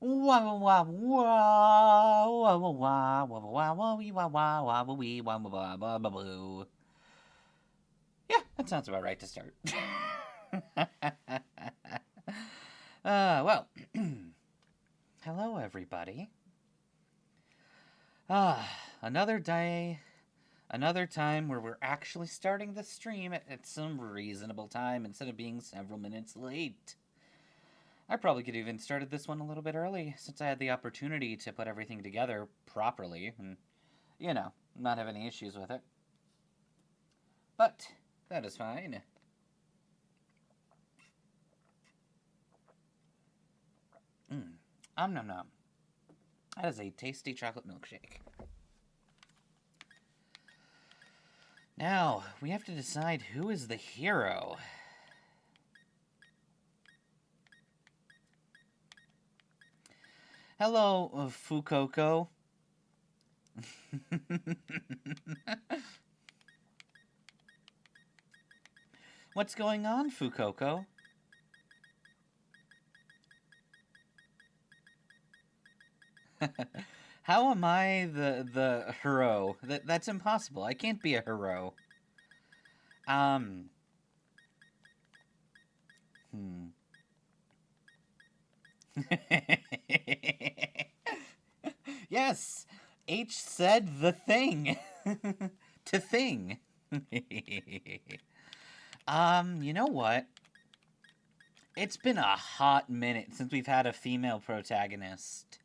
Yeah, that sounds about right to start. Well, hello everybody. Another day, another time where we're actually starting the stream at some reasonable time instead of being several minutes late. I probably could have even started this one a little bit early since I had the opportunity to put everything together properly and, not have any issues with it. But that is fine. Nom nom. That is a tasty chocolate milkshake. Now, we have to decide who is the hero. Hello, Fukoko. What's going on, Fukoko? How am I the hero? That's impossible. I can't be a hero. Yes, H said the thing. To thing. You know what? It's been a hot minute since we've had a female protagonist.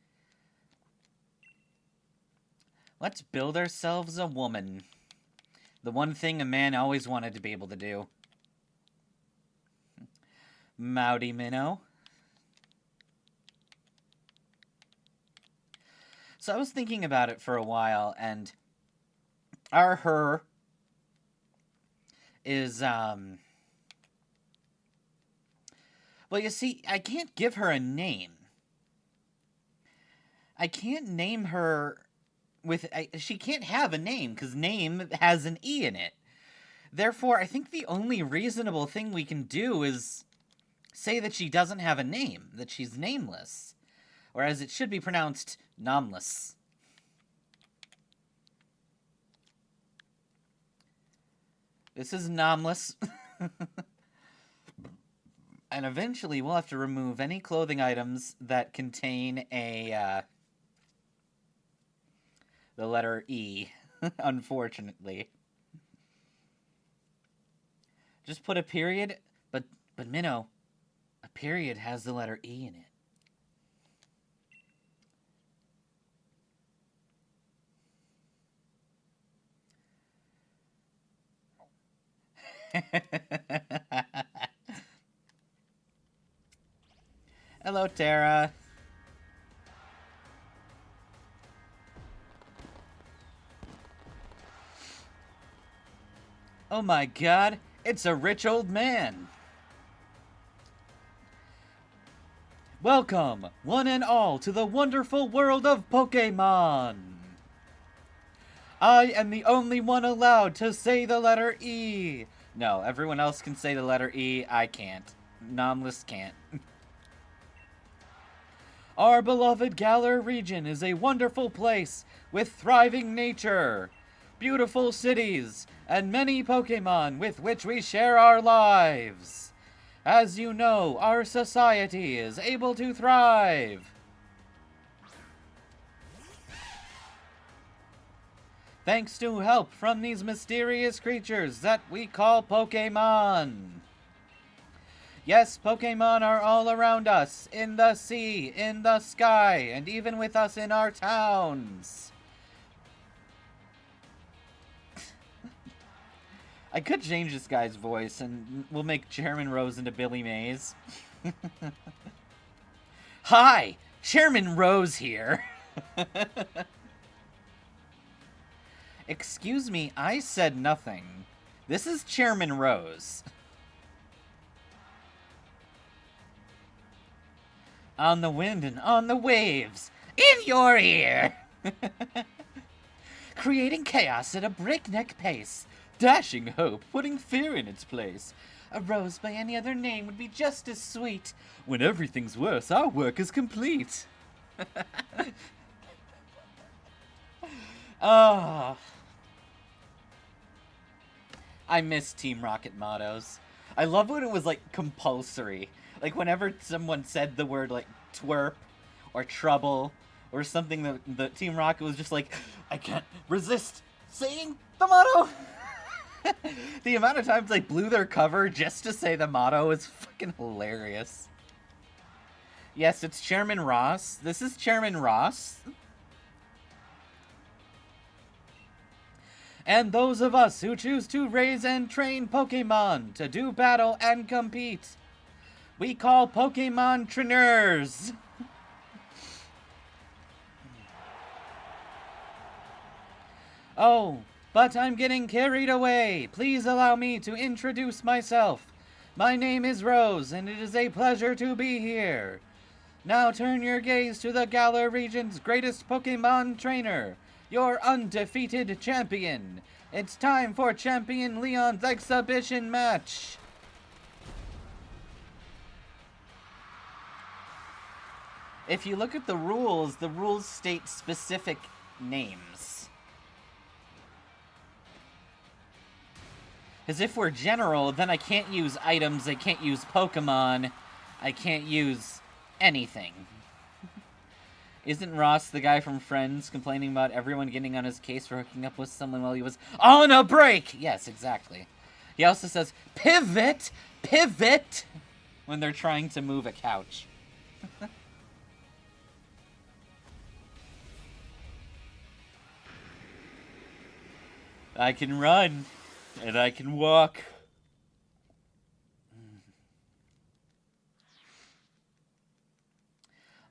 Let's build ourselves a woman. The one thing a man always wanted to be able to do. Mowdy minnow. So I was thinking about it for a while, and our her is, well, you see, I can't give her a name. I can't name her with, she can't have a name, because name has an E in it. Therefore, I think the only reasonable thing we can do is say that she doesn't have a name, that she's nameless. Or as it should be pronounced, nomless. This is nomless. And eventually we'll have to remove any clothing items that contain the letter E, unfortunately. Just put a period, but Minnow, a period has the letter E in it. Hello, Tara. Oh my god, it's a rich old man. Welcome, one and all, to the wonderful world of Pokémon. I am the only one allowed to say the letter E. No, everyone else can say the letter E. I can't. Nomless can't. Our beloved Galar region is a wonderful place with thriving nature, beautiful cities, and many Pokémon with which we share our lives. As you know, our society is able to thrive. Thanks to help from these mysterious creatures that we call Pokémon. Yes, Pokémon are all around us, in the sea, in the sky, and even with us in our towns. I could change this guy's voice, and we'll make Chairman Rose into Billy Mays. Hi, Chairman Rose here. Excuse me, I said nothing. This is Chairman Rose. On the wind and on the waves, in your ear! Creating chaos at a breakneck pace, dashing hope, putting fear in its place. A rose by any other name would be just as sweet. When everything's worse, our work is complete. Oh. I miss Team Rocket mottos. I love when it was, like, compulsory. Like, whenever someone said the word, like, twerp or trouble or something, the Team Rocket was just like, I can't resist saying the motto! The amount of times they blew their cover just to say the motto is fucking hilarious. Yes, it's Chairman Ross. This is Chairman Ross. And those of us who choose to raise and train Pokemon to do battle and compete, we call Pokemon trainers. Oh, but I'm getting carried away. Please allow me to introduce myself. My name is Rose, and it is a pleasure to be here. Now turn your gaze to the Galar region's greatest Pokemon trainer, your undefeated champion. It's time for Champion Leon's exhibition match. If you look at the rules state specific names. Because if we're general, then I can't use items, I can't use Pokemon, I can't use anything. Isn't Ross the guy from Friends complaining about everyone getting on his case for hooking up with someone while he was on a break? Yes, exactly. He also says, pivot, pivot, when they're trying to move a couch. I can run, and I can walk.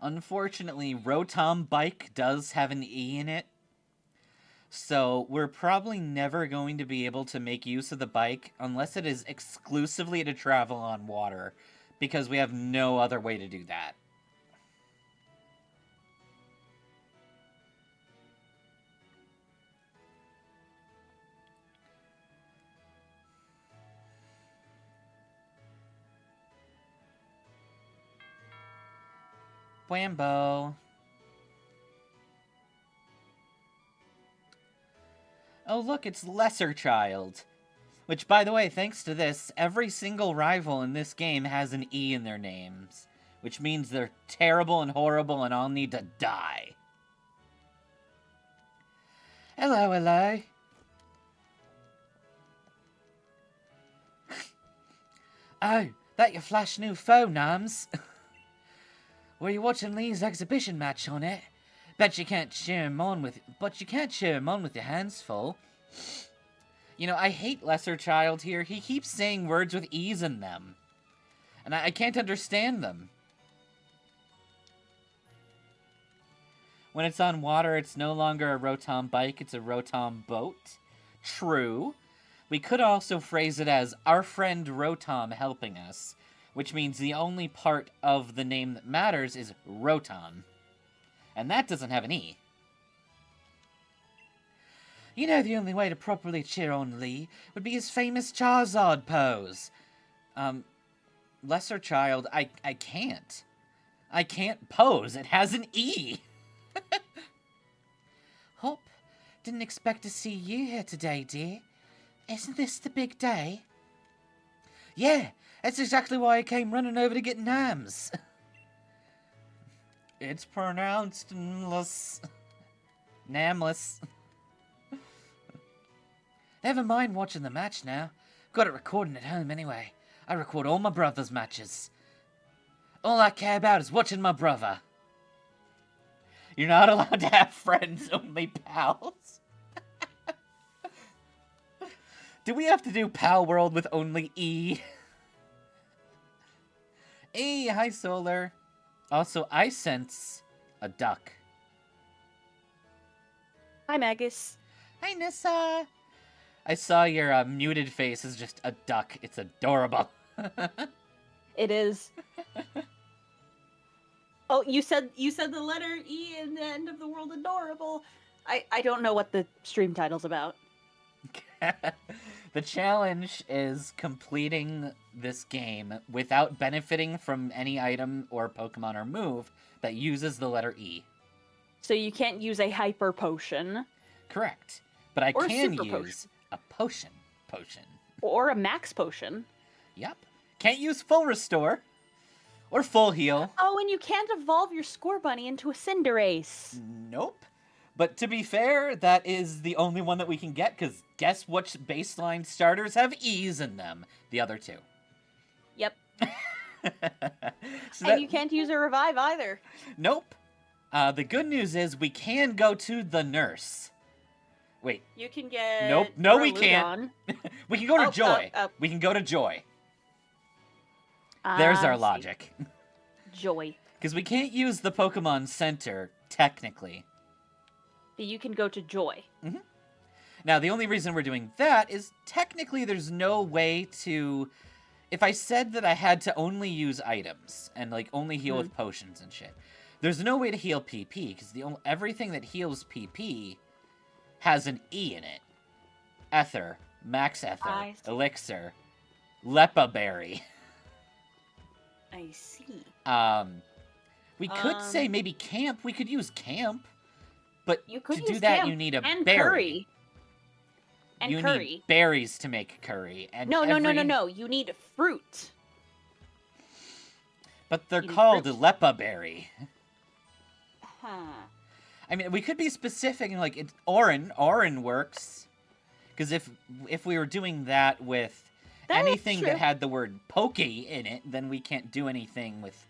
Unfortunately, Rotom Bike does have an E in it, so we're probably never going to be able to make use of the bike unless it is exclusively to travel on water, because we have no other way to do that. Whambo. Oh look, it's Lesser Child. Which, by the way, thanks to this, every single rival in this game has an E in their names. Which means they're terrible and horrible and all need to die. Hello, hello. Oh, that your flash new phone, Nams. Were you watching Lee's exhibition match on it? But you can't cheer him on with your hands full. You know, I hate Lesser Child here. He keeps saying words with E's in them. And I can't understand them. When it's on water, it's no longer a Rotom bike, it's a Rotom boat. True. We could also phrase it as our friend Rotom helping us, which means the only part of the name that matters is Rotom. And that doesn't have an E. You know the only way to properly cheer on Lee would be his famous Charizard pose. Lesser Child, I can't. I can't pose. It has an E. Hop, didn't expect to see you here today, dear. Isn't this the big day? Yeah, that's exactly why I came running over to get Nams. It's pronounced Namless. Namless. Never mind watching the match now. Got it recording at home anyway. I record all my brother's matches. All I care about is watching my brother. You're not allowed to have friends, only pals. Do we have to do Pal World with only E? Hey, hi Solar. Also, I sense a duck. Hi, Magus. Hi, Nissa. I saw your muted face is just a duck. It's adorable. It is. Oh, you said the letter E in the end of the world adorable. I don't know what the stream title's about. The challenge is completing this game without benefiting from any item or Pokemon or move that uses the letter E. So you can't use a hyper potion. Correct. But I Or a can super use a potion. Or a max potion. Yep. Can't use full restore. Or full heal. Oh, and you can't evolve your Scorbunny into a Cinderace. Nope. But to be fair, that is the only one that we can get, because guess which baseline starters have E's in them? The other two. Yep. So And you can't use a revive either. Nope. The good news is we can go to the nurse. Wait. You can get... Nope. No, we can't. We can go to Joy. Oh. We can go to Joy. There's our logic. Joy. Because we can't use the Pokemon Center, technically. You can go to Joy. Mm-hmm. Now, the only reason we're doing that is technically there's no way to... If I said that I had to only use items and like only heal with potions and shit, there's no way to heal PP because everything that heals PP has an E in it. Ether, Max Ether, Elixir, Lepa Berry. I see. We could say maybe Camp. We could use Camp. But you could to use do that, Camp you need a and berry. Curry. And you curry. need berries to make curry. And No. You need fruit. But they're called Lepa Berry. Huh. I mean, we could be specific and like it's Orin. Orin works. Because if we were doing that with anything that had the word Poke in it, then we can't do anything with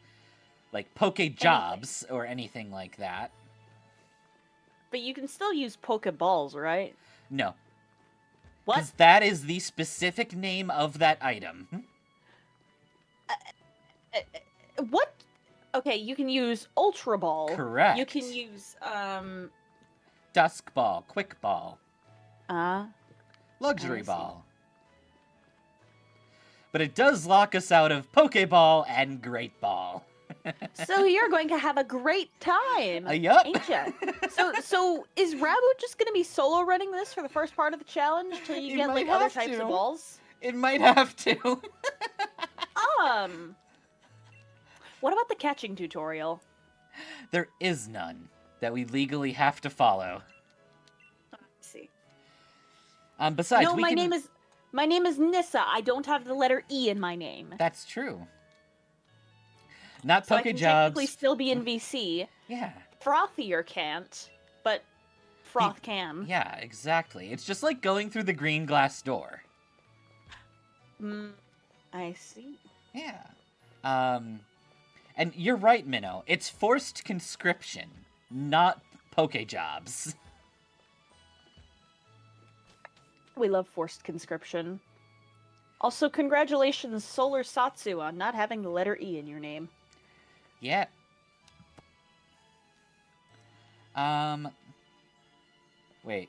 like Poke Jobs or anything like that. But you can still use Pokeballs, right? No. What? Because that is the specific name of that item. What? Okay, you can use Ultra Ball. Correct. You can use, Dusk Ball, Quick Ball. Luxury I see. Ball. But it does lock us out of Pokeball and Great Ball. So you're going to have a great time, yup. ain't ya? So is Rabu just going to be solo running this for the first part of the challenge till you get like other types of balls? It might have to. What about the catching tutorial? There is none that we legally have to follow. Let's see. Besides, no, my name is Nissa. I don't have the letter E in my name. That's true. Not so I Pokejobs. can technically still be in VC. Yeah. Frothier can't, but Froth can. Yeah, exactly. It's just like going through the green glass door. I see. Yeah. And you're right, Minnow. It's forced conscription, not Pokejobs. We love forced conscription. Also, congratulations, Solar Satsu, on not having the letter E in your name. Yeah. Wait.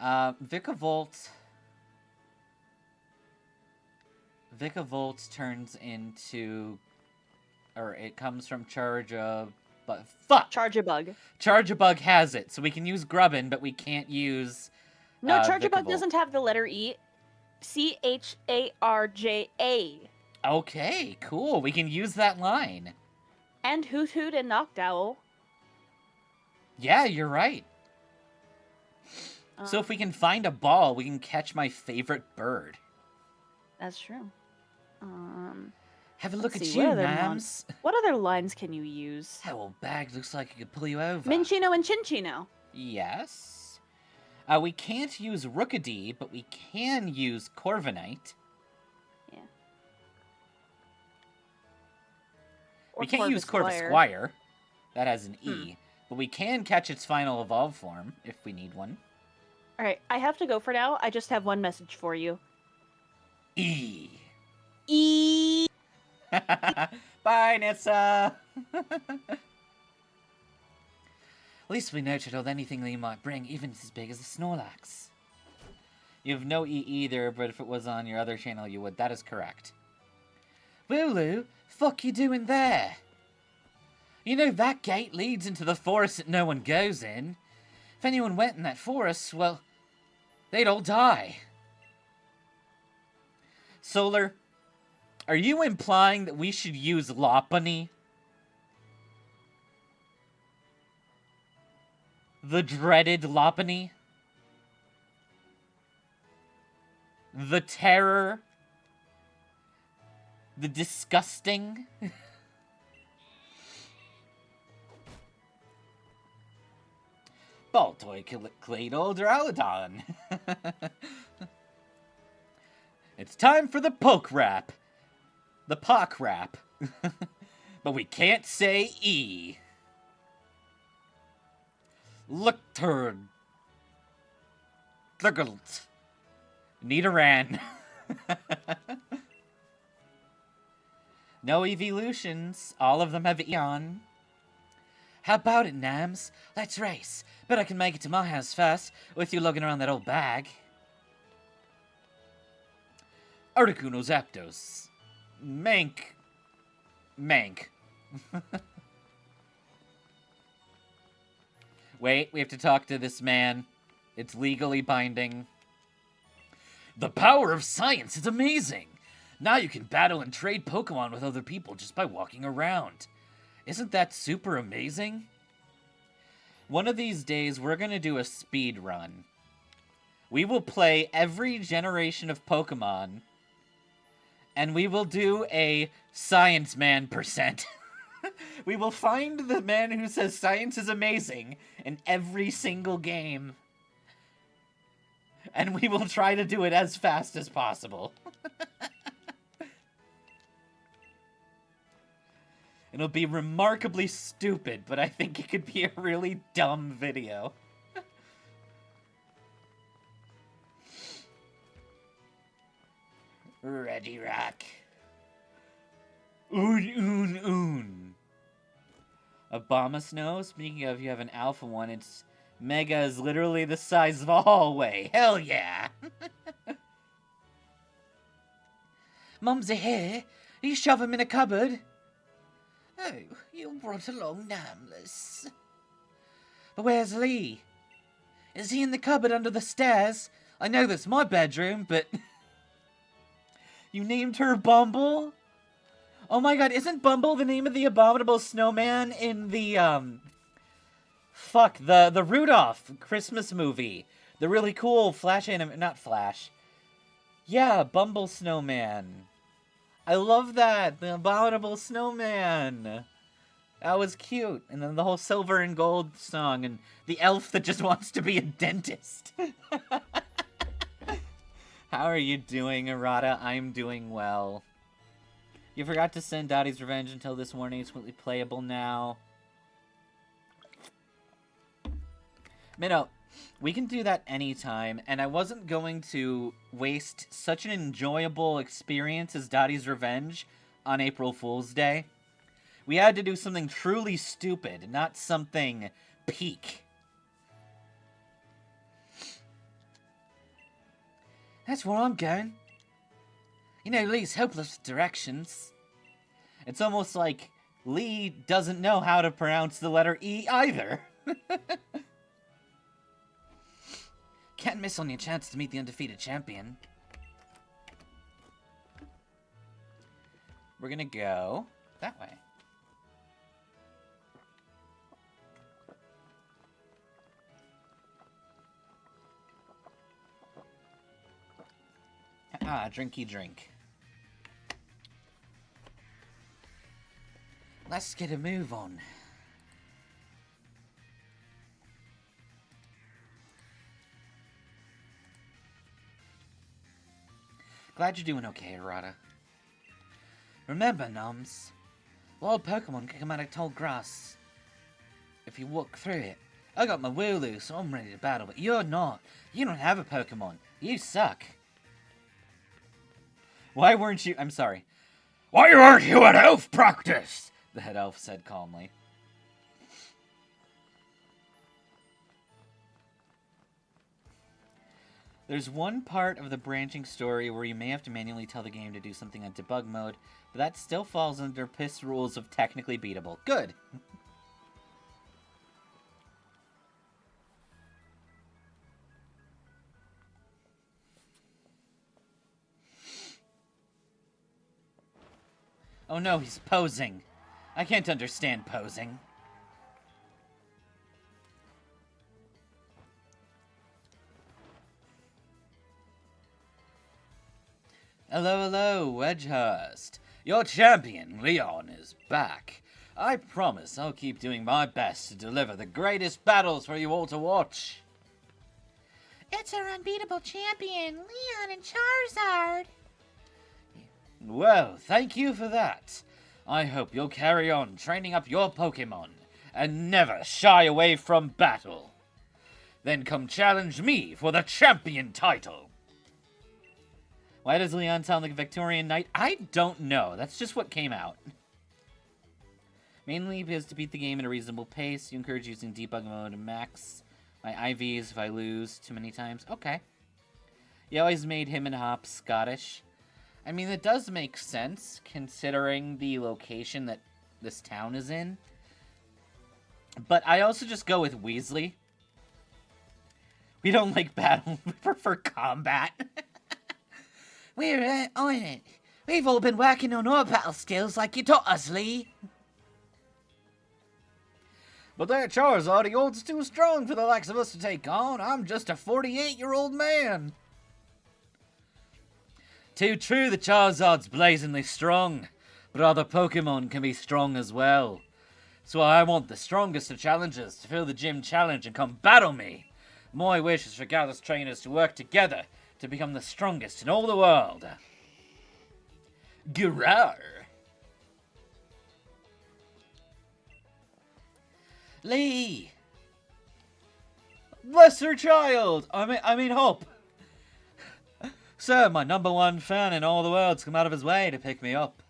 Vikavolt turns into... Or it comes from Charge-a... But fuck! Charge-a-Bug. Charge-a-Bug has it, so we can use Grubbin, but we can't use... No, Charge-a-Bug Vikavolt. doesn't have the letter E. C-H-A-R-J-A. Okay, cool. We can use that line. And Hoot Hoot and Noctowl. Yeah, you're right. So if we can find a ball, we can catch my favorite bird. That's true. Have a look at see, you, what other Mams. What other lines can you use? That old bag looks like it could pull you over. Minchino and Chinchino. Yes. We can't use Rookidee, but we can use Corviknight. Yeah. We can't use Corvisquire. That has an E. But we can catch its final evolve form, if we need one. Alright, I have to go for now. I just have one message for you. E. E. Bye, Nissa! At least we noted all anything that you might bring, even as big as a Snorlax. You have no E either, but if it was on your other channel, you would. That is correct. Wooloo, fuck you doing there? You know that gate leads into the forest that no one goes in. If anyone went in that forest, well, They'd all die. Solar, are you implying that we should use Lopunny? The dreaded Lopunny? The terror? The disgusting? Baltoy Claydol Duraludon. It's time for the poke rap. The pock rap. But we can't say E. Look turd. Thuggled. Nidoran. No evolutions. All of them have Eon. How about it, Nams? Let's race. Bet I can make it to my house first, with you lugging around that old bag. Articuno Zapdos. Mank. Wait, we have to talk to this man. It's legally binding. The power of science is amazing! Now you can battle and trade Pokemon with other people just by walking around. Isn't that super amazing? One of these days, we're gonna do a speed run. We will play every generation of Pokemon, and we will do a Science Man percent. We will find the man who says science is amazing in every single game. And we will try to do it as fast as possible. It'll be remarkably stupid, but I think it could be a really dumb video. Ready, rock. Oon. Abomasnow, speaking of, you have an alpha one, its mega is literally the size of a hallway. Hell yeah! Mum's here. You shove him in a cupboard. Oh, you brought along Namless. But where's Lee? Is he in the cupboard under the stairs? I know that's my bedroom, but... You named her Bumble? Oh my god, isn't Bumble the name of the abominable snowman in the, Fuck, the Rudolph Christmas movie. The really cool Flash not Flash. Yeah, Bumble Snowman. I love that! The abominable snowman! That was cute. And then the whole silver and gold song, and the elf that just wants to be a dentist. How are you doing, Errata? I'm doing well. You forgot to send Dottie's Revenge until this morning. It's completely playable now. Minnow, we can do that anytime, and I wasn't going to waste such an enjoyable experience as Dottie's Revenge on April Fool's Day. We had to do something truly stupid, not something peak. That's where I'm going. You know, Lee's hopeless with directions. It's almost like Lee doesn't know how to pronounce the letter E either. Can't miss on your chance to meet the undefeated champion. We're gonna go that way. Ah, drinky drink. Let's get a move on. Glad you're doing okay, Errata. Remember, Noms, wild Pokemon can come out of tall grass if you walk through it. I got my Wooloo, so I'm ready to battle, but you're not. You don't have a Pokemon. You suck. Why weren't you... I'm sorry. Why weren't you at elf practice? The head elf said calmly. There's one part of the branching story where you may have to manually tell the game to do something on debug mode, but that still falls under piss rules of technically beatable. Good. Oh no, he's posing. I can't understand posing. Hello, hello, Wedgehurst. Your champion, Leon, is back. I promise I'll keep doing my best to deliver the greatest battles for you all to watch. It's our unbeatable champion, Leon and Charizard. Well, thank you for that. I hope you'll carry on training up your Pokémon and never shy away from battle. Then come challenge me for the champion title. Why does Leon sound like a Victorian knight? I don't know. That's just what came out. Mainly because to beat the game at a reasonable pace, you encourage using debug mode and max my IVs if I lose too many times. Okay. You always made him and Hop Scottish. I mean, it does make sense, considering the location that this town is in. But I also just go with Weasley. We don't like battle, we prefer combat. We're on it. We've all been working on our battle skills like you taught us, Lee. But that Charizard, he holds too strong for the likes of us to take on. I'm just a 48-year-old man. Too true, the Charizard's blazingly strong, but other Pokemon can be strong as well. So I want the strongest of challengers to fill the gym challenge and come battle me. My wish is for Gallus trainers to work together to become the strongest in all the world. G'rar. Lee! Lesser child! I mean Hope! Sir, my #1 fan in all the world's come out of his way to pick me up.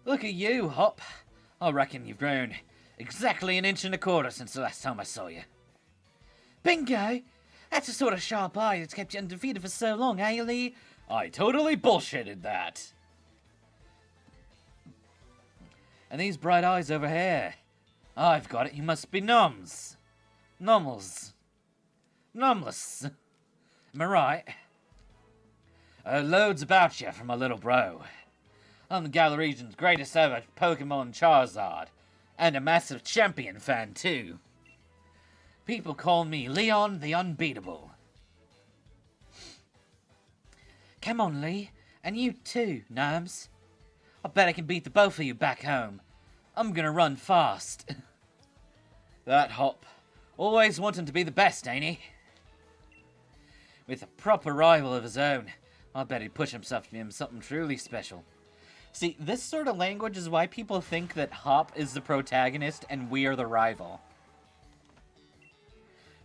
Look at you, Hop. I reckon you've grown exactly 1.25 inches since the last time I saw you. Bingo! That's the sort of sharp eye that's kept you undefeated for so long, eh, Lee? I totally bullshitted that. And these bright eyes over here. I've got it, you must be Noms. Nommels. Nomless. Am I right? Loads about you from my little bro. I'm the Galar region's greatest ever Pokemon Charizard. And a massive champion fan too. People call me Leon the Unbeatable. Come on, Lee. And you too, Gnomes. I bet I can beat the both of you back home. I'm gonna run fast. That Hop. Always wanting to be the best, ain't he? With a proper rival of his own, I bet he'd push himself to be something truly special. See, this sort of language is why people think that Hop is the protagonist and we are the rival.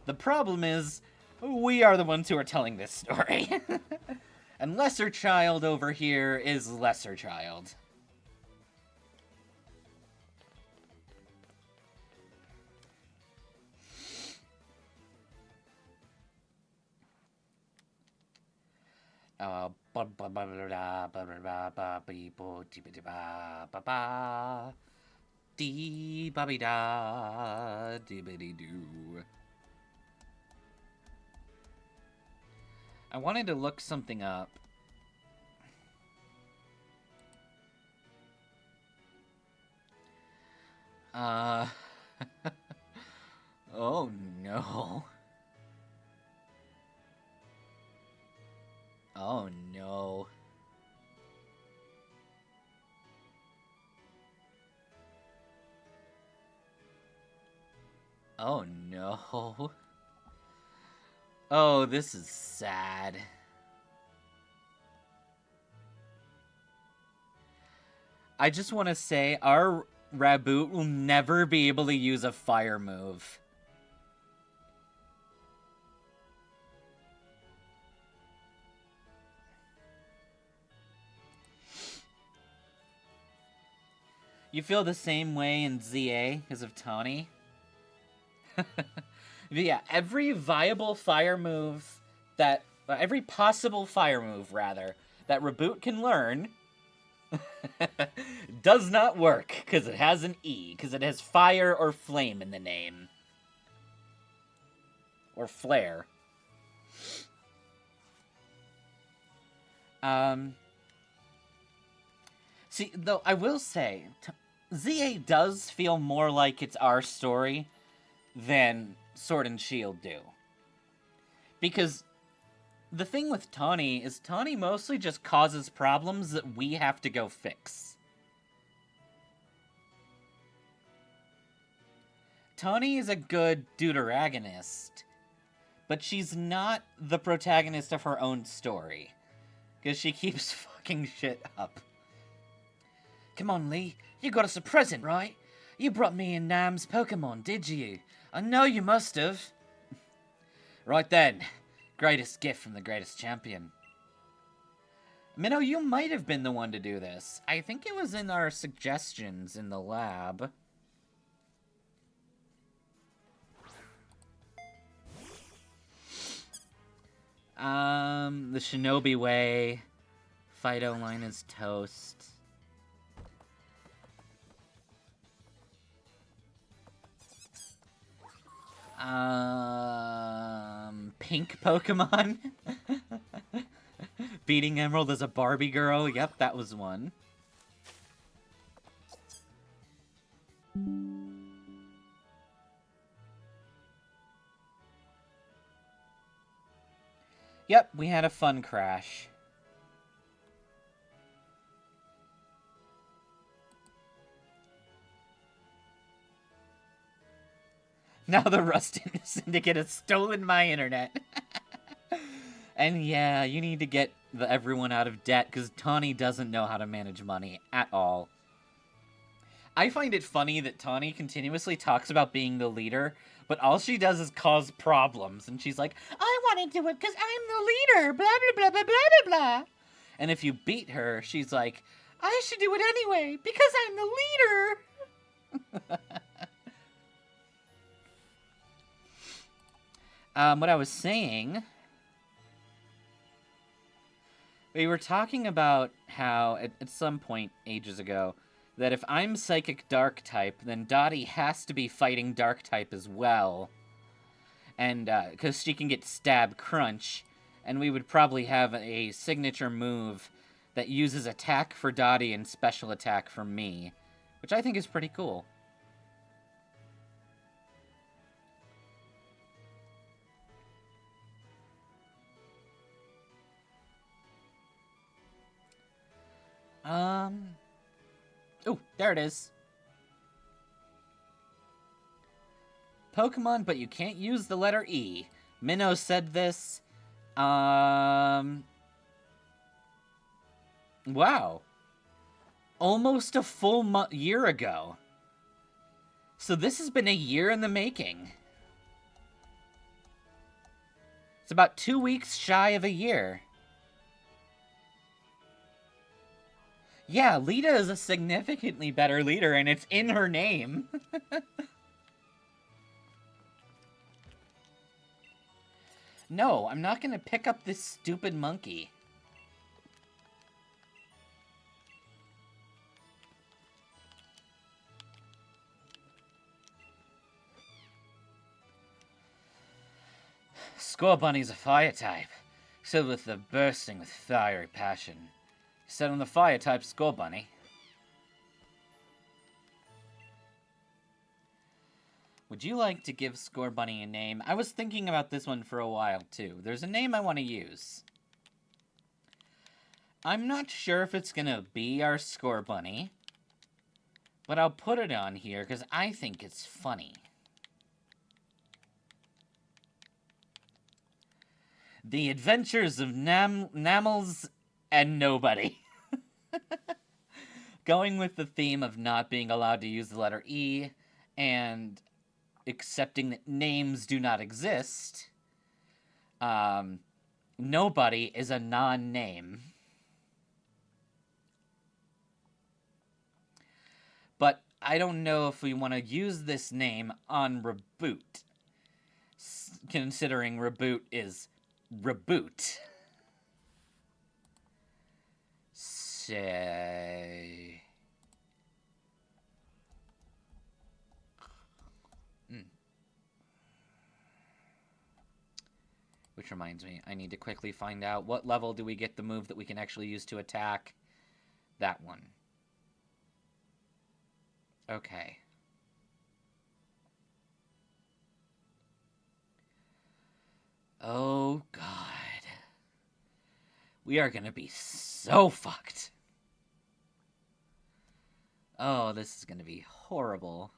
The problem is, we are the ones who are telling this story. And Lesser Child over here is Lesser Child. I wanted to look something up. Oh no. Oh no. Oh no. Oh, this is sad. I just want to say, our Raboot will never be able to use a fire move. You feel the same way in ZA because of Tawny? Yeah, every viable fire move that... every possible fire move, rather, that Raboot can learn does not work because it has an E, because it has fire or flame in the name. Or flare. See, though, I will say, ZA does feel more like it's our story than Sword and Shield do. Because the thing with Tawny is Tawny mostly just causes problems that we have to go fix. Tawny is a good deuteragonist, but she's not the protagonist of her own story. Because she keeps fucking shit up. Come on, Lee. You got us a present, right? You brought me and Nam's Pokemon, did you? I know you must have. Right then. Greatest gift from the greatest champion. Minnow, you might have been the one to do this. I think it was in our suggestions in the lab. The Shinobi Way. Fido line is toast. Pink Pokemon? Beating Emerald as a Barbie girl? Yep, that was one. Yep, we had a fun crash. Now the Rust Syndicate has stolen my internet. And yeah, you need to get everyone out of debt, because Tawny doesn't know how to manage money at all. I find it funny that Tawny continuously talks about being the leader, but all she does is cause problems. And she's like, I want to do it because I'm the leader, blah, blah, blah, blah, blah, blah, blah. And if you beat her, she's like, I should do it anyway because I'm the leader. What I was saying, we were talking about how, at some point ages ago, that if I'm Psychic Dark type, then Dottie has to be fighting Dark type as well. And, because she can get Stab Crunch, and we would probably have a signature move that uses attack for Dottie and special attack for me, which I think is pretty cool. Oh, there it is. Pokemon, but you can't use the letter E. Minnow said this. Wow. Almost a full year ago. So this has been a year in the making. It's about 2 weeks shy of a year. Yeah, Lita is a significantly better leader, and it's in her name. No, I'm not gonna pick up this stupid monkey. Scorbunny's a fire type, filled with the bursting with fiery passion. Set on the fire type Scorbunny. Would you like to give Scorbunny a name? I was thinking about this one for a while, too. There's a name I want to use. I'm not sure if it's gonna be our Scorbunny, but I'll put it on here because I think it's funny. The Adventures of Namels and Nobody. Going with the theme of not being allowed to use the letter E and accepting that names do not exist, Nobody is a non-name. But I don't know if we want to use this name on Reboot, considering Reboot is Reboot. Say... Which reminds me, I need to quickly find out what level do we get the move that we can actually use to attack. That one. Okay. Oh, God. We are gonna be so fucked. Oh, this is gonna be horrible.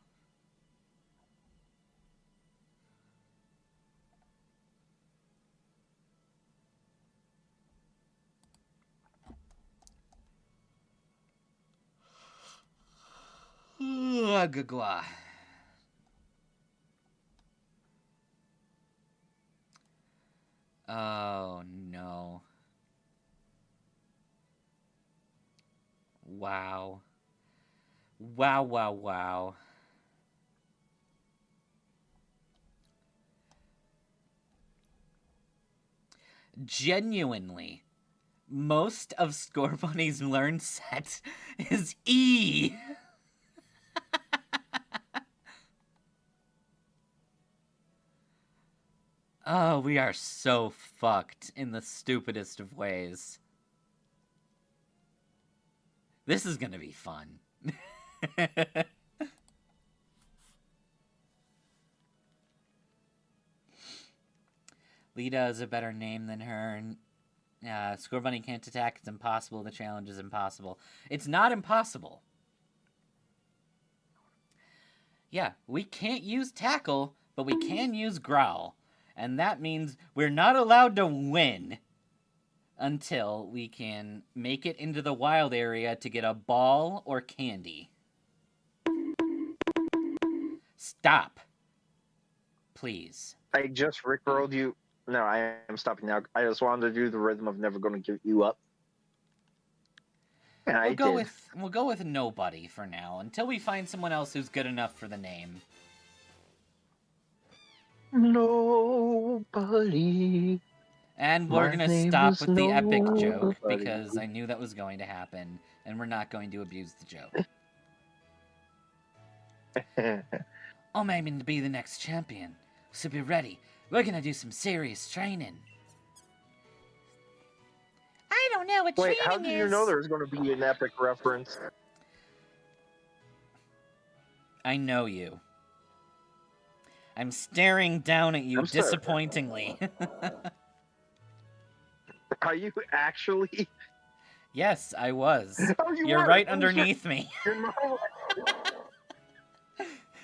Gagwa. Oh, no. Wow. Wow, wow, wow. Genuinely, most of Score Bunny's learn set is E. Oh, we are so fucked in the stupidest of ways. This is gonna be fun. Lita is a better name than her. Score Bunny can't attack. It's impossible. The challenge is impossible. It's not impossible. Yeah, we can't use tackle, but we can use growl. And that means we're not allowed to win until we can make it into the wild area to get a ball or candy. Stop. Please. I just rickrolled you. No, I am stopping now. I just wanted to do the rhythm of never going to give you up. And I did. We'll go with nobody for now until we find someone else who's good enough for the name. Nobody. And we're My gonna name stop is with the epic joke Nobody. because I knew that was going to happen, and we're not going to abuse the joke. I'm aiming to be the next champion, so be ready. We're gonna do some serious training. I don't know what Wait, training how did you know there was going to be an epic reference? I know you. I'm staring down at you I'm sorry. disappointingly. Are you actually? Yes, I was. Oh, you You're are. right Oh, underneath me. You're not.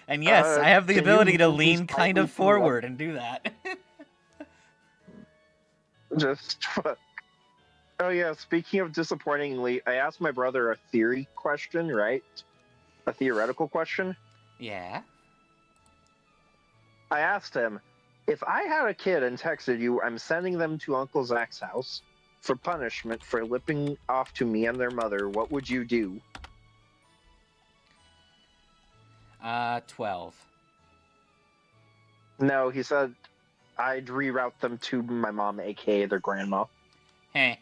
And yes, I have the can you ability to move these lean kind of slightly to the left? forward and do that. Just. Oh yeah. Speaking of disappointingly, I asked my brother a theory question, right? A theoretical question. Yeah? I asked him, if I had a kid and texted you, I'm sending them to Uncle Zach's house for punishment for lipping off to me and their mother, what would you do? 12. No, he said I'd reroute them to my mom, aka their grandma. Heh.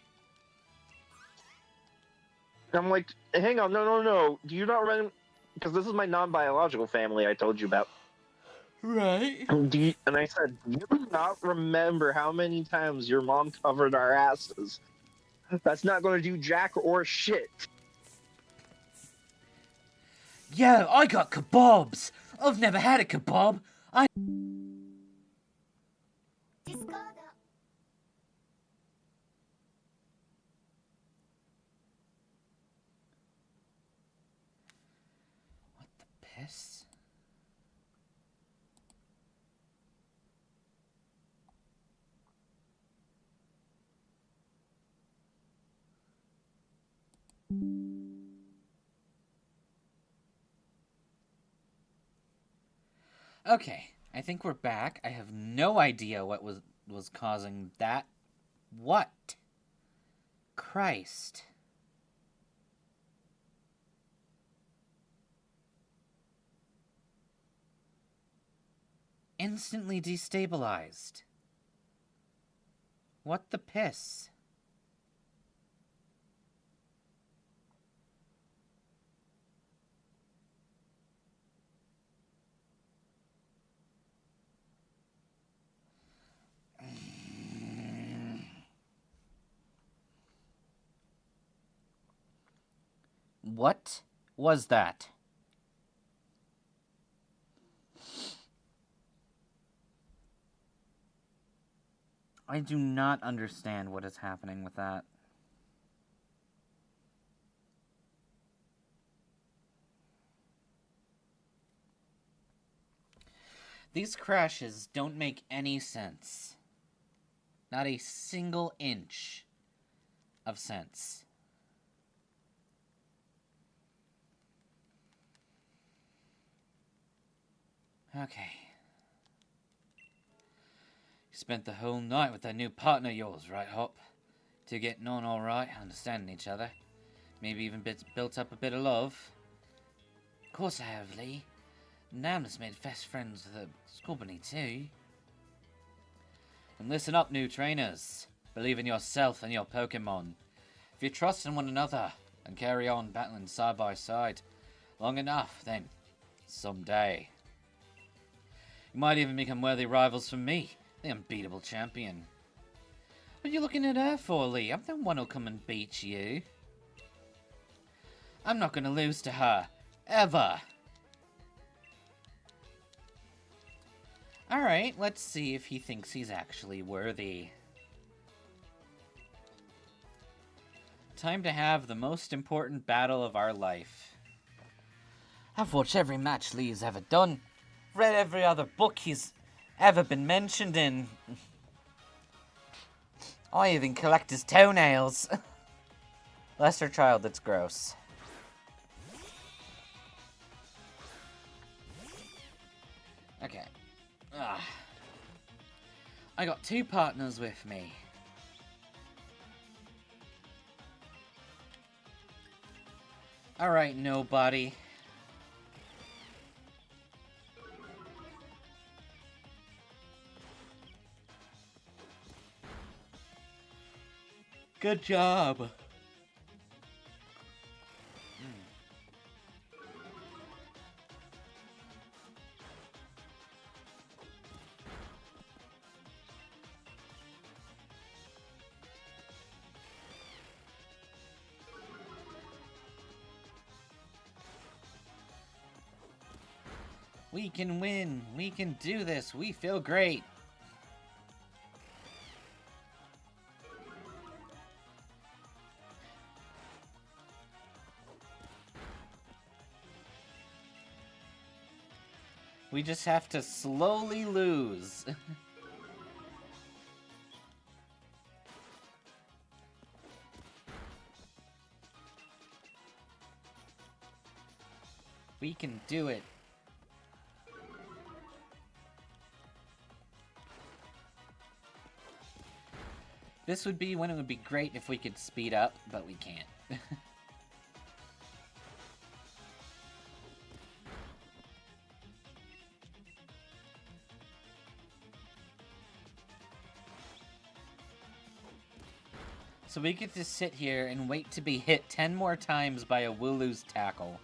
I'm like, hang on, no. Do you not remember? Because this is my non-biological family I told you about. Right. And I said, do you not remember how many times your mom covered our asses? That's not going to do jack or shit. Yeah, I got kebabs. I've never had a kebab. What the piss? Okay, I think we're back. I have no idea what was causing that. What? Christ. Instantly destabilized. What the piss? What was that? I do not understand what is happening with that. These crashes don't make any sense. Not a single inch of sense. Okay. You spent the whole night with that new partner of yours, right, Hop? Two getting on all right, understanding each other. Maybe even built up a bit of love. Of course I have, Lee. Nam has made fast friends with the school bunny too. And listen up, new trainers. Believe in yourself and your Pokémon. If you trust in one another and carry on battling side by side long enough, then someday you might even become worthy rivals for me, the unbeatable champion. What are you looking at her for, Lee? I'm the one who'll come and beat you. I'm not gonna lose to her. Ever. Alright, let's see if he thinks he's actually worthy. Time to have the most important battle of our life. I've watched every match Lee's ever done. Read every other book he's ever been mentioned in. I even collect his toenails. Lesser child, that's gross. Okay. I got two partners with me. Alright, nobody. Good job. We can win. We can do this. We feel great. We just have to slowly lose. We can do it. This would be when it would be great if we could speed up, but we can't. So we get to sit here and wait to be hit 10 more times by a Wooloo's tackle.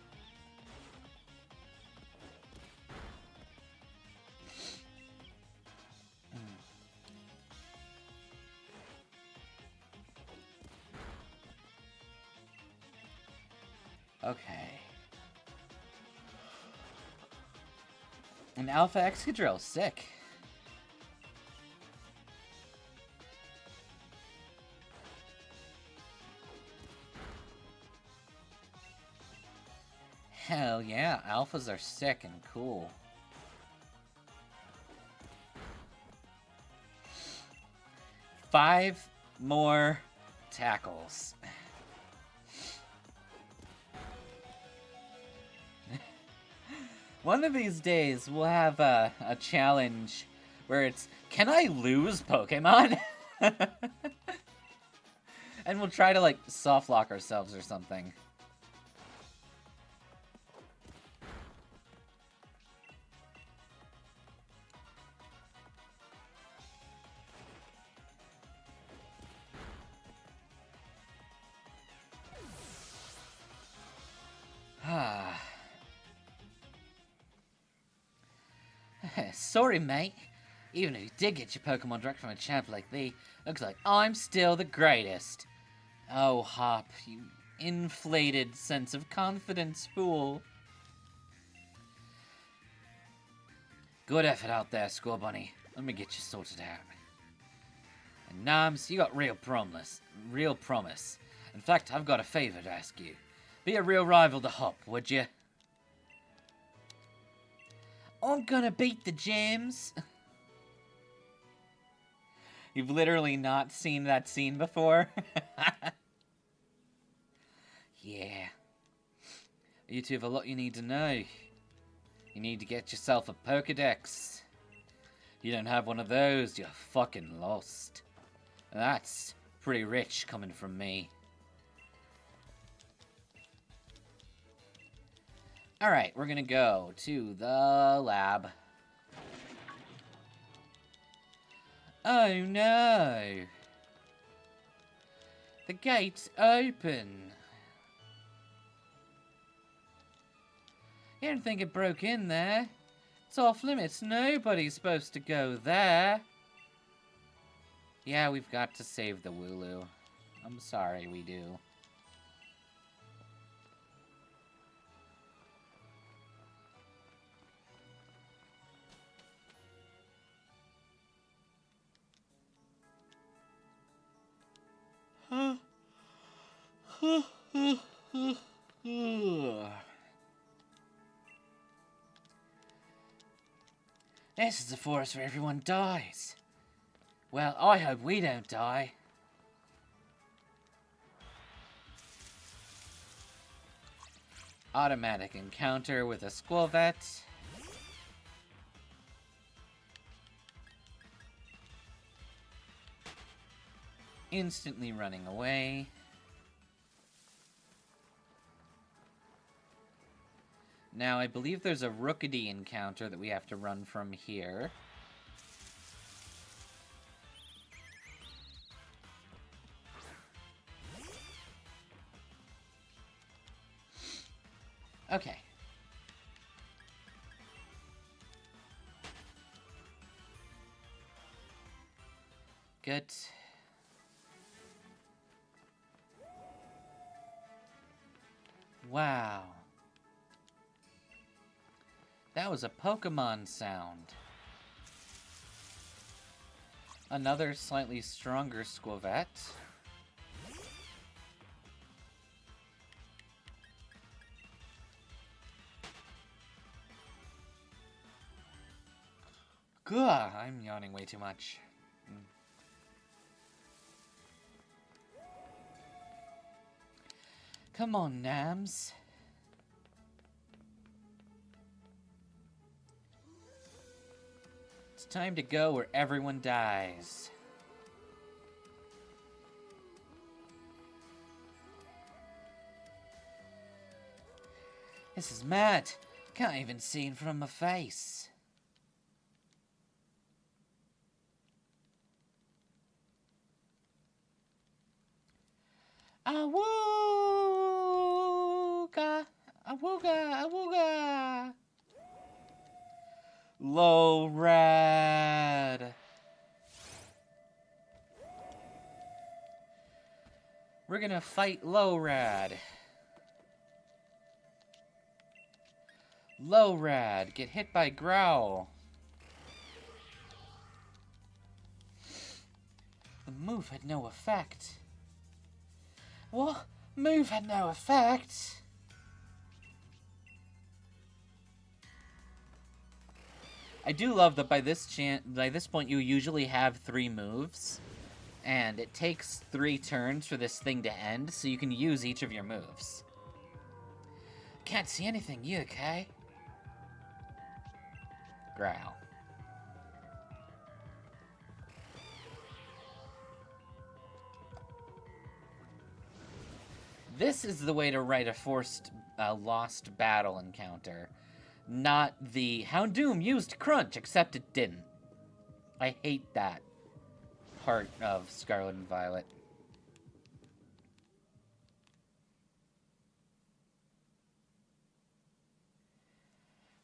Okay. An Alpha Excadrill, sick. Hell yeah, alphas are sick and cool. Five more tackles. One of these days, we'll have a challenge where it's, can I lose Pokemon? And we'll try to, like, soft lock ourselves or something. Sorry, mate. Even if you did get your Pokemon direct from a champ like thee, looks like I'm still the greatest. Oh, Hop, you inflated sense of confidence fool. Good effort out there, Score Bunny. Let me get you sorted out. And Nams, you got real promise. Real promise. In fact, I've got a favor to ask you. Be a real rival to Hop, would you? I'm gonna beat the gems. You've literally not seen that scene before? Yeah. You two have a lot you need to know. You need to get yourself a Pokedex. You don't have one of those, you're fucking lost. That's pretty rich coming from me. Alright, we're gonna go to the lab. Oh no! The gate's open. You don't think it broke in there? It's off limits. Nobody's supposed to go there. Yeah, we've got to save the Wooloo. I'm sorry, we do. This is a forest where everyone dies. Well, I hope we don't die. Automatic encounter with a Squilvet. Instantly running away. Now, I believe there's a Rookity encounter that we have to run from here. Okay. Good. Wow. That was a Pokemon sound. Another slightly stronger Squilvet. Gah, I'm yawning way too much. Come on, Nams. It's time to go where everyone dies. This is mad. Can't even see in front of my face. Awooga! Awooga! Awooga! Low rad. We're gonna fight Low Rad. Low Rad, get hit by Growl. The move had no effect. What? Move had no effect? I do love that by this point you usually have 3 moves, and it takes 3 turns for this thing to end, so you can use each of your moves. Can't see anything, you okay? Growl. This is the way to write a forced lost battle encounter. Not the Houndoom used Crunch, except it didn't. I hate that part of Scarlet and Violet.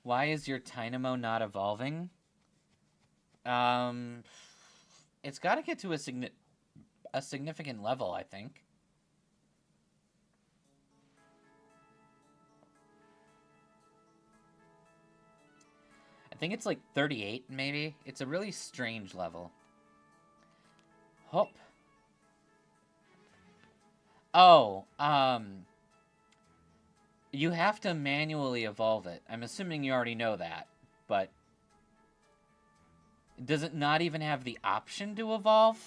Why is your Tynamo not evolving? It's got to get to a significant level, I think. I think it's like 38, maybe. It's a really strange level. Hop. Oh, you have to manually evolve it. I'm assuming you already know that, but does it not even have the option to evolve?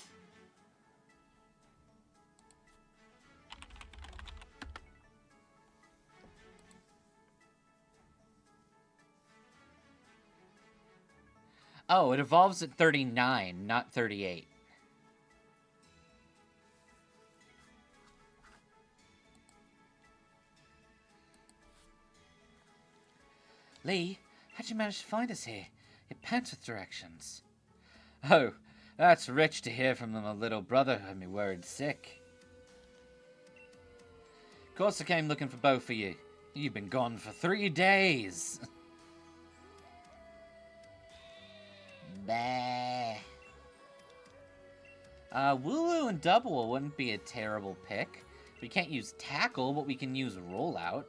Oh, it evolves at 39, not 38. Lee, how'd you manage to find us here? It pants with directions. Oh, that's rich to hear from my little brother who had me worried sick. Of course I came looking for both of you. You've been gone for 3 days. Bah. Wooloo and Double wouldn't be a terrible pick. We can't use Tackle, but we can use Rollout.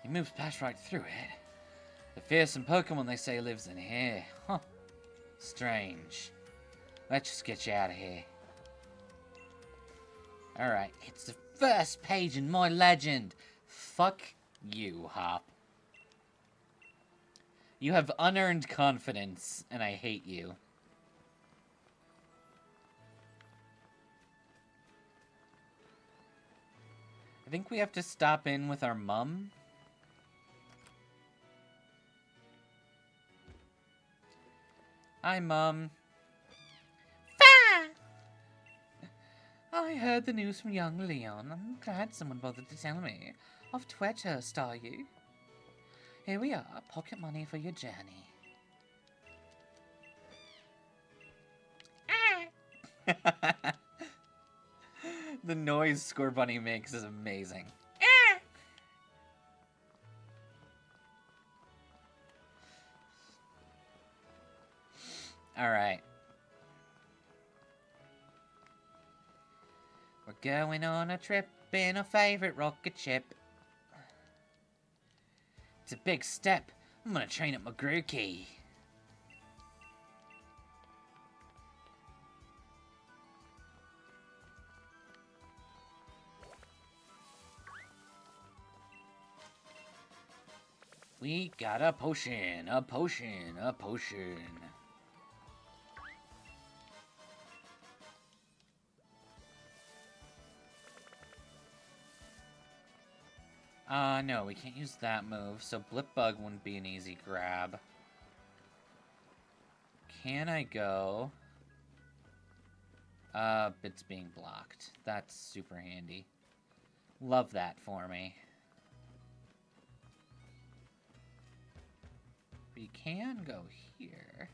He moves past right through it. The fearsome Pokemon they say lives in here. Huh. Strange. Let's just get you out of here. Alright, it's the first page in my legend. Fuck you, Hop. You have unearned confidence, and I hate you. I think we have to stop in with our mum. Hi, Mum. I heard the news from young Leon. I'm glad someone bothered to tell me. Off to Edgehurst, are you? Here we are, pocket money for your journey. The noise Scorbunny makes is amazing. Alright. We're going on a trip in our favorite rocket ship. It's a big step. I'm gonna train up my Grookey. We got a potion, a potion, a potion. No, we can't use that move, so Blip Bug wouldn't be an easy grab. Can I go? It's being blocked. That's super handy. Love that for me. We can go here.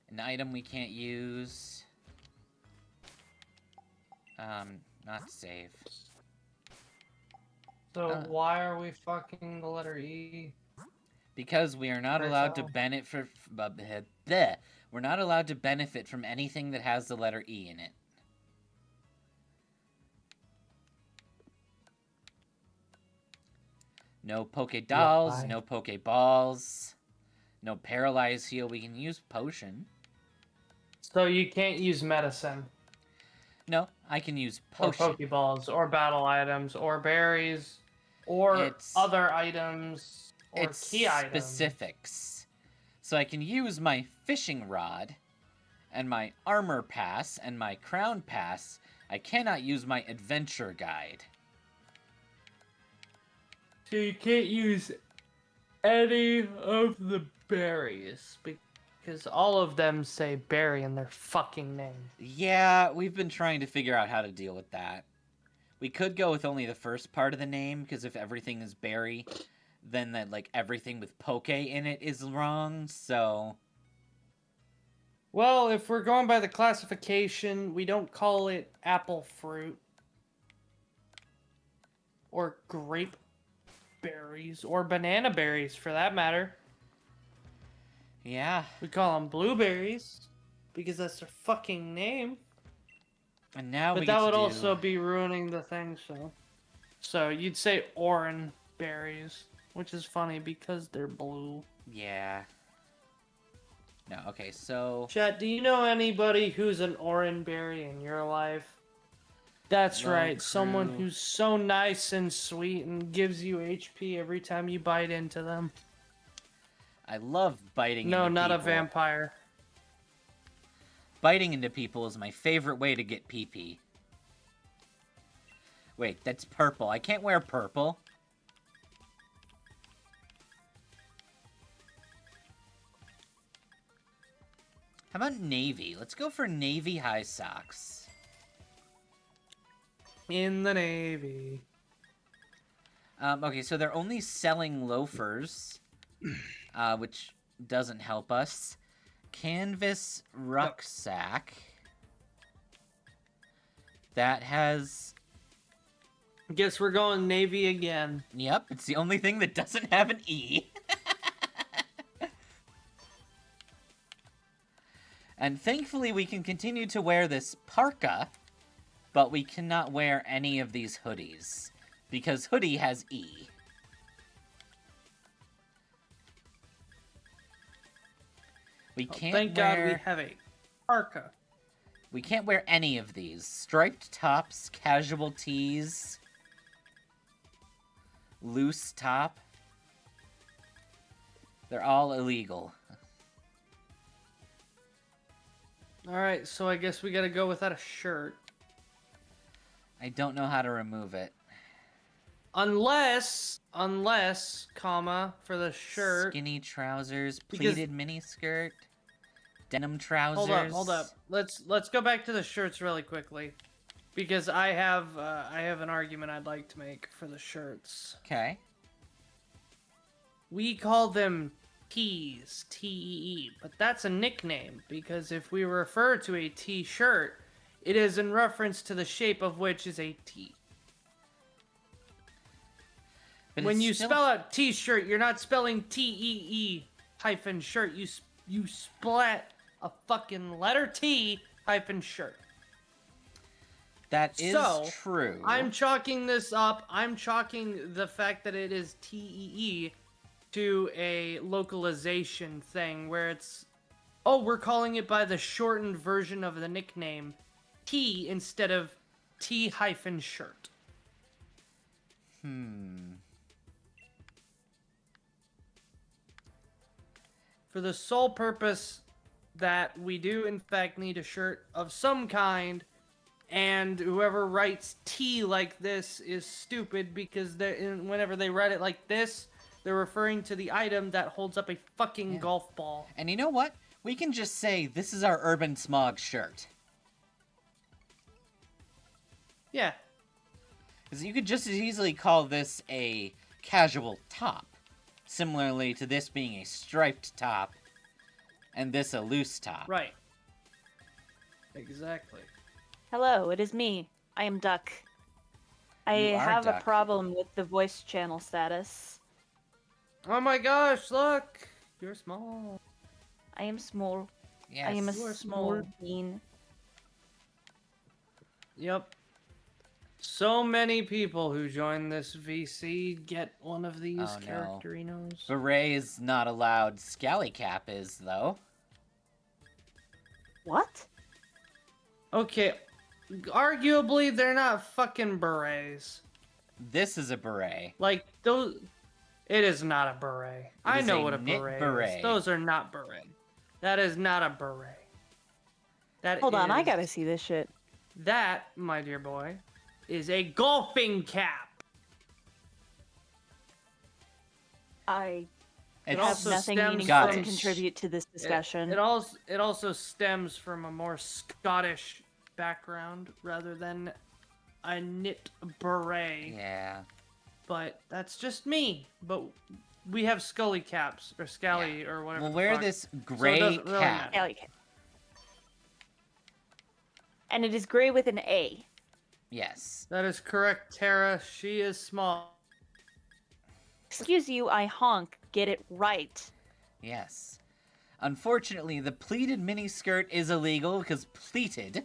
An item we can't use. Not save. So why are we fucking the letter E? Because we are not allowed to benefit we're not allowed to benefit from anything that has the letter E in it. No Poke Dolls, no Poke Balls, no Paralyze Heal. We can use Potion. So you can't use medicine. No, I can use Potion. Or Pokeballs, or battle items, or berries, or other items, or key items. It's specifics. So I can use my Fishing Rod, and my Armor Pass, and my Crown Pass. I cannot use my Adventure Guide. So you can't use any of the berries, because all of them say berry in their fucking name. Yeah, we've been trying to figure out how to deal with that. We could go with only the first part of the name, because if everything is berry, then that like everything with poke in it is wrong, so... Well, if we're going by the classification, we don't call it apple fruit. Or grape berries, or banana berries for that matter. Yeah. We call them blueberries, because that's their fucking name. And now but that would also be ruining the thing, so... So you'd say orange berries, which is funny because they're blue. Yeah. No, okay, so... Chat, do you know anybody who's an orange berry in your life? That's Low right, someone crew. who's so nice and sweet and gives you HP every time you bite into them. I love biting No, into not a people. vampire. Biting into people is my favorite way to get pee-pee. Wait, that's purple. I can't wear purple. How about navy? Let's go for navy high socks. In the Navy. Okay, so they're only selling loafers, which doesn't help us. Canvas rucksack. That has... Guess we're going Navy again. Yep, it's the only thing that doesn't have an E. And thankfully we can continue to wear this parka, but we cannot wear any of these hoodies, because hoodie has E. We can't Thank wear... God we have a parka. We can't wear any of these. Striped tops, casual tees, loose top. They're all illegal. Alright, so I guess we gotta go without a shirt. I don't know how to remove it. Unless, comma, for the shirt. Skinny trousers, Because- pleated miniskirt, denim trousers. Hold up. Let's go back to the shirts really quickly, because I have an argument I'd like to make for the shirts. Okay. We call them tees, T-E-E, but that's a nickname because if we refer to a T-shirt, it is in reference to the shape of which is a T. But When it's you still- spell out T-shirt, you're not spelling T-E-E hyphen shirt. You splat a fucking letter T hyphen shirt. That is So, true. I'm chalking this up. I'm chalking the fact that it is T-E-E to a localization thing where it's, oh, we're calling it by the shortened version of the nickname T instead of T hyphen shirt. For the sole purpose that we do in fact need a shirt of some kind, and whoever writes T like this is stupid because whenever they write it like this, they're referring to the item that holds up a fucking golf ball. And you know what? We can just say, this is our Urban Smog shirt. Yeah. Because you could just as easily call this a casual top. Similarly to this being a striped top, and this a loose top. Right. Exactly. Hello, it is me. I am Duck. I You are have Duck. a problem with the voice channel status. Oh my gosh, look! You're small. I am small. Yes. I am a You are small small. bean. Yep. So many people who join this VC get one of these Oh, no. characterinos. Beret is not allowed. Scally Cap is, though. What? Okay, arguably they're not fucking berets. This is a beret. Like those, it is not a beret. I is know a what a knit beret, beret. is. Those are not beret. That is not a beret. That Hold on, I is- gotta see this shit. That, my dear boy, is a golfing cap. I It's have also nothing stems meaningful Got to it. contribute to this discussion. It also stems from a more Scottish background rather than a knit beret. Yeah. But that's just me. But we have Scully caps or Scally or whatever. We'll the wear fuck. this So it gray doesn't really cap. matter. Alley cat. And it is gray with an A. Yes. That is correct, Tara. She is small. Excuse you, I honk. Get it right. Yes. Unfortunately, the pleated miniskirt is illegal because pleated.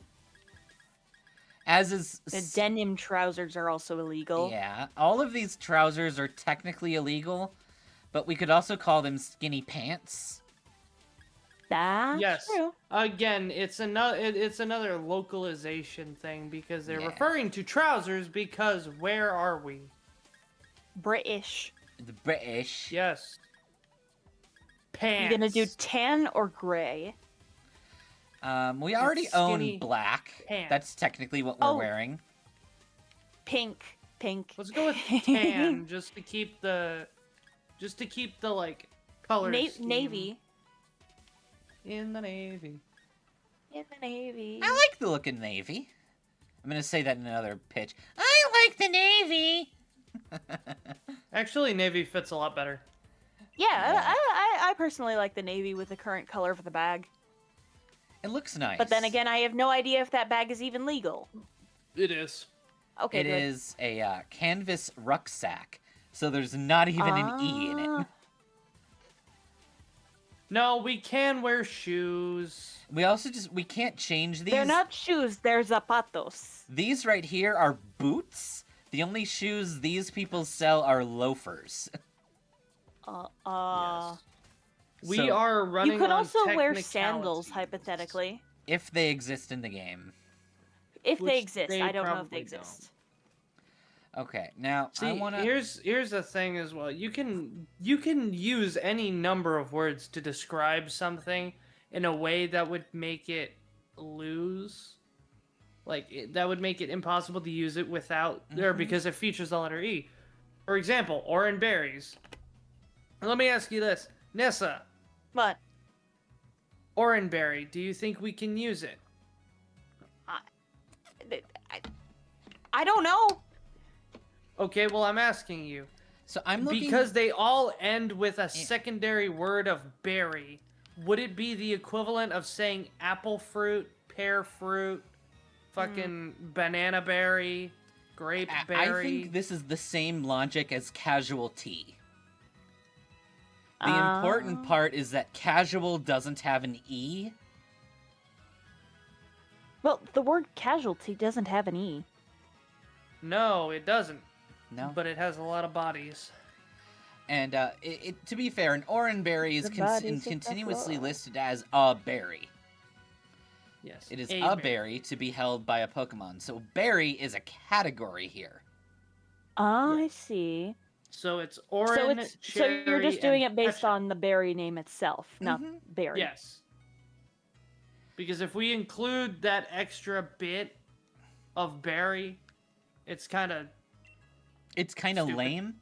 As is... The denim trousers are also illegal. Yeah, all of these trousers are technically illegal, but we could also call them skinny pants. That's Yes. true. Again, it's another localization thing because they're Yeah. referring to trousers because where are we? British. The British. Yes. Pants. You gonna do tan or gray? We already own skinny black. pants. That's technically what we're Oh. wearing. Pink. Let's go with tan just to keep the like color scheme. Navy. In the navy. In the navy. I like the look of navy. I'm gonna say that in another pitch. I like the navy. Actually, navy fits a lot better. Yeah, Yeah. I personally like the navy with the current color of the bag. It looks nice. But then again, I have no idea if that bag is even legal. It is. Okay, it good. is a canvas rucksack, so there's not even an E in it. Ah. No, we can wear shoes. We also we can't change these. They're not shoes, they're zapatos. These right here are boots. The only shoes these people sell are loafers. Yes. We So, are running. You could on also wear sandals, technicalities. hypothetically. if they exist in the game. If Which they exist. they I don't know if probably they exist. Okay, now See, I want to. here's the thing as well. You can use any number of words to describe something in a way that would make it lose. That would make it impossible to use it without or because it features the letter E. For example, orange berries. Let me ask you this, Nissa. But Orange berry. Do you think we can use it? I don't know. Okay, well I'm asking you. So I'm looking Because they all end with a secondary word of berry, would it be the equivalent of saying apple fruit, pear fruit, fucking banana berry, grape berry? I think this is the same logic as casual tea. The important part is that casual doesn't have an E. Well, the word casualty doesn't have an E. No, it doesn't. No. But it has a lot of bodies. And to be fair, an orange berry is The bodies of continuously buffalo. listed as a berry. Yes. It is a berry to be held by a Pokemon. So berry is a category here. I see. So it's So orange, it's so you're just doing it based on the berry name itself, not berry. Yes. Because if we include that extra bit of berry, it's kind of stupid. lame.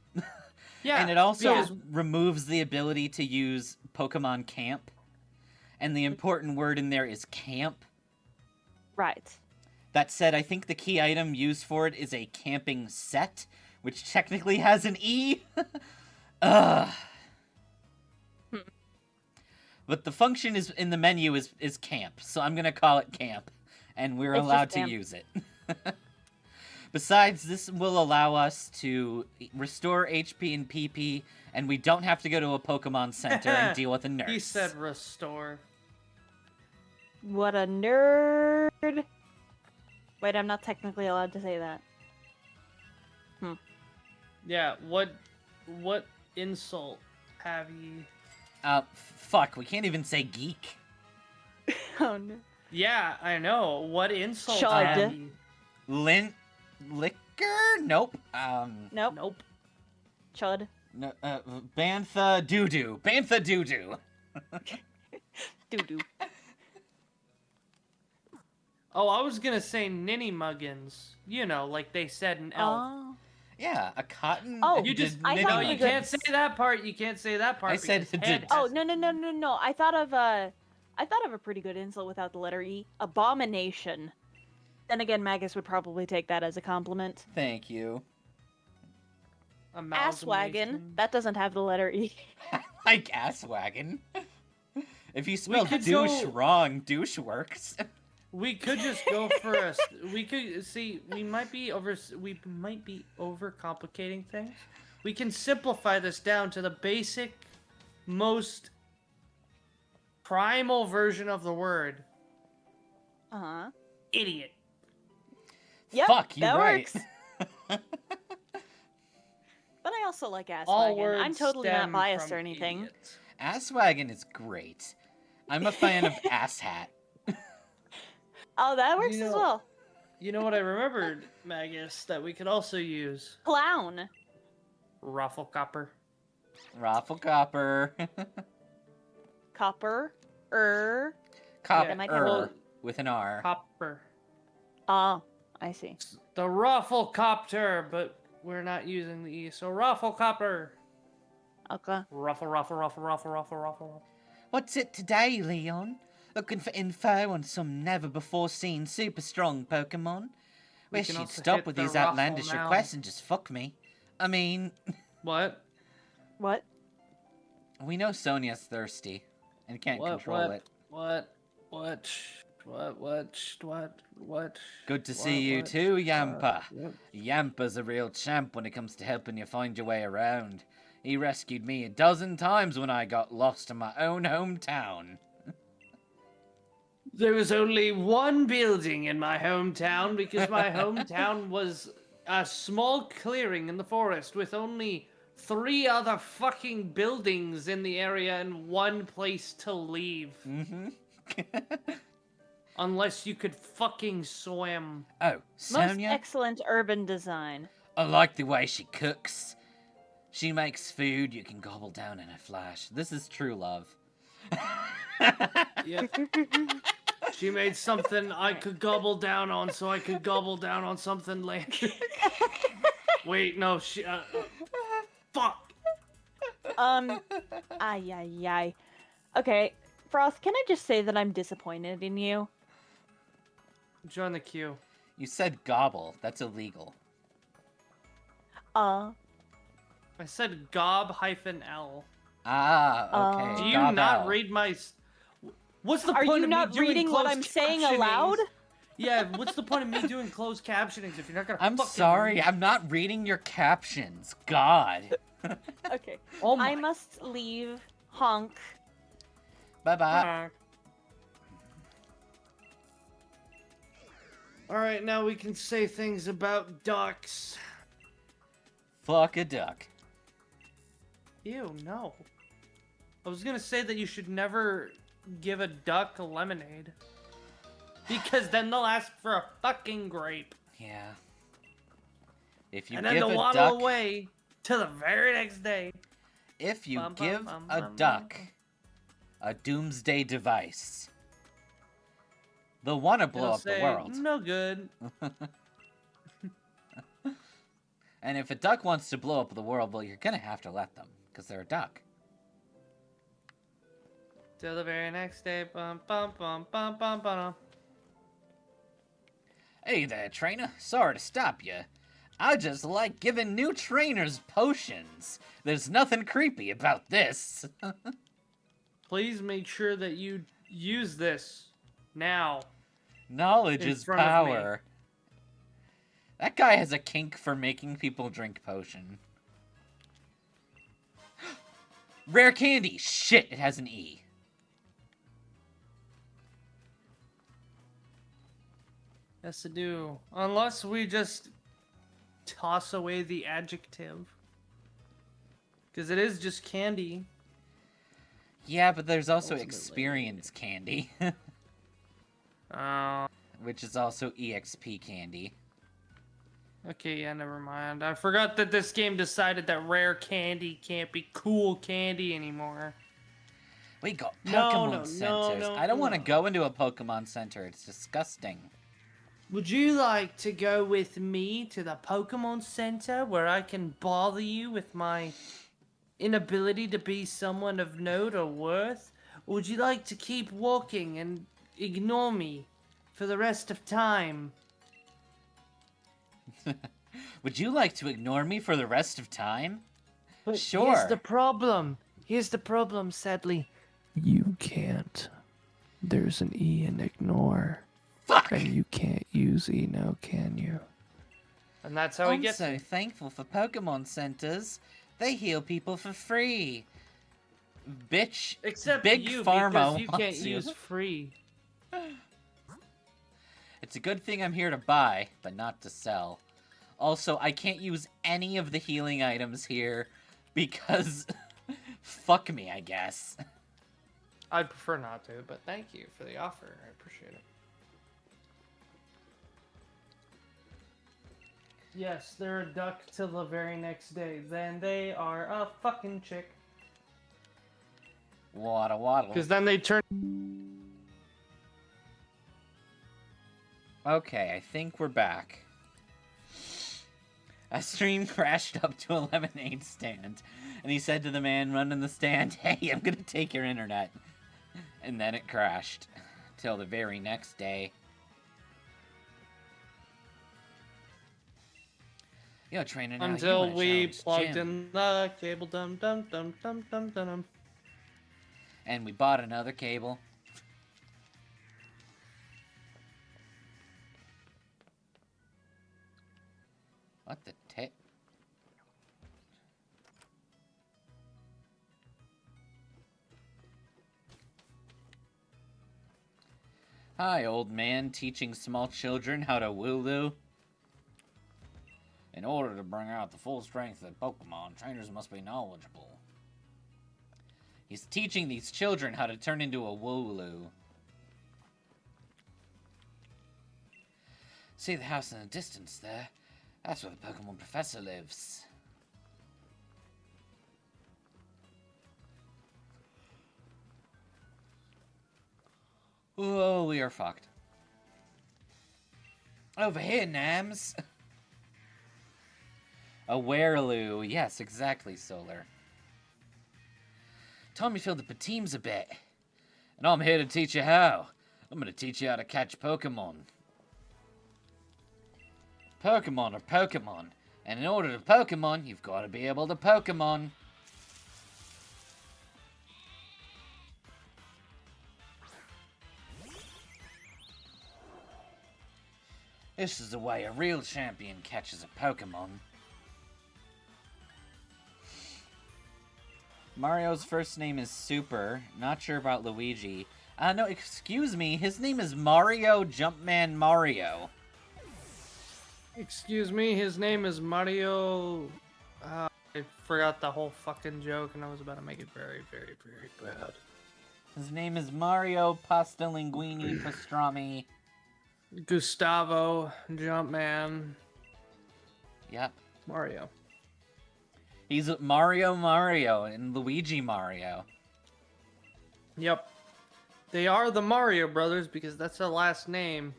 Yeah. And it also because- removes the ability to use Pokemon Camp. And the important word in there is camp. Right. That said, I think the key item used for it is a camping set, which technically has an E. Ugh. But the function is in the menu is camp, so I'm gonna call it camp, and we're It's just allowed to camp. use it. Besides, this will allow us to restore HP and PP, and we don't have to go to a Pokemon Center and deal with a nurse. He said restore. What a nerd. Wait, I'm not technically allowed to say that. Yeah, what insult have you? Fuck, we can't even say geek. Oh no. Yeah, I know. What insult Chud. have you? Liquor? Nope. Nope. Nope. Chud. No, Bantha doo-doo. Bantha doo-doo. Doo-doo. Oh, I was gonna say ninny muggins. You know, like they said in Elf. Oh. Yeah, a cotton... Oh, You just I knitting thought no, we you could- can't say that part. You can't say that part. I said because did- head Oh, has- no. I thought of a pretty good insult without the letter E. Abomination. Then again, Magus would probably take that as a compliment. Thank you. Asswagon. Amalgamation. That doesn't have the letter E. Like asswagon. If you spell could douche go- wrong, douche works. We could just go for a. We could see. We might be overcomplicating things. We can simplify this down to the basic, most primal version of the word. Uh-huh. Idiot. Yep, Fuck, you're that right. works. But I also like All Asswagon. words I'm totally not stem biased from or anything. idiot. Asswagon is great. I'm a fan of Asshat. Oh, that works You as know- well. You know what I remembered, Magus, that we could also use? Clown. Rafflecopper. Rafflecopper. Copper. Copper Am I kind with an R. Copper. Oh, I see. The Rafflecopter, but we're not using the E, so Rafflecopper. Okay. Ruffle. What's it today, Leon? Looking for info on some never-before-seen super-strong Pokemon? We Wish can you'd also stop hit with the these ruffle outlandish now. requests and just fuck me. I mean, What? What? we know Sonia's thirsty and can't control it. What? Good to see you too, Yampa. Yep. Yampa's a real champ when it comes to helping you find your way around. He rescued me a dozen times when I got lost in my own hometown. There was only one building in my hometown because my hometown was a small clearing in the forest with only 3 other fucking buildings in the area and one place to leave. Mm-hmm. Unless you could fucking swim. Oh, Most Sonia? excellent urban design. I like the way she cooks. She makes food you can gobble down in a flash. This is true love. Yeah. She made something I could gobble down on so I could gobble down on something later. Wait, no, she... fuck! Ay. Okay, Frost, can I just say that I'm disappointed in you? Join the queue. You said gobble. That's illegal. I said gob-L. Ah, okay. Do you Gob not L. read my... What's the Are point you of not me doing reading what closed I'm saying captionings? aloud? Yeah, what's the point of me doing closed captionings if you're not gonna I'm fucking sorry, read? I'm not reading your captions. God. Okay. Oh my... I must leave. Honk. Bye-bye. Alright, now we can say things about ducks. Fuck a duck. Ew, no. I was gonna say that you should never give a duck a lemonade. Because then they'll ask for a fucking grape. Yeah. If you And then give they'll a waddle duck... away to the very next day. If you Bum, bum, give bum, a bum, duck bum. a doomsday device, they'll want to blow It'll up the say, world. No good. And if a duck wants to blow up the world, well, you're gonna have to let them, because they're a duck. Till the very next day. Bum, bum, bum, bum, bum, bum. Hey there, trainer. Sorry to stop you. I just like giving new trainers potions. There's nothing creepy about this. Please make sure that you use this now. Knowledge In is front of me. power. That guy has a kink for making people drink potion. Rare candy! Shit, it has an E. Has to do. Unless we just toss away the adjective. Because it is just candy. Yeah, but there's also Ultimately. experience candy, Oh. which is also EXP candy. Okay, yeah, never mind. I forgot that this game decided that rare candy can't be cool candy anymore. We got No, Pokemon no, centers. no, I don't want to no. go into a Pokemon center. It's disgusting. Would you like to go with me to the Pokemon Center where I can bother you with my inability to be someone of note or worth? Or would you like to keep walking and ignore me for the rest of time? Would you like to ignore me for the rest of time? But Sure. Here's the problem. Here's the problem, sadly. You can't. There's an E in ignore. Fuck! And you can't use E now, can you? And that's how I'm so thankful for Pokemon centers. They heal people for free. Bitch, Except Big you, Pharma because you wants can't you. use free. It's a good thing I'm here to buy, but not to sell. Also, I can't use any of the healing items here because fuck me, I guess. I'd prefer not to, but thank you for the offer. I appreciate it. Yes, they're a duck till the very next day. Then they are a fucking chick. Waddle waddle. Because then they turn... Okay, I think we're back. A stream crashed up to a lemonade stand, and he said to the man running the stand, "Hey, I'm gonna take your internet." And then it crashed. Till the very next day. You're training out. Until we plugged in the cable, dum dum dum dum dum dum. And we bought another cable. What the tit? Hi, old man, teaching small children how to wooloo. In order to bring out the full strength of Pokemon, trainers must be knowledgeable. He's teaching these children how to turn into a wooloo. See the house in the distance there? That's where the Pokemon professor lives. Oh, we are fucked. Over here, Nams. A Wereloo. Yes, exactly, Solar. Tommy filled up the teams a bit. And I'm here to teach you how. I'm gonna teach you how to catch Pokemon. Pokemon are Pokemon. And in order to Pokemon, you've got to be able to Pokemon. This is the way a real champion catches a Pokemon. Mario's first name is Super. Not sure about Luigi. No, excuse me. His name is Mario Jumpman Mario. Excuse me, his name is Mario. I forgot the whole fucking joke, and I was about to make it very, very, very bad. His name is Mario Pasta Linguini Pastrami. Gustavo, Jumpman, Yep. Mario. He's Mario and Luigi Mario. Yep. They are the Mario brothers because that's their last name.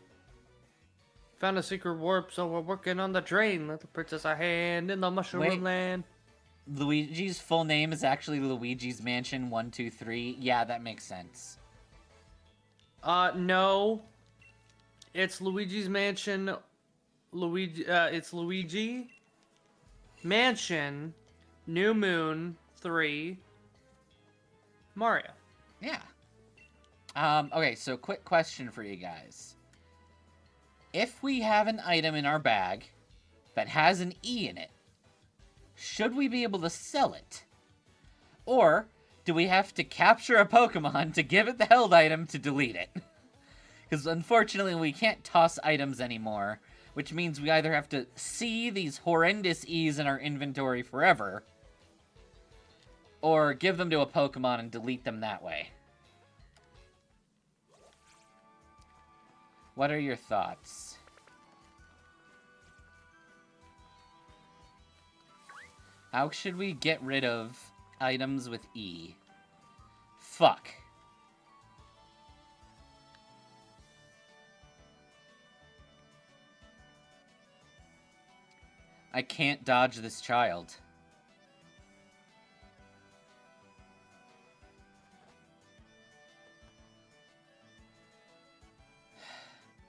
Found a secret warp, so we're working on the train. Let the princess a hand in the mushroom Wait. land. Luigi's full name is actually Luigi's Mansion 123. Yeah, that makes sense. No. It's Luigi's Mansion. It's Luigi Mansion, New Moon 3, Mario. Yeah. Okay, so quick question for you guys. If we have an item in our bag that has an E in it, should we be able to sell it? Or do we have to capture a Pokemon to give it the held item to delete it? Because unfortunately we can't toss items anymore, which means we either have to see these horrendous E's in our inventory forever, or give them to a Pokemon and delete them that way. What are your thoughts? How should we get rid of items with E? Fuck. I can't dodge this child.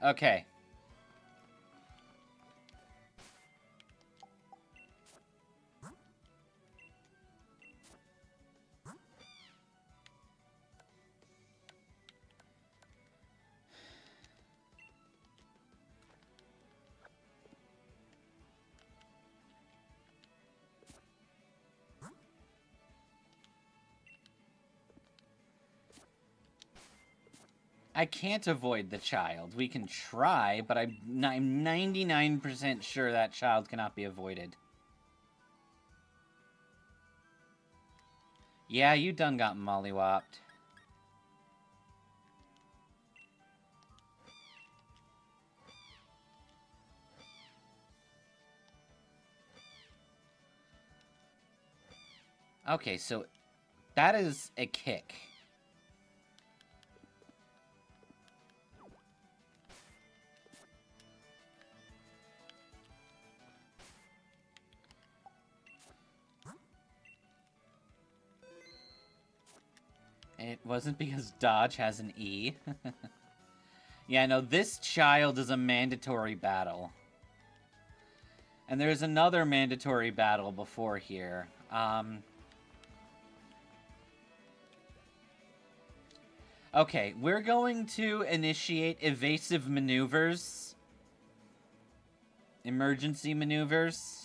Okay. I can't avoid the child. We can try, but I'm 99% sure that child cannot be avoided. Yeah, you done got mollywopped. Okay, so that is a kick. It wasn't because dodge has an E. Yeah, no, this child is a mandatory battle. And there's another mandatory battle before here. Okay, we're going to initiate evasive maneuvers. Emergency maneuvers.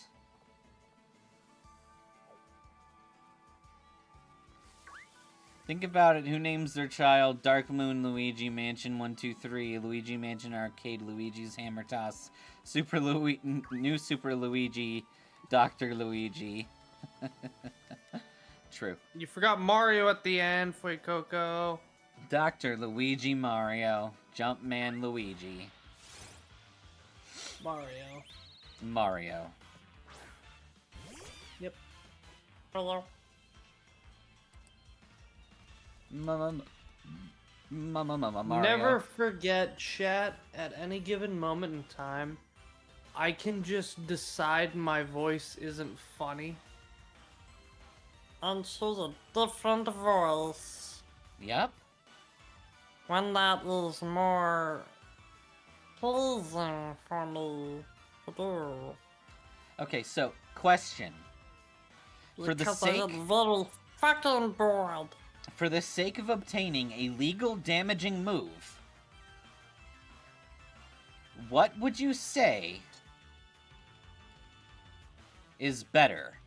Think about it. Who names their child Dark Moon Luigi Mansion 123, Luigi Mansion Arcade, Luigi's Hammer Toss, New Super Luigi, Dr. Luigi? True. You forgot Mario at the end, Fuecoco. Dr. Luigi Mario, Jumpman Luigi. Mario. Yep. Hello. Mario. Never forget, chat, at any given moment in time, I can just decide my voice isn't funny. And choose a different voice. Yep. When that is more pleasing for me to do. Okay, so, question. For the Because sake... I am very fucking bored. For the sake of obtaining a legal damaging move, what would you say is better?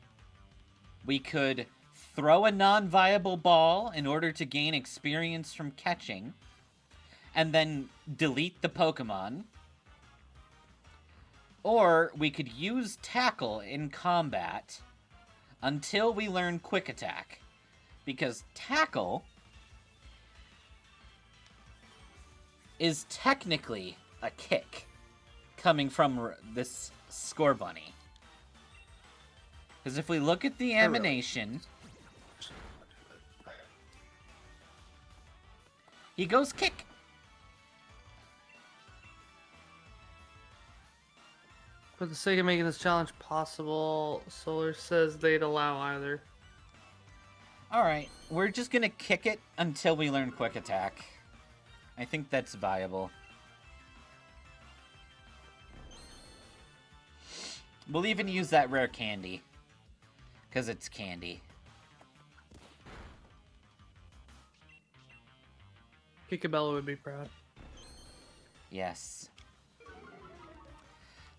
We could throw a non-viable ball in order to gain experience from catching, and then delete the Pokemon. Or we could use Tackle in combat until we learn Quick Attack. Because Tackle is technically a kick coming from this Score Bunny. Because if we look at the animation, he goes kick. For the sake of making this challenge possible, Solar says they'd allow either. Alright, we're just gonna kick it until we learn Quick Attack. I think that's viable. We'll even use that rare candy. Because it's candy. Kikabella would be proud. Yes.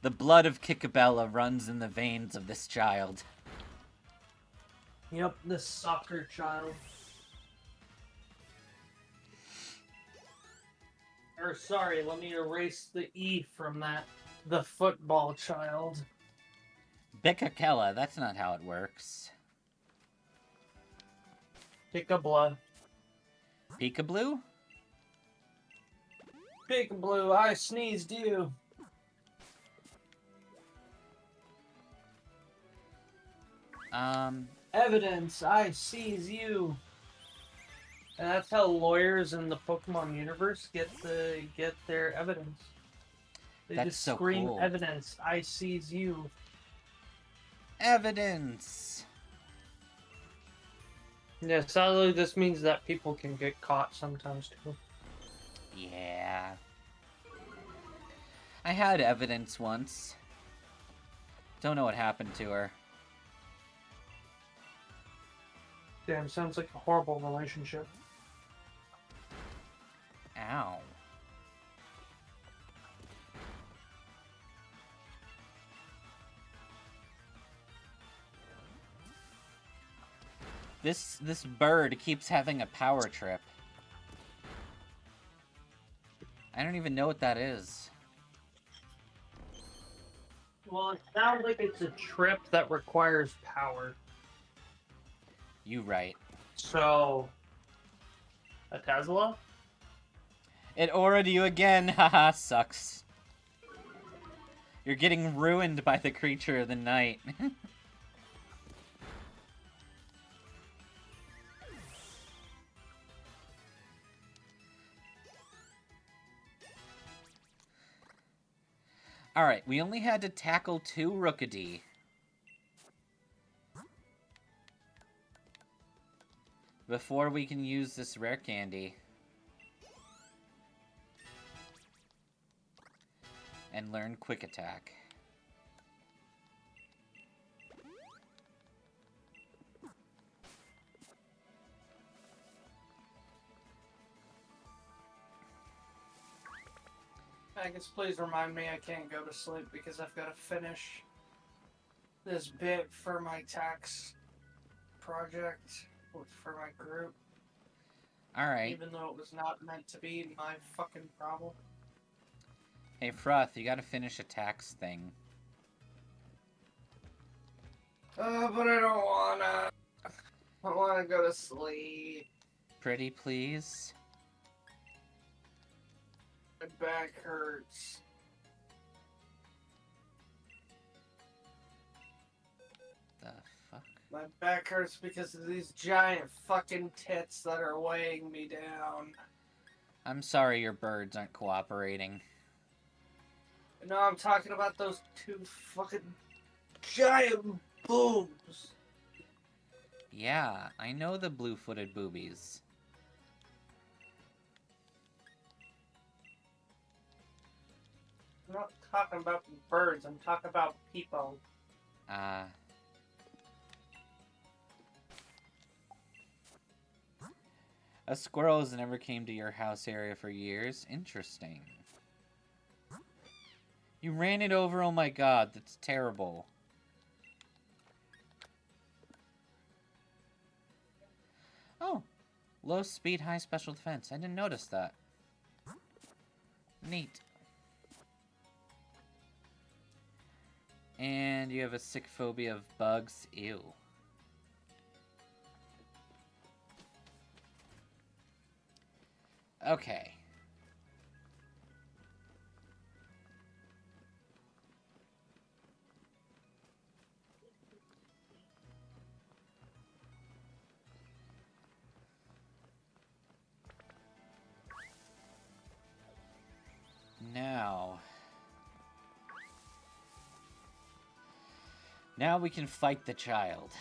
The blood of Kikabella runs in the veins of this child. Yep, this soccer child. Or sorry, let me erase the E from that. The football child. Bikakella, that's not how it works. Kikabla. Peekaboo? Peekaboo, I sneezed you. Evidence, I seize you. And that's how lawyers in the Pokemon universe get their evidence. They That's just so scream cool. evidence, I seize you. Evidence! Yeah, sadly this means that people can get caught sometimes too. Yeah. I had evidence once. Don't know what happened to her. Damn, sounds like a horrible relationship. Ow. This bird keeps having a power trip. I don't even know what that is. Well, it sounds like it's a trip that requires power. You right. So, a Tesla? It auraed you again. Haha, sucks. You're getting ruined by the creature of the night. Alright, we only had to tackle 2 Rookidee. Before we can use this rare candy. And learn Quick Attack. Magus, please remind me I can't go to sleep because I've got to finish this bit for my tax project for my group. Alright. Even though it was not meant to be my fucking problem. Hey, Froth, you gotta finish a tax thing. But I don't wanna. I wanna go to sleep. Pretty please? My back hurts. The fuck? My back hurts because of these giant fucking tits that are weighing me down. I'm sorry your birds aren't cooperating. No, I'm talking about those 2 fucking giant boobs. Yeah, I know the blue-footed boobies. I'm not talking about birds, I'm talking about people. A squirrel has never came to your house area for years. Interesting. You ran it over? Oh my god, that's terrible. Oh, low speed, high special defense. I didn't notice that. Neat. And you have a sick phobia of bugs. Ew. Okay. Now we can fight the child.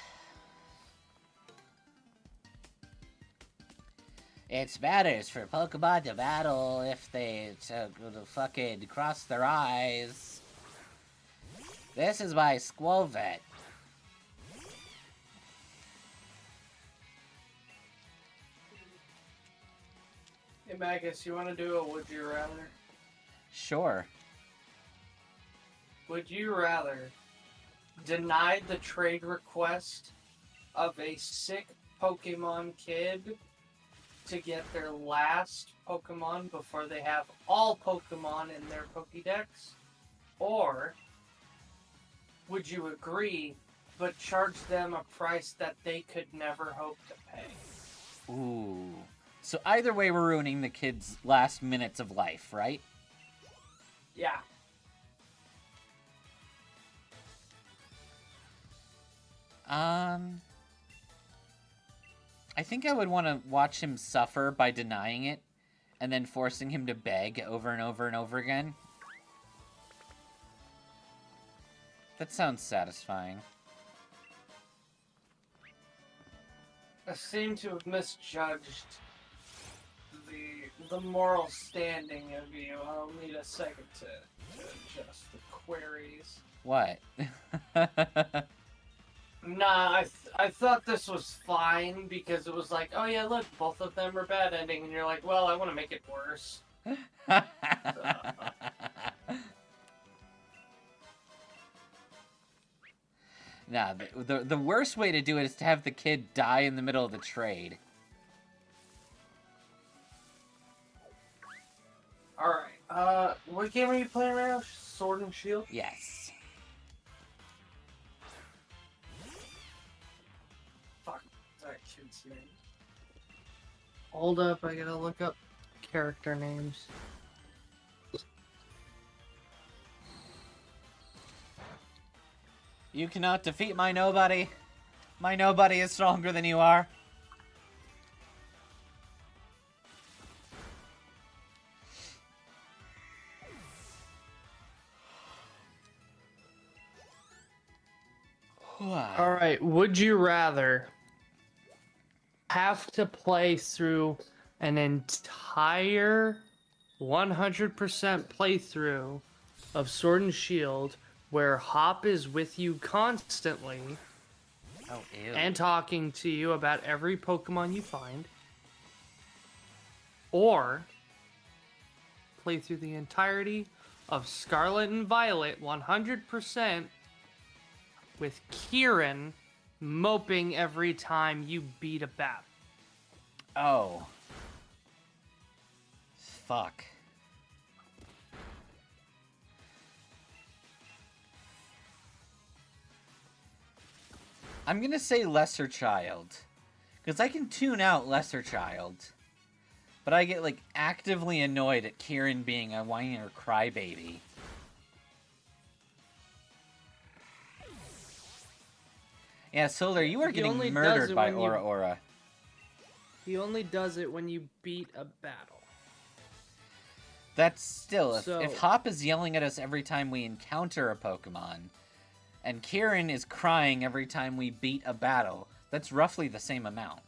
It's matters for Pokemon to battle if they fucking cross their eyes. This is my Squovet. Hey Magus, you want to do a would you rather? Sure. Would you rather deny the trade request of a sick Pokemon kid to get their last Pokemon before they have all Pokemon in their Pokédex? Or would you agree, but charge them a price that they could never hope to pay? Ooh. So either way, we're ruining the kid's last minutes of life, right? Yeah. I think I would want to watch him suffer by denying it, and then forcing him to beg over and over and over again. That sounds satisfying. I seem to have misjudged the moral standing of you. I'll need a second to adjust the queries. What? Nah, I thought this was fine because it was like, oh yeah, look, both of them are bad ending, and you're like, well, I want to make it worse. Nah, the worst way to do it is to have the kid die in the middle of the trade. Alright. What game are you playing right now? Sword and Shield? Yes. Fuck, that kid's name. Hold up, I gotta look up character names. You cannot defeat my nobody. My nobody is stronger than you are. Alright, would you rather have to play through an entire 100% playthrough of Sword and Shield where Hop is with you constantly Oh, ew. and talking to you about every Pokemon you find, or play through the entirety of Scarlet and Violet 100% with Kieran moping every time you beat a battle? Oh. Fuck. I'm gonna say Lesser Child. Because I can tune out Lesser Child. But I get, like, actively annoyed at Kieran being a whiner crybaby. Yeah, Solar, you are He getting only does murdered it by when you- Aura Aura. He only does it when you beat a battle. That's still, if So- Hop is yelling at us every time we encounter a Pokemon, and Kieran is crying every time we beat a battle, that's roughly the same amount.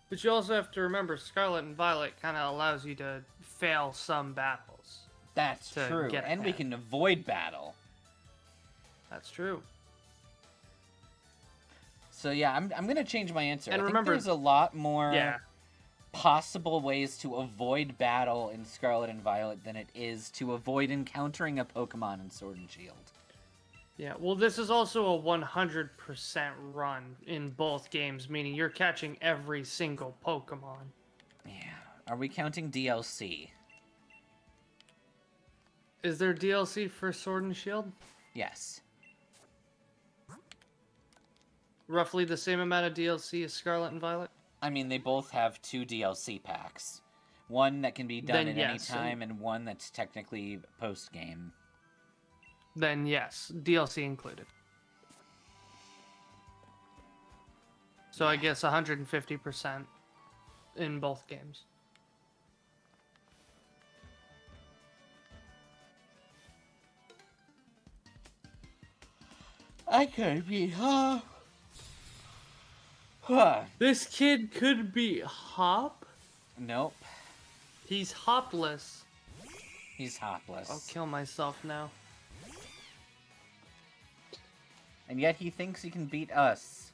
But you also have to remember Scarlet and Violet kind of allows you to fail some battles. That's To true, get and we ahead. can avoid battle. That's true. So yeah, I'm gonna change my answer. And I remember- think there's a lot more Yeah. possible ways to avoid battle in Scarlet and Violet than it is to avoid encountering a Pokemon in Sword and Shield. Yeah, well, this is also a 100% run in both games, meaning you're catching every single Pokemon. Yeah. Are we counting DLC? Is there DLC for Sword and Shield? Yes. Roughly the same amount of DLC as Scarlet and Violet? I mean, they both have 2 DLC packs. One that can be done Then at any yes, time, and one that's technically post-game. Then yes, DLC included. So I guess 150% in both games. I could be, huh? This kid could be Hop? Nope. He's hopless. He's hopless. I'll kill myself now. And yet he thinks he can beat us.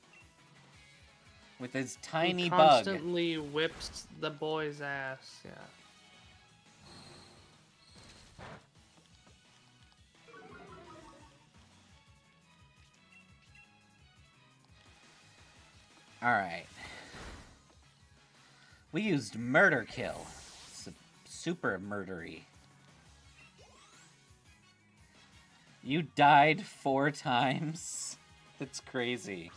With his tiny He bug. constantly whips the boy's ass, yeah. Alright. We used Murder Kill. Super murdery. You died 4 times? That's crazy.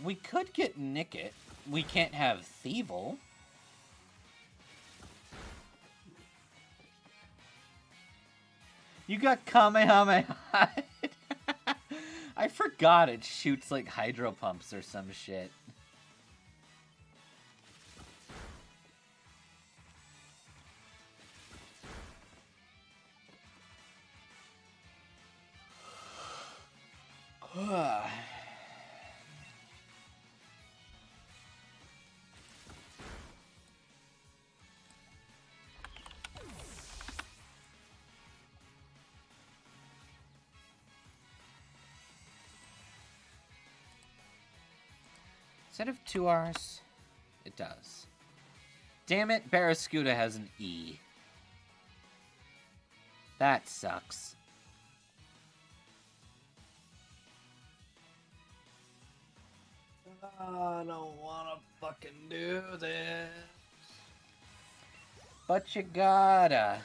We could get Nickit. We can't have Thievel. You got Kamehameha. I forgot it shoots like hydro pumps or some shit. Instead of 2 R's, it does. Damn it, Barraskewda has an E. That sucks. I don't wanna fucking do this. But you gotta.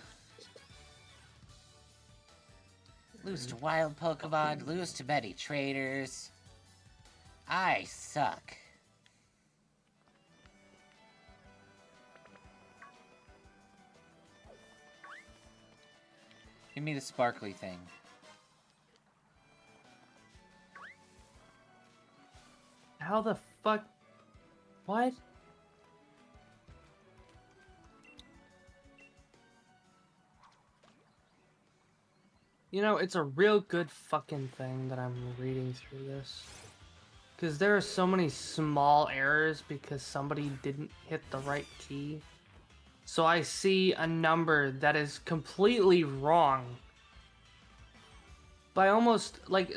Lose to wild Pokemon, lose to many traders. I suck. Give me the sparkly thing. How the fuck? What? You know, it's a real good fucking thing that I'm reading through this. Because there are so many small errors because somebody didn't hit the right key. So I see a number that is completely wrong. By almost, like,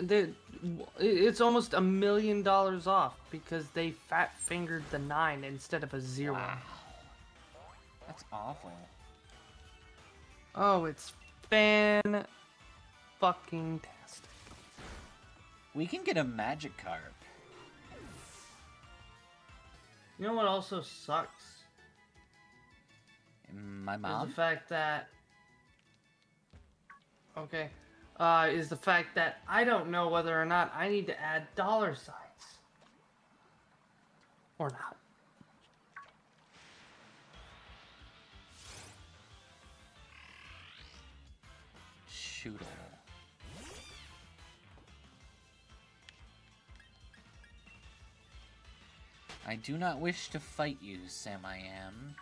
it's almost $1 million off because they fat-fingered the 9 instead of a 0. Wow. That's awful. Oh, it's fan-fucking-tastic. We can get a Magikarp. You know what also sucks? My Is mom? the fact that... Okay. Is the fact that I don't know whether or not I need to add dollar signs. Or not. Shoodle. I do not wish to fight you, Sam I am.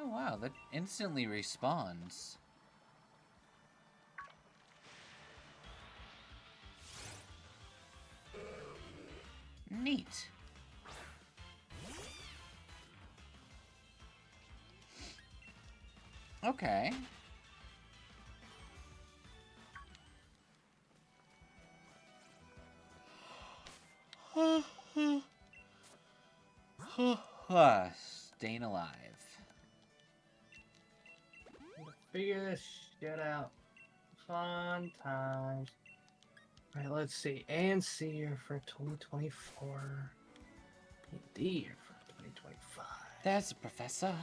Oh wow, that instantly respawns. Neat. Okay. Staying alive. Figure this shit out. Fun times. Alright, let's see. A and C are for 2024. P and D are for 2025. There's the professor.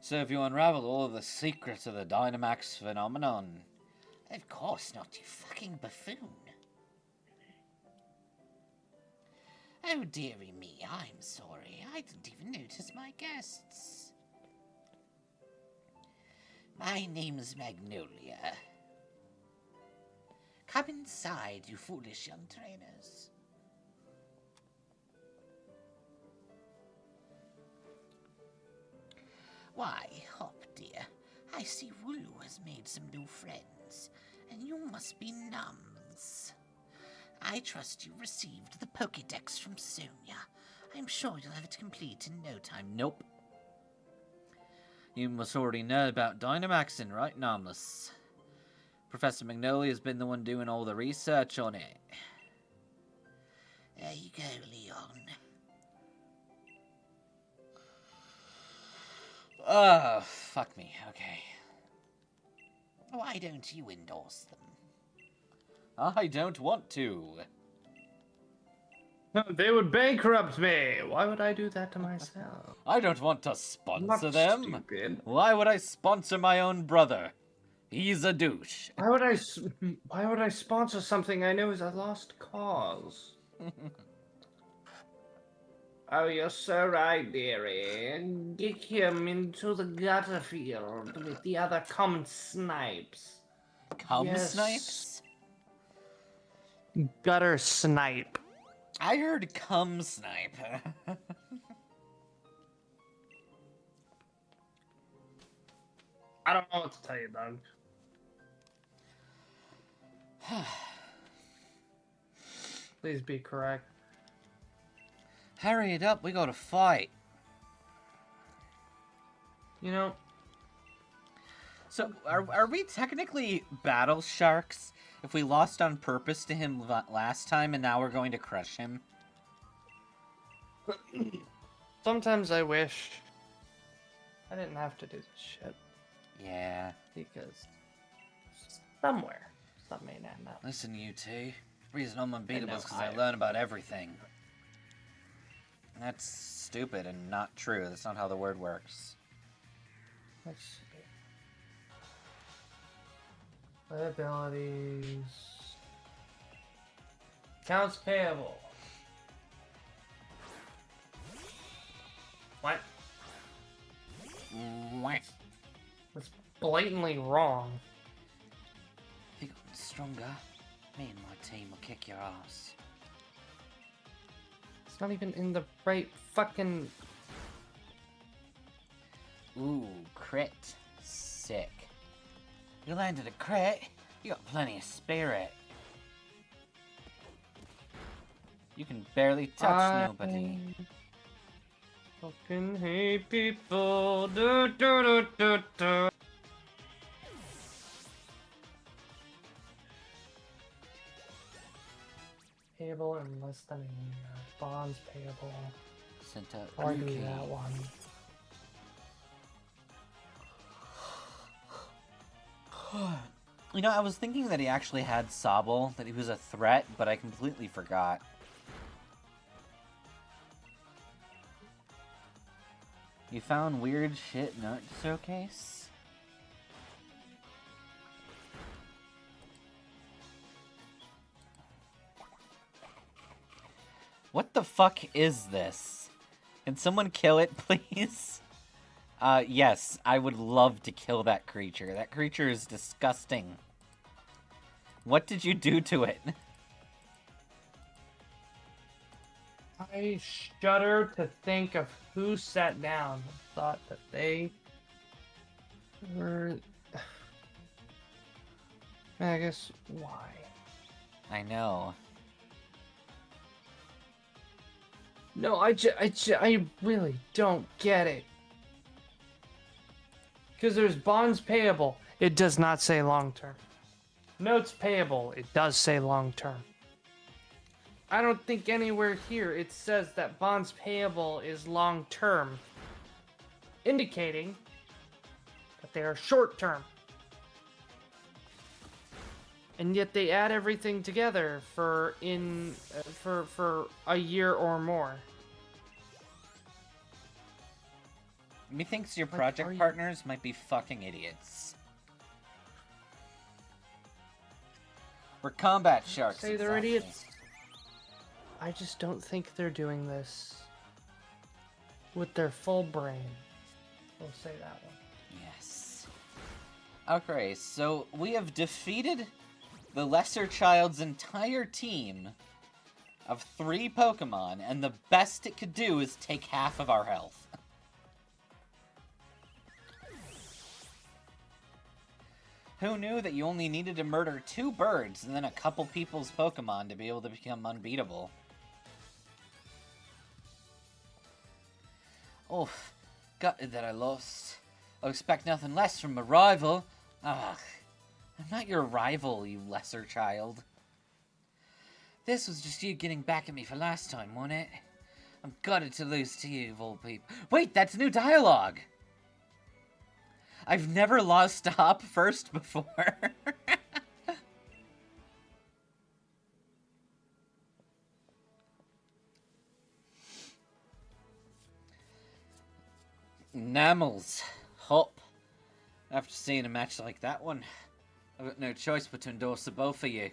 So if you unravel all of the secrets of the Dynamax phenomenon, of course not, you fucking buffoon. Oh dearie me, I'm sorry. I didn't even notice my guests. My name's Magnolia. Come inside, you foolish young trainers. Why, Hop, dear, I see Wooloo has made some new friends, and you must be Nums. I trust you received the Pokédex from Sonia. I'm sure you'll have it complete in no time. Nope. You must already know about Dynamaxing, right, Nomless? Professor Magnolia has been the one doing all the research on it. There you go, Leon. Oh, fuck me. Okay. Why don't you endorse them? I don't want to. They would bankrupt me. Why would I do that to myself? I don't want to sponsor Not them. stupid. Why would I sponsor my own brother? He's a douche. Why would I sponsor something I know is a lost cause? Oh, you're so right, dearie. Get him into the gutter field with the other common snipes. Cum Yes. snipes? Gutter snipe. I heard cum snipe. I don't know what to tell you, Doug. Please be correct. Hurry it up, we gotta fight. You know, So, are we technically battle sharks If we lost on purpose to him last time and now we're going to crush him. Sometimes I wish I didn't have to do this shit. Yeah. Because somewhere, something ain't adding up. Listen, you two. The reason I'm unbeatable is because I I- learn about everything. That's stupid and not true. That's not how the word works. Let's see. Abilities. Accounts payable. What? Whack. That's blatantly wrong. If you got stronger, me and my team will kick your ass. It's not even in the right fucking... Ooh, crit. Sick. You landed a crit. You got plenty of spirit. You can barely touch nobody. Fucking hate people. Do, do, do, do, do. Payable in less than a year. Bonds payable. Sent out I'll do okay. that one. You know, I was thinking that he actually had Sobble, that he was a threat, but I completely forgot. You found weird shit in art showcase? What the fuck is this? Can someone kill it, please? Yes, I would love to kill that creature. That creature is disgusting. What did you do to it? I shudder to think of who sat down and thought that they were... I guess, why? I know. No, I really don't get it. Because there's bonds payable. It does not say long term. Notes payable. It does say long term. I don't think anywhere here it says that bonds payable is long term, indicating that they are short term. And yet they add everything together for a year or more. Methinks your Like, project are you- partners might be fucking idiots. We're combat sharks. Say they're exactly. idiots. I just don't think they're doing this with their full brain. We'll say that one. Yes. Okay, so we have defeated the Lesser Child's entire team of 3 Pokemon, and the best it could do is take half of our health. Who knew that you only needed to murder 2 birds and then a couple people's Pokemon to be able to become unbeatable? Oh, gutted that I lost. I expect nothing less from a rival. Ugh, I'm not your rival, you lesser child. This was just you getting back at me for last time, wasn't it? I'm gutted to lose to you, of all people. Wait, that's new dialogue! I've never lost to Hop first before. Namels. Hop. After seeing a match like that one, I've got no choice but to endorse the both of you.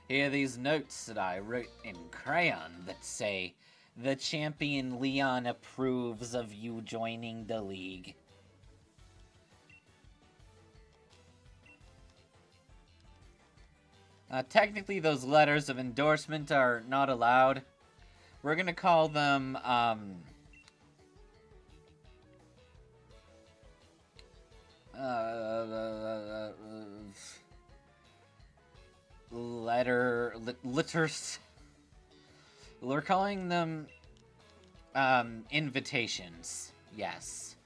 Here are these notes that I wrote in crayon that say, "The champion Leon approves of you joining the league." Technically, those letters of endorsement are not allowed. We're gonna call them, letters. We're calling them, invitations. Yes.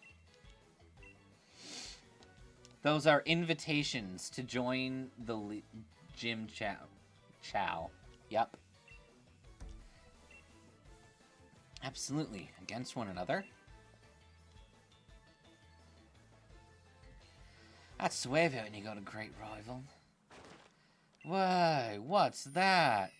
Those are invitations to join the Jim Chow. Chow. Yep. Absolutely. Against one another. That's the way of it when you got a great rival. Whoa, what's that?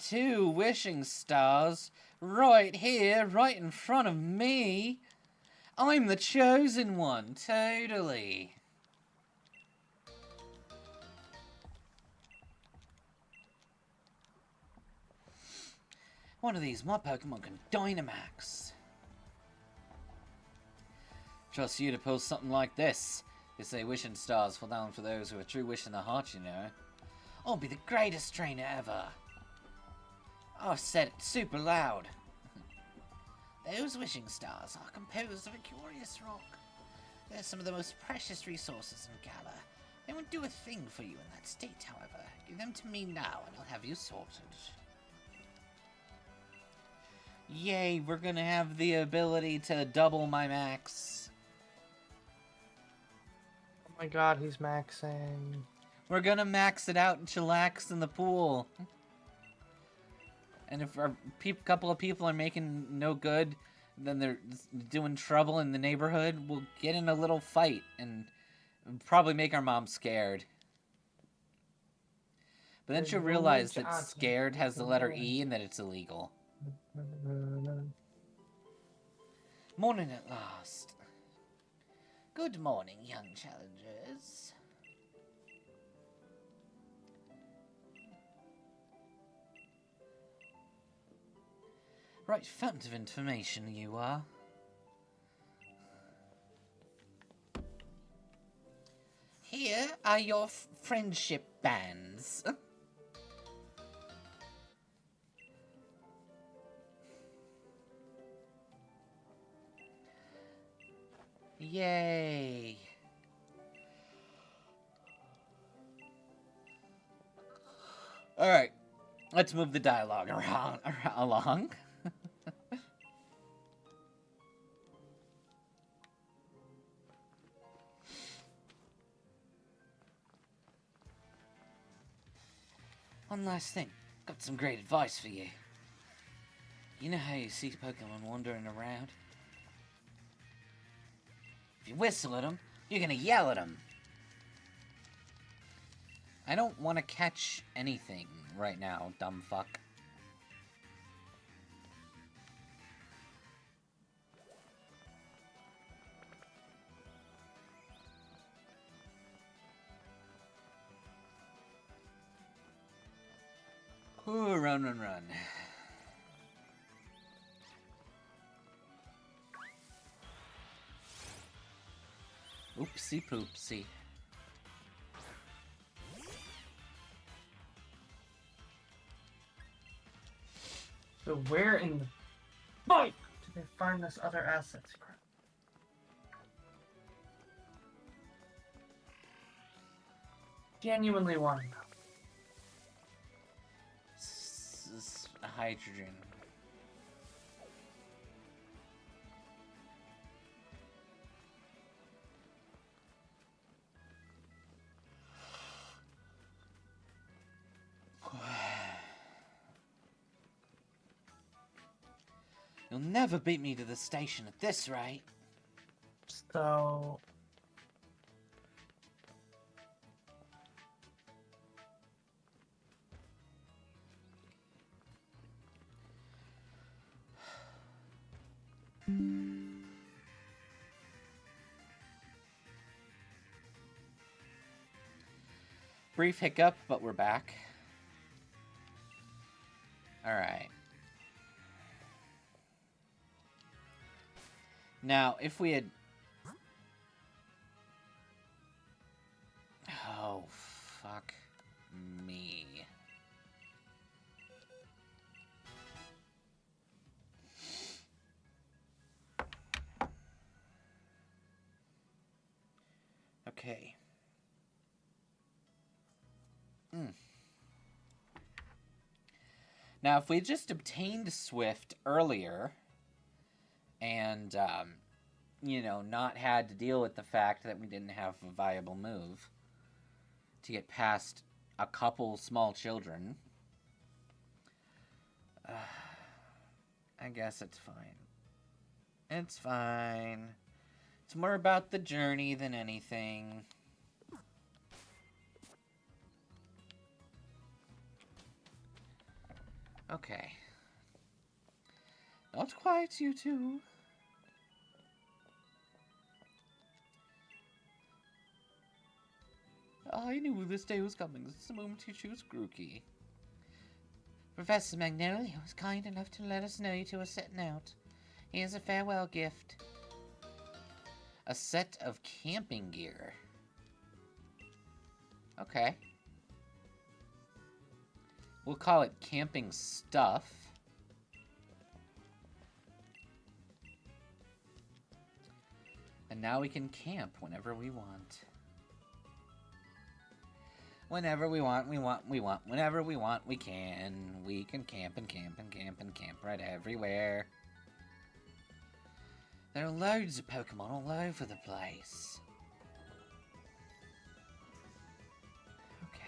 2 wishing stars right here, right in front of me. I'm the chosen one, totally. One of these, my Pokemon can Dynamax. Trust you to pull something like this. They say wishing stars fall down for those who are true wish in their heart, you know. I'll be the greatest trainer ever. I've said it super loud. Those wishing stars are composed of a curious rock. They're some of the most precious resources in Galar. They won't do a thing for you in that state, however. Give them to me now and I'll have you sorted. Yay, we're gonna have the ability to double my max. Oh my god, he's maxing. We're gonna max it out and chillax in the pool. And if a couple of people are making no good, then they're doing trouble in the neighborhood, we'll get in a little fight and probably make our mom scared. But then she'll realize that scared has the letter E and that it's illegal. Morning at last. Good morning, young challengers. Right fount of information you are. Here are your friendship bands. Yay. Alright, let's move the dialogue along. One last thing. Got some great advice for you. You know how you see Pokemon wandering around? If you whistle at them, you're gonna yell at them. I don't want to catch anything right now, dumb fuck. Ooh, run, run, run. Oopsie poopsie. So where in the fuck did they find this other assets? Crap. Genuinely want to know. Hydrogen. You'll never beat me to the station at this rate. So... Brief hiccup, but we're back. Alright. Now, if we had... Oh, fuck me. Okay. Now, if we just obtained Swift earlier, and, you know, not had to deal with the fact that we didn't have a viable move, to get past a couple small children. I guess it's fine. It's fine. It's more about the journey than anything. Okay. Not quite, you two. I knew this day was coming. This is the moment you choose Grookey. Professor Magnolia was kind enough to let us know you two are setting out. Here's a farewell gift. A set of camping gear. Okay. We'll call it camping stuff. And now we can camp whenever we want. Whenever we want. Whenever we want, we can. We can camp and camp and camp and camp right everywhere. There are loads of Pokemon all over the place. Okay.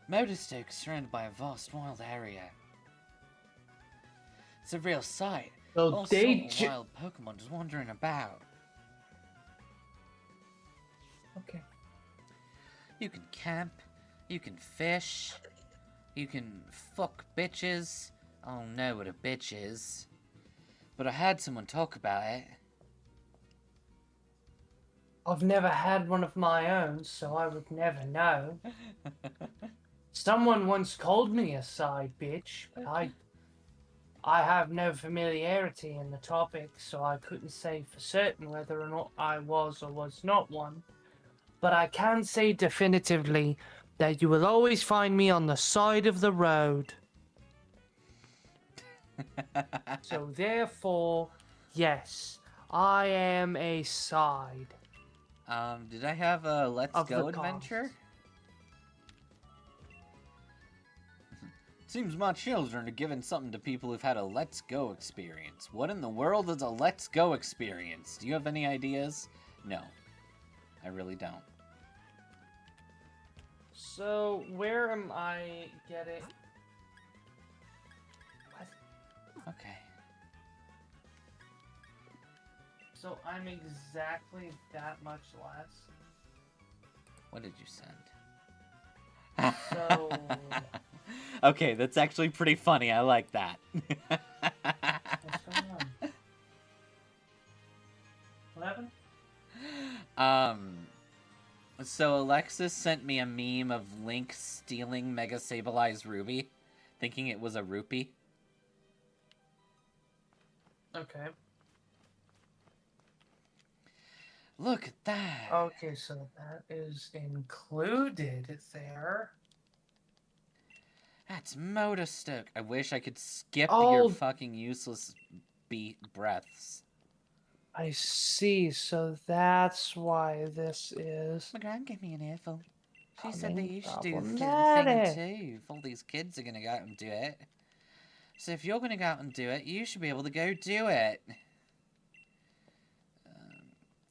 Motorstoke is surrounded by a vast wild area. It's a real sight. So All they sorts of wild Pokemon just wandering about. Okay. You can camp, you can fish, you can fuck bitches. I don't know what a bitch is, but I had someone talk about it. I've never had one of my own, so I would never know. Someone once called me a side bitch, but I have no familiarity in the topic, so I couldn't say for certain whether or not I was or was not one. But I can say definitively that you will always find me on the side of the road. So therefore, yes, I am a side. Did I have a Let's Of Go the adventure? Seems my children are giving something to people who've had a Let's Go experience. What in the world is a Let's Go experience? Do you have any ideas? No. I really don't. So, where am I getting... What? Okay. So, I'm exactly that much less. What did you send? So... Okay, that's actually pretty funny. I like that. What's going on? What happened? So Alexis sent me a meme of Link stealing Mega Sableye Ruby, thinking it was a rupee. Okay. Look at that. Okay, so that is included there. That's Motorstoke. I wish I could skip Oh. your fucking useless breaths. I see, so that's why this is... My gran gave me an earful. She I said that mean, you should do the thing problematic. too. If all these kids are gonna go out and do it. So if you're gonna go out and do it, you should be able to go do it.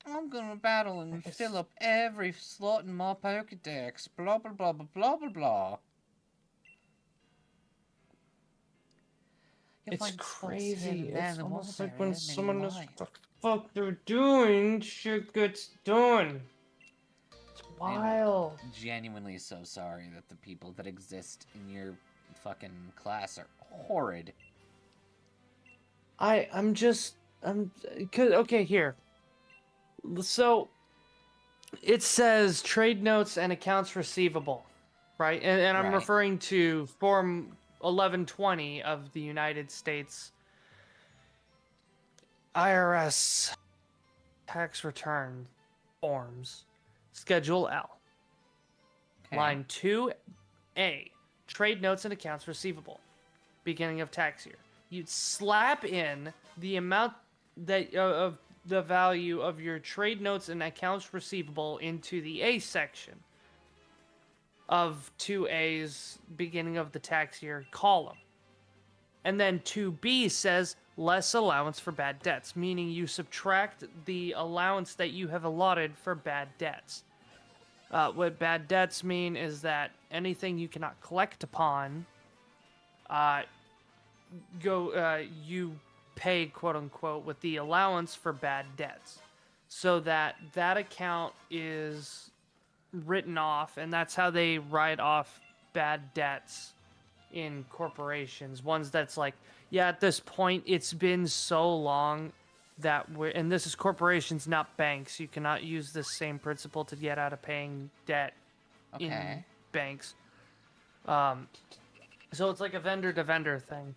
I'm gonna battle and fill up every slot in my Pokedex. Blah blah blah blah blah blah blah. You'll It's find spots here crazy. and there in It's the almost water like when area, someone knows light. what the fuck they're doing, shit gets done. It's wild. Genuinely so sorry that the people that exist in your fucking class are horrid. Okay, here. So, it says trade notes and accounts receivable, right? And I'm Right. referring to Form 1120 of the United States IRS tax return forms, Schedule L. Okay. Line 2A, trade notes and accounts receivable, beginning of tax year. You'd slap in the amount that of the value of your trade notes and accounts receivable into the A section of 2A's beginning of the tax year column. And then 2B says less allowance for bad debts, meaning you subtract the allowance that you have allotted for bad debts. What bad debts mean is that anything you cannot collect upon, you pay, quote unquote, with the allowance for bad debts, so that account is written off, and that's how they write off bad debts in corporations. Ones that's like, yeah, at this point it's been so long that and this is corporations, not banks. You cannot use the same principle to get out of paying debt in banks. So it's like a vendor to vendor thing.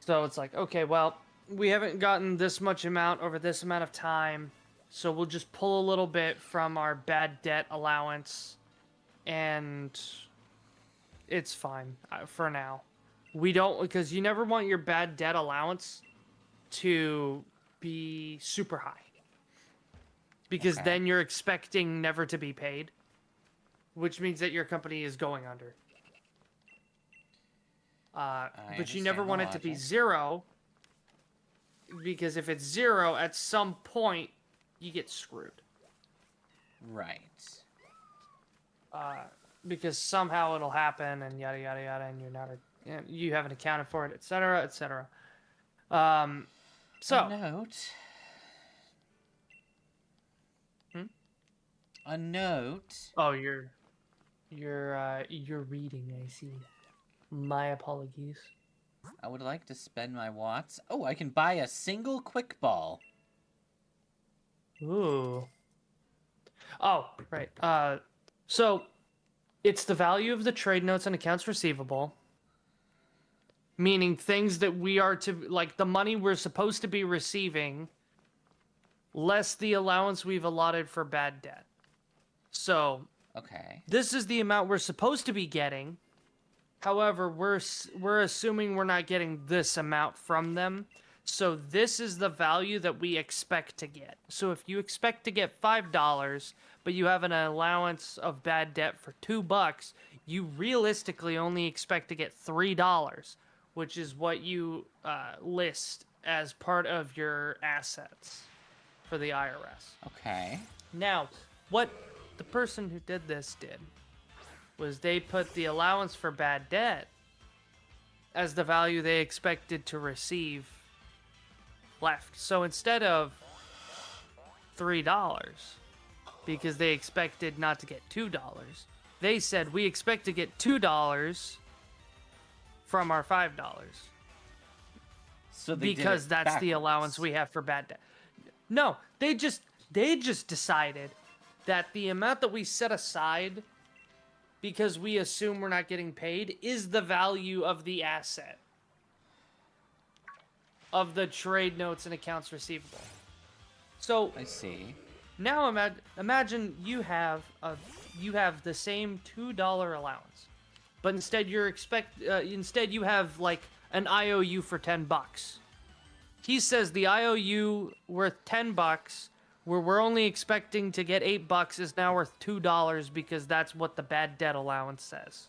So it's like, okay, well, we haven't gotten this much amount over this amount of time, so we'll just pull a little bit from our bad debt allowance, and it's fine for now. We don't, because you never want your bad debt allowance to be super high, because then you're expecting never to be paid, which means that your company is going under. But you never want it to be zero, because if it's zero, at some point you get screwed. Right. Because somehow it'll happen, and yada yada yada, and you're not, you haven't accounted for it, etc., etc. So. A note. A note. Oh, you're reading. I see. My apologies. I would like to spend my watts. Oh, I can buy a single quick ball. Ooh. Oh, right. So it's the value of the trade notes and accounts receivable, meaning things that we are to, like, the money we're supposed to be receiving, less the allowance we've allotted for bad debt. So this is the amount we're supposed to be getting. However, we're assuming we're not getting this amount from them. So this is the value that we expect to get. So if you expect to get $5, but you have an allowance of bad debt for $2, you realistically only expect to get $3, which is what you list as part of your assets for the IRS. Okay. Now, what the person who did this did was they put the allowance for bad debt as the value they expected to receive left. So instead of $3, because they expected not to get $2, they said we expect to get $2 from our $5. So because that's the allowance we have for bad debt. No, they just decided that the amount that we set aside, because we assume we're not getting paid, is the value of the asset, of the trade notes and accounts receivable. So I see. Now imagine you have the same $2 allowance, but instead instead you have like an IOU for $10. He says the IOU worth $10, where we're only expecting to get $8, is now worth $2 because that's what the bad debt allowance says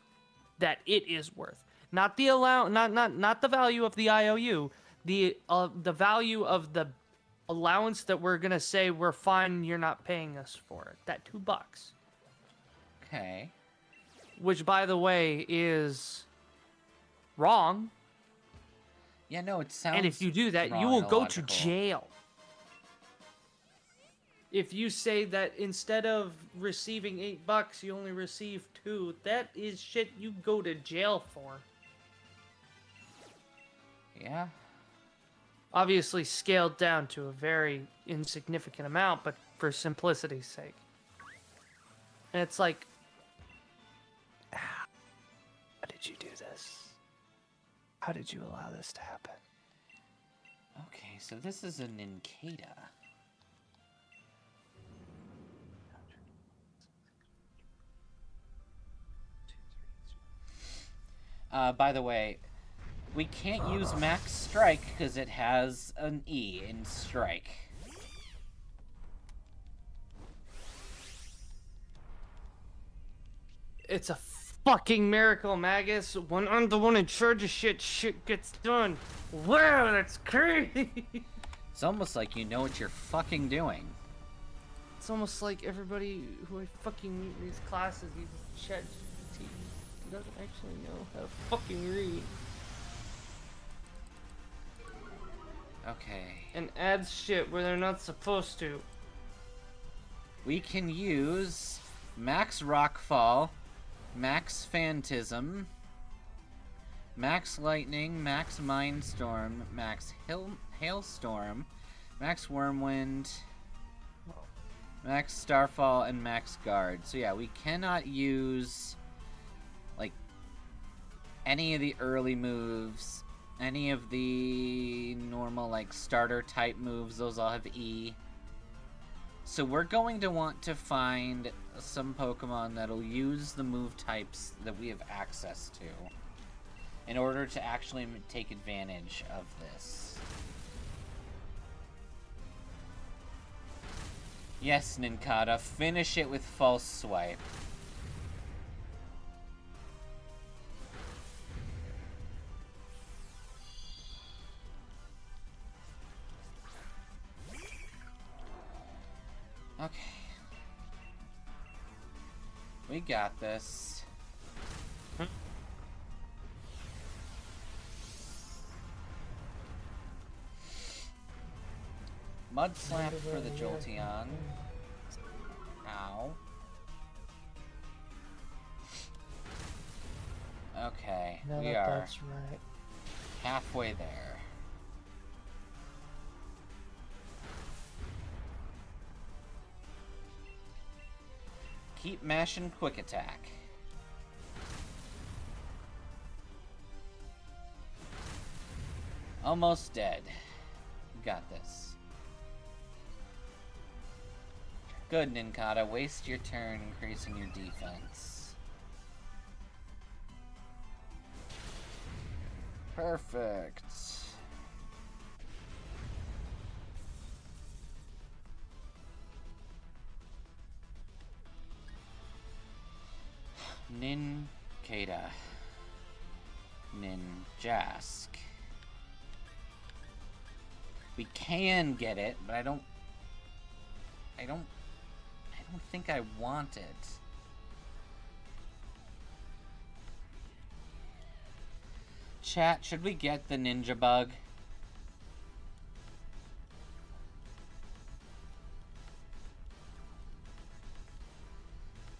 that it is worth. Not the not the value of the IOU, the value of the allowance that we're gonna say we're fine, you're not paying us for it. That $2. Okay. Which, by the way, is wrong. Yeah, no, it sounds. And if you do that, you will go to jail. If you say that instead of receiving $8, you only receive $2, that is shit you go to jail for. Yeah. Obviously scaled down to a very insignificant amount, but for simplicity's sake. And it's like, how did you do this? How did you allow this to happen? Okay, so this is an Incada. By the way, we can't use Max Strike because it has an E in Strike. It's a fucking miracle, Magus. When I'm the one in charge of shit, shit gets done. Wow, that's crazy. It's almost like you know what you're fucking doing. It's almost like everybody who I fucking meet in these classes uses ChatGPT. He doesn't actually know how to fucking read. Okay. And adds shit where they're not supposed to. We can use Max Rockfall, Max Phantism, Max Lightning, Max Mindstorm, Max Hailstorm, Max Wormwind, Max Starfall, and Max Guard. So yeah, we cannot use like any of the early moves, any of the normal like starter type moves. Those all have E. So we're going to want to find some Pokemon that'll use the move types that we have access to in order to actually take advantage of this. Yes, Ninkata, finish it with False Swipe. Okay. We got this. Mud Slap for the Jolteon. Ow. Okay, Now we that are that's right. halfway there. Keep mashing Quick Attack. Almost dead. You got this. Good, Ninkata. Waste your turn increasing your defense. Perfect. Ninkata. Ninjask. We can get it, but I don't think I want it. Chat, should we get the ninja bug?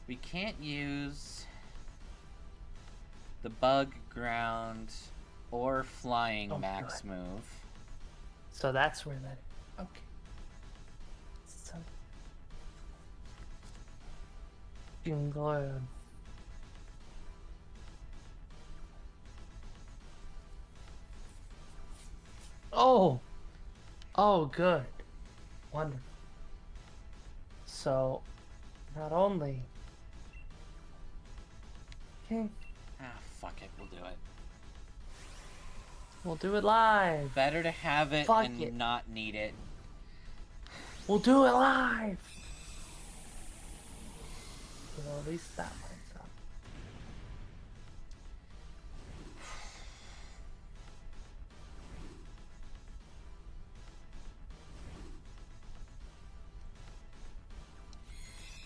We can't use the bug, ground, or flying Oh, max good. move. So that's where that. Okay. So. I'm glad. Oh. Oh, good. Wonderful. So, not only. Okay. Ah, fuck it, we'll do it. We'll do it live. Better to have it Fuck and it. not need it. We'll do it live. Well, at least that one's up.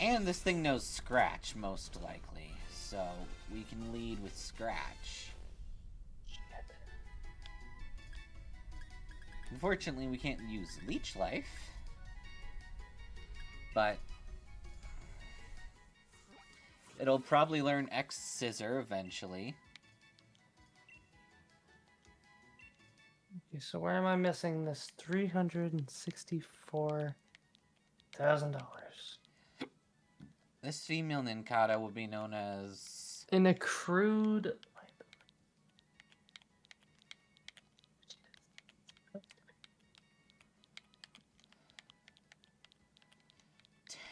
And this thing knows Scratch, most likely. So, we can lead with Scratch. Unfortunately, we can't use Leech Life. But it'll probably learn X Scissor eventually. Okay, so where am I missing this $364,000? This female Ninkata will be known as... An accrued.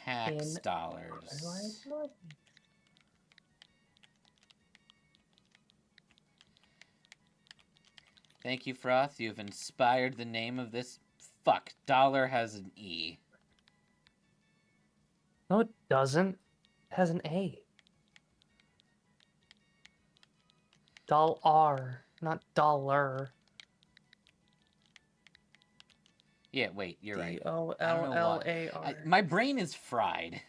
tax In- dollars. Thank you, Froth. You've inspired the name of this... Fuck, dollar has an E. No, it doesn't. It has an A. Dollar, not dollar. Yeah, wait, you're right. I don't know D-O-L-L-A-R. my brain is fried.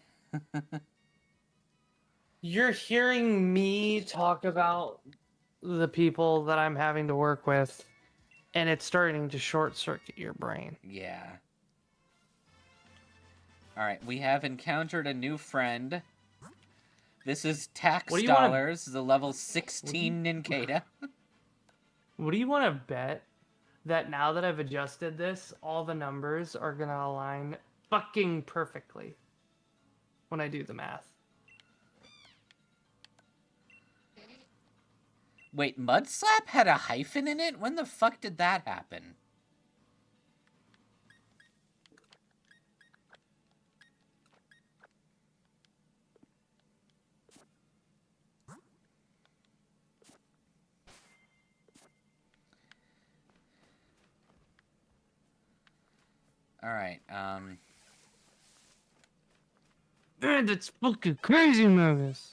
You're hearing me talk about the people that I'm having to work with, and it's starting to short circuit your brain. Yeah. Alright, we have encountered a new friend. This is Tax What do you wanna- Dollars, the level 16 Ninkata. What do you want to bet that now that I've adjusted this, all the numbers are going to align fucking perfectly when I do the math? Wait, Mudslap had a hyphen in it? When the fuck did that happen? Alright, Man, that's fucking crazy, Magus.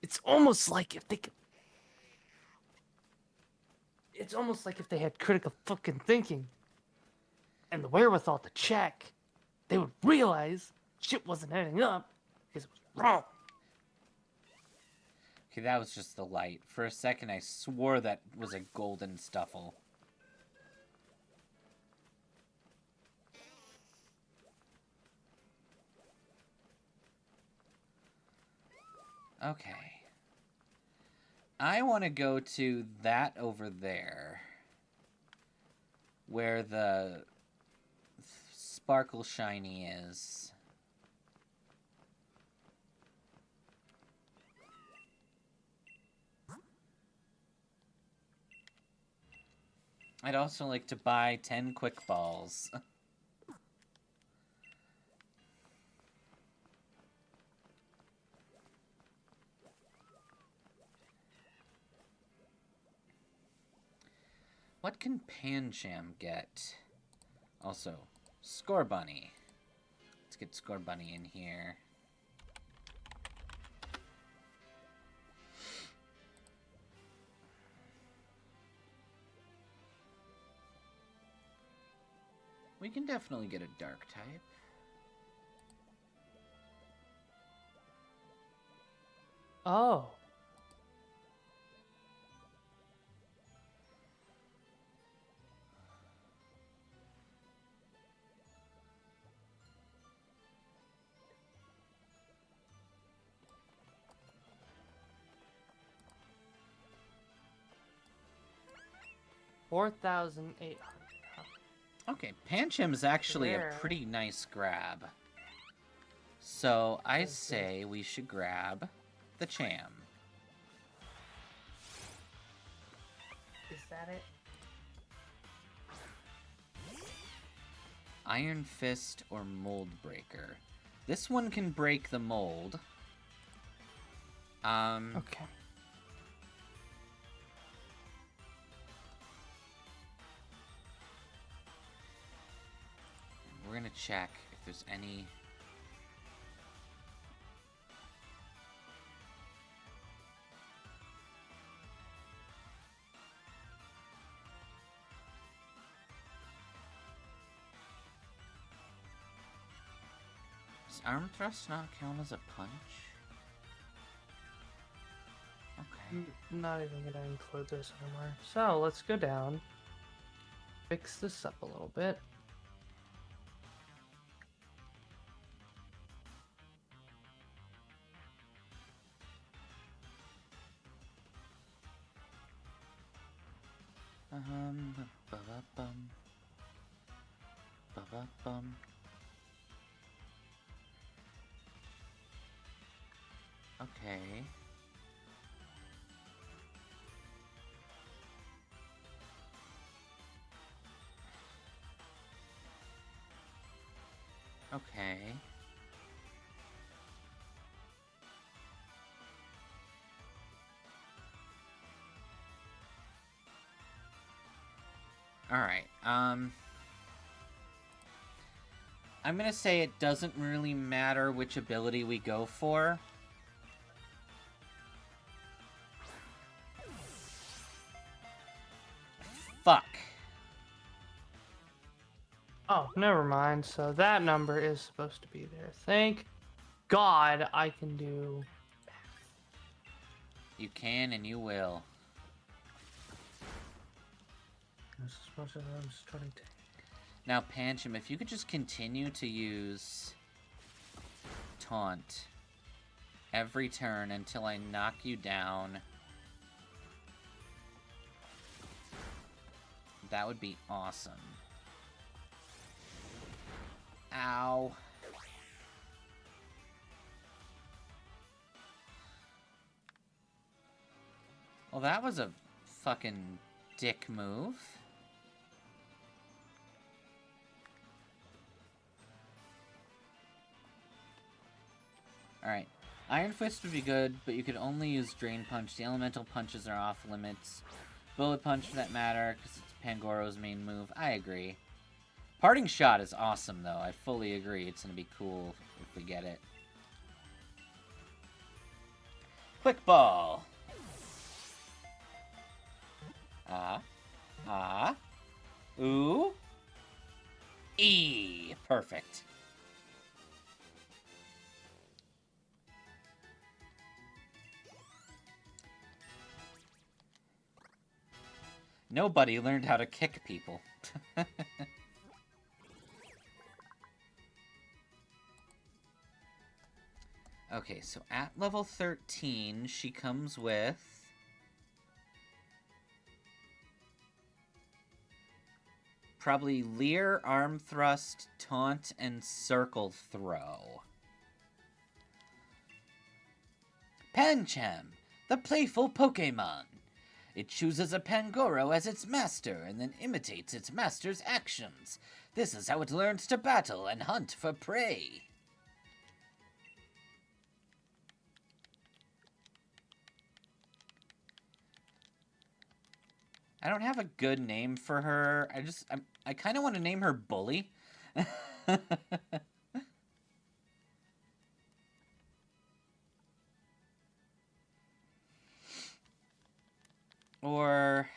It's almost like if they could... It's almost like if they had critical fucking thinking and the wherewithal to check, they would realize shit wasn't adding up because it was wrong. okay, that was just the light. For a second, I swore that was a golden stuffle. Okay. I want to go to that over there. Where the sparkle shiny is. I'd also like to buy 10 quick balls. What can Pancham get? Also, Score Bunny. Let's get Score Bunny in here. We can definitely get a dark type. Oh. $4,800. Okay, Pancham is actually There. a pretty nice grab. So I Thank you. say we should grab the Cham. Is that it? Iron Fist or Mold Breaker. This one can break the mold. Okay. We're gonna check if there's any... Does Arm Thrust not count as a punch? Okay. Not even gonna include this anymore. So let's go down. Fix this up a little bit. Ba-ba-bum. Ba-ba-bum. Okay. Okay. Alright, I'm gonna say it doesn't really matter which ability we go for. Fuck. Oh, never mind. So that number is supposed to be there. Thank God I can do. You can and you will. This is supposed to I'm starting to. Now, Pancham, if you could just continue to use taunt every turn until I knock you down, that would be awesome. Ow. Well, that was a fucking dick move. Alright. Iron Fist would be good, but you could only use Drain Punch. The elemental punches are off limits. Bullet Punch, for that matter, because it's Pangoro's main move. I agree. Parting Shot is awesome, though. I fully agree. It's going to be cool if we get it. Quick Ball. Ooh. E. Perfect. Nobody learned how to kick people. Okay, so at level 13, she comes with probably Leer, Arm Thrust, Taunt, and Circle Throw. Pancham, the playful Pokémon. It chooses a Pangoro as its master and then imitates its master's actions. This is how it learns to battle and hunt for prey. I don't have a good name for her. I kind of want to name her Bully. Or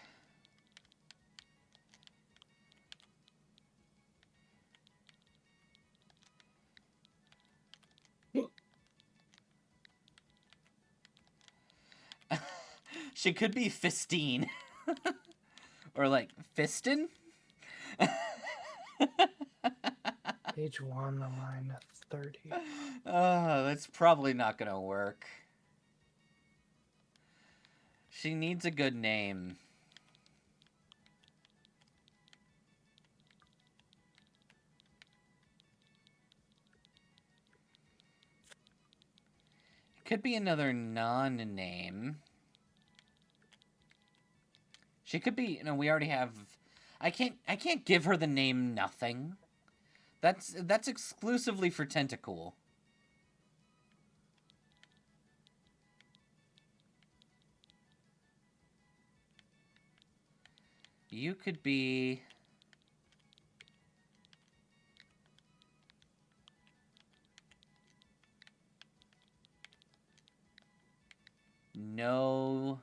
she could be Fistine. Or like Fistin? Page 1, the line 30. That's probably not gonna work. She needs a good name. It could be another non-name. She could be, we already have. I can't give her the name Nothing. That's exclusively for Tentacool. You could be No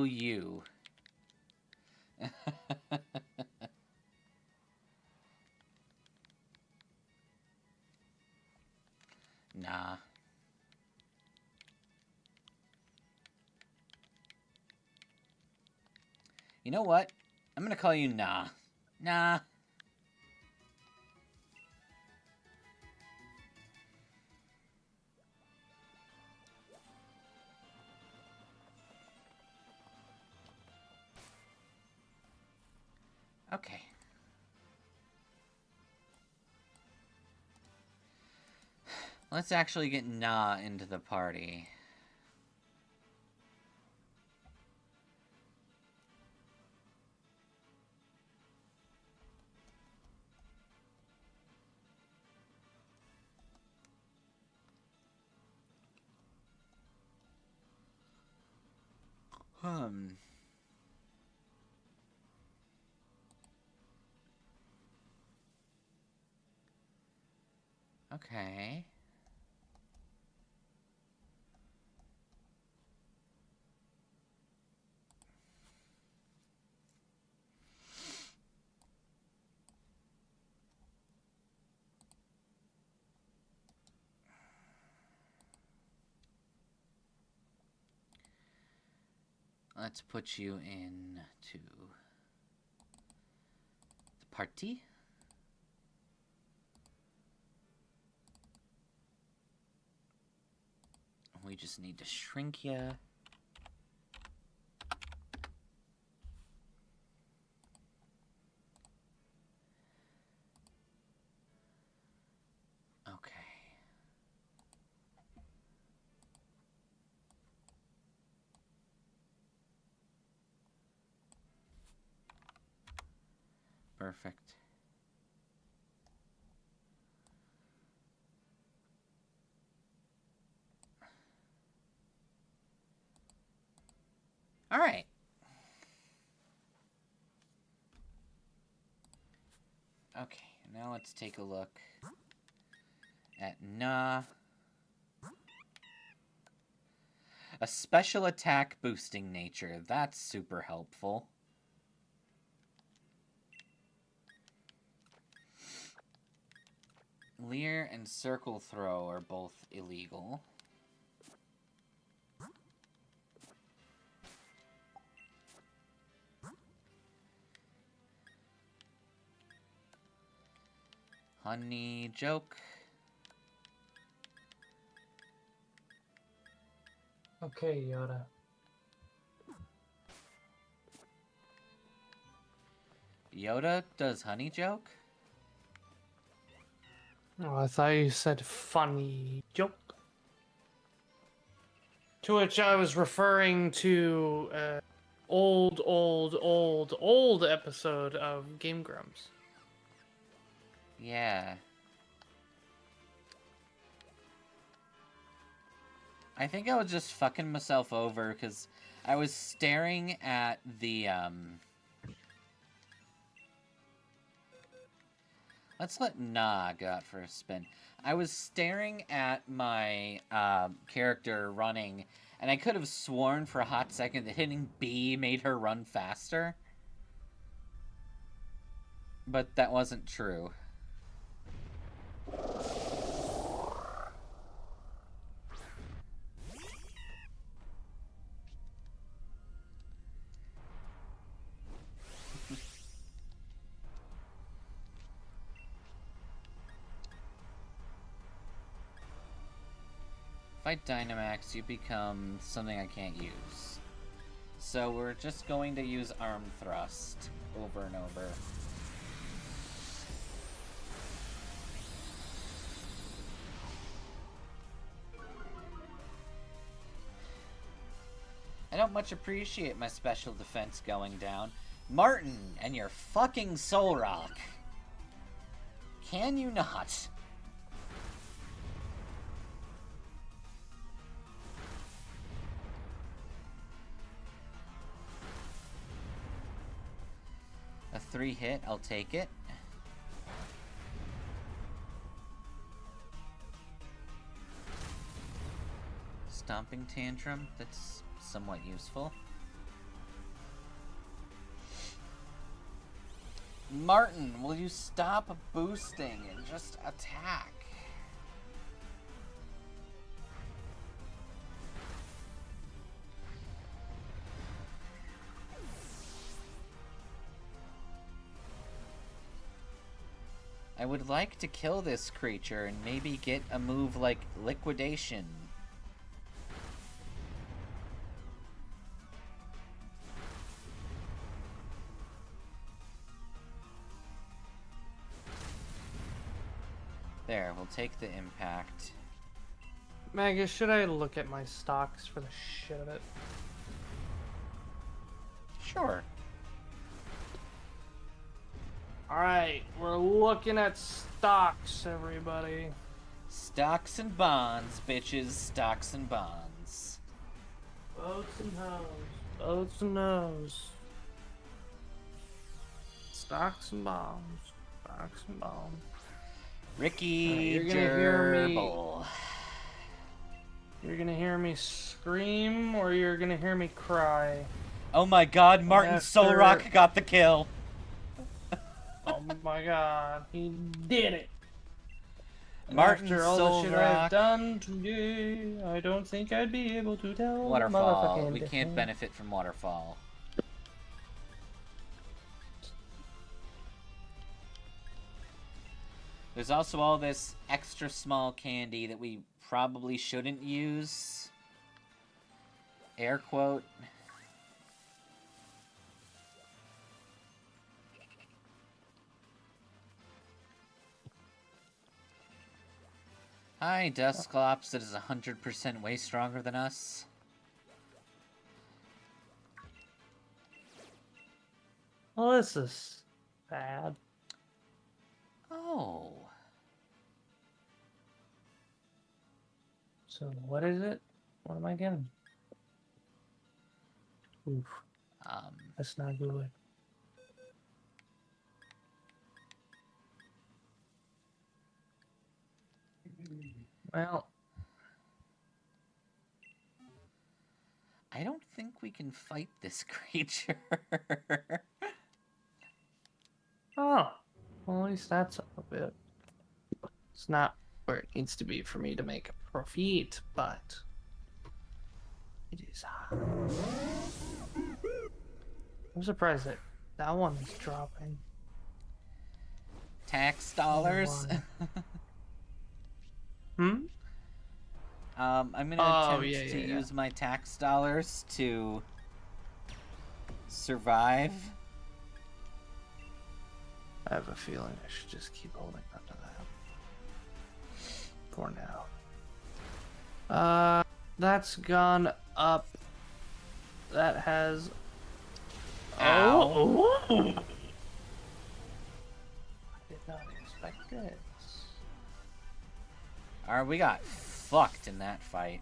you. Nah. You know what? I'm gonna call you Nah. Nah. Okay. Let's actually get Nah into the party. Okay. Let's put you into the party. We just need to shrink you. Okay. Perfect. All right. Okay, now let's take a look at Nah. A special attack boosting nature. That's super helpful. Leer and circle throw are both illegal. Honey joke. Okay, Yoda. Yoda does honey joke? Oh, I thought you said funny joke. To which I was referring to old episode of Game Grumps. Yeah. I think I was just fucking myself over because I was staring at the, Let's let Nah go out for a spin. I was staring at my character running, and I could have sworn for a hot second that hitting B made her run faster. But that wasn't true. Fight Dynamax, you become something I can't use. So we're just going to use Arm Thrust over and over. I don't much appreciate my special defense going down. Martin and your fucking Soul Rock. Can you not? A 3-hit, I'll take it. Stomping Tantrum, that's somewhat useful. Martin, will you stop boosting and just attack? I would like to kill this creature and maybe get a move like Liquidation. There, we'll take the impact. Magus, should I look at my stocks for the shit of it? Sure. Alright, we're looking at stocks, everybody. Stocks and bonds, bitches. Stocks and bonds. Boats and hoes. Boats and nose. Stocks and bombs. Stocks and bombs. Ricky You're gonna hear me. Gerbil. You're gonna hear me scream, or you're gonna hear me cry. Oh my god, Martin After- Solrock got the kill. Oh my god, he did it. Martin After all the shit I've Solrock. done today, I don't think I'd be able to tell Waterfall. motherfucking We can't different. benefit from waterfall. There's also all this extra small candy that we probably shouldn't use. Air quote. Hi, Dusclops, that is 100% way stronger than us. Well, this is bad. Oh. So what is it? What am I getting? Oof, that's not good. Well, I don't think we can fight this creature. oh, well, at least that's up a bit. It's not where it needs to be for me to make a profit, but it is hard. I'm surprised that that one is dropping. Tax dollars. Hmm? I'm gonna attempt to use my tax dollars to survive. I have a feeling I should just keep holding on to that for now. That's gone up. That has. Ow. Oh! I did not expect this. Alright, we got fucked in that fight.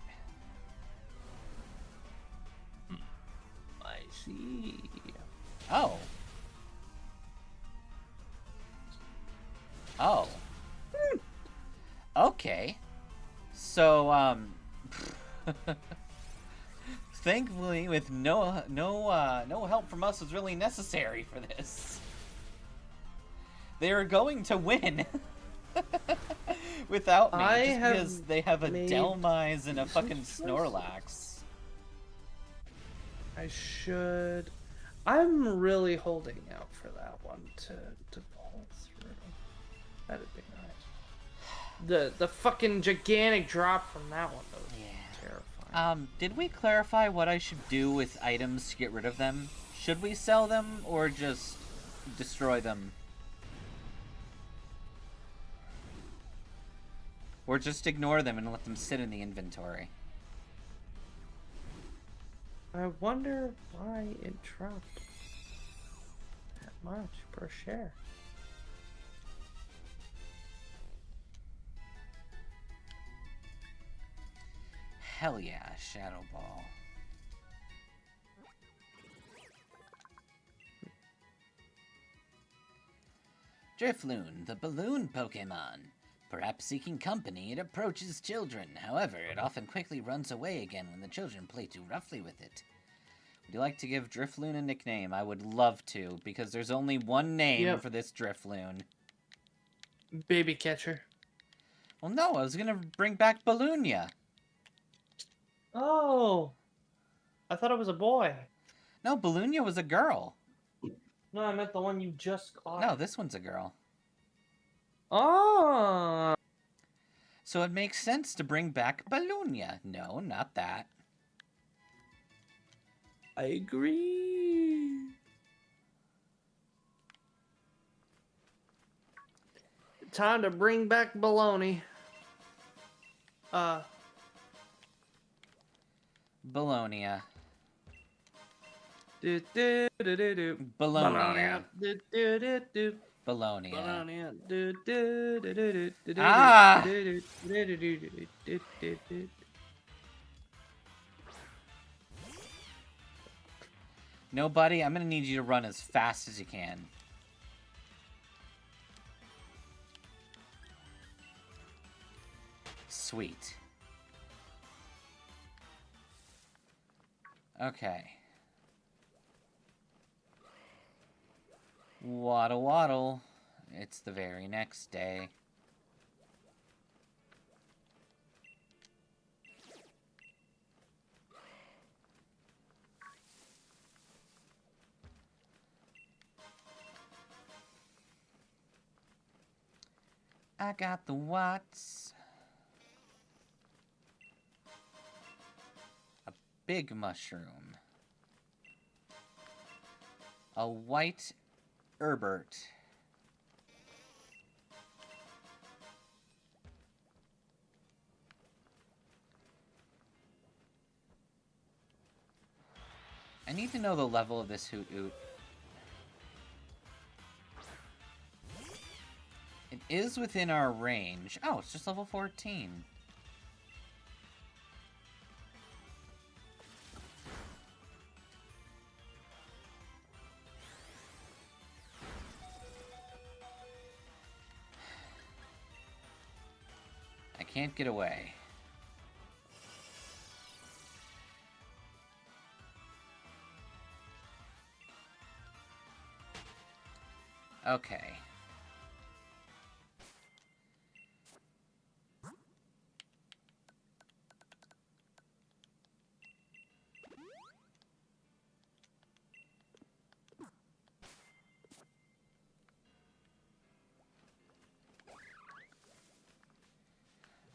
I see. Oh. Oh. Okay. So, thankfully, with no help from us was really necessary for this. They are going to win without me, just because they have a Delmise and a fucking Snorlax. I should. I'm really holding out for that one to pull through. That'd be nice. The fucking gigantic drop from that one though. Terrifying. Did we clarify what I should do with items to get rid of them? Should we sell them or just destroy them? Or just ignore them and let them sit in the inventory? I wonder why it dropped that much per share. Hell yeah, Shadow Ball. Drifloon, the balloon Pokemon. Perhaps seeking company, it approaches children. However, it often quickly runs away again when the children play too roughly with it. Would you like to give Drifloon a nickname? I would love to, because there's only one name for this Drifloon. Baby catcher. Well, no, I was gonna bring back Balloonia. Oh, I thought it was a boy. No, Balloonia was a girl. No, I meant the one you just caught. No, this one's a girl. Oh. So it makes sense to bring back Balloonia. No, not that. I agree. Time to bring back baloney. Balloonia. Do do do do do. Balloonia. Do do do do. Balloonia. Do do do do do. Ah! No, buddy, I'm gonna need you to run as fast as you can. Sweet. Okay. Waddle waddle. It's the very next day. I got the whites. A big mushroom. A white Herbert. I need to know the level of this Hoot Hoot. It is within our range. Oh, it's just level 14. I can't get away. Okay.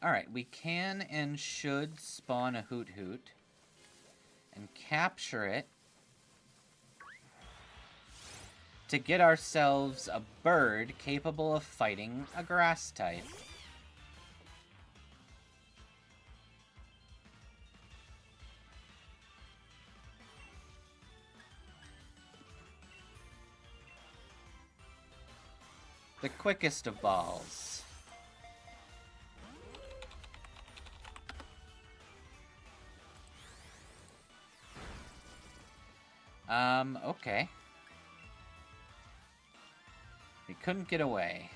Alright, we can and should spawn a Hoot Hoot and capture it to get ourselves a bird capable of fighting a grass type. The quickest of balls. Okay. We couldn't get away.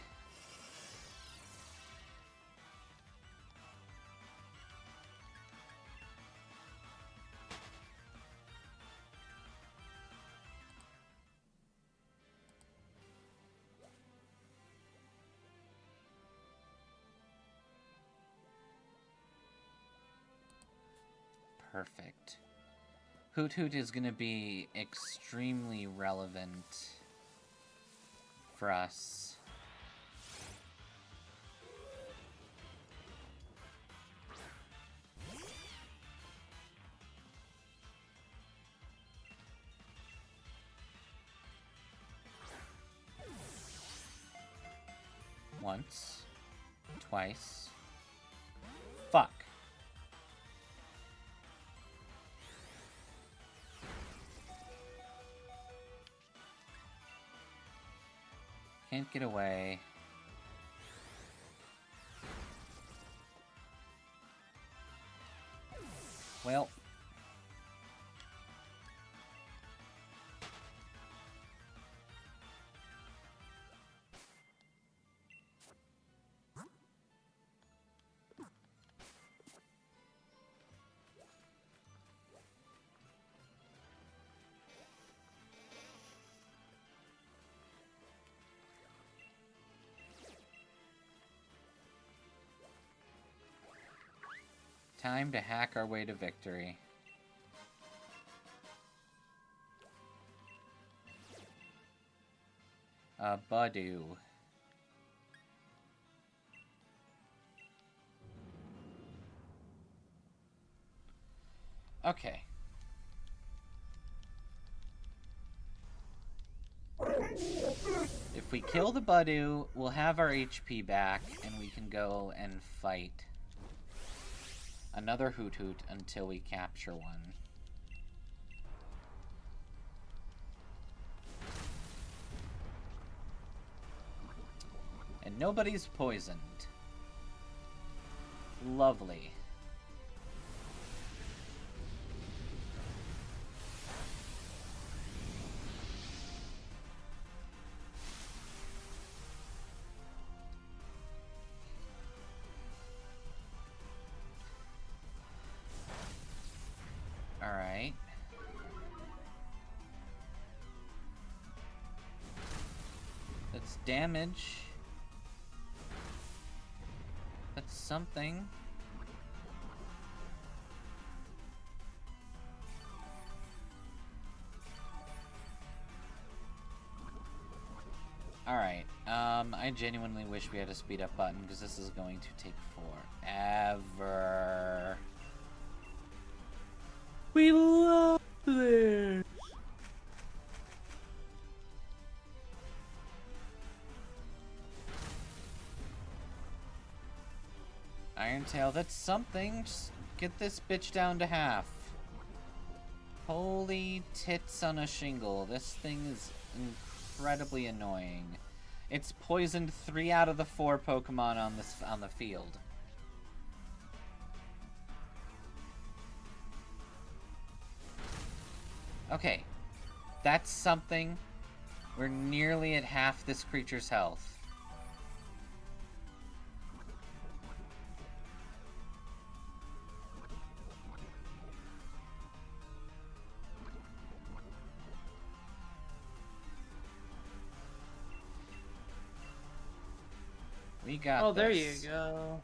Perfect. Hoot Hoot is going to be extremely relevant for us. Once. Twice. Fuck. Can't get away. Well. Time to hack our way to victory. Badoo. Okay. If we kill the Badoo, we'll have our HP back, and we can go and fight another Hoot Hoot until we capture one. And nobody's poisoned. Lovely. Alright. That's damage. That's something. Alright, I I genuinely wish we had a speed up button because this is going to take forever. We love this. Irontail, that's something. Just get this bitch down to half. Holy tits on a shingle. This thing is incredibly annoying. It's poisoned 3 out of the 4 Pokemon on the field. Okay. That's something. We're nearly at half this creature's health. We got Oh, there you this. go.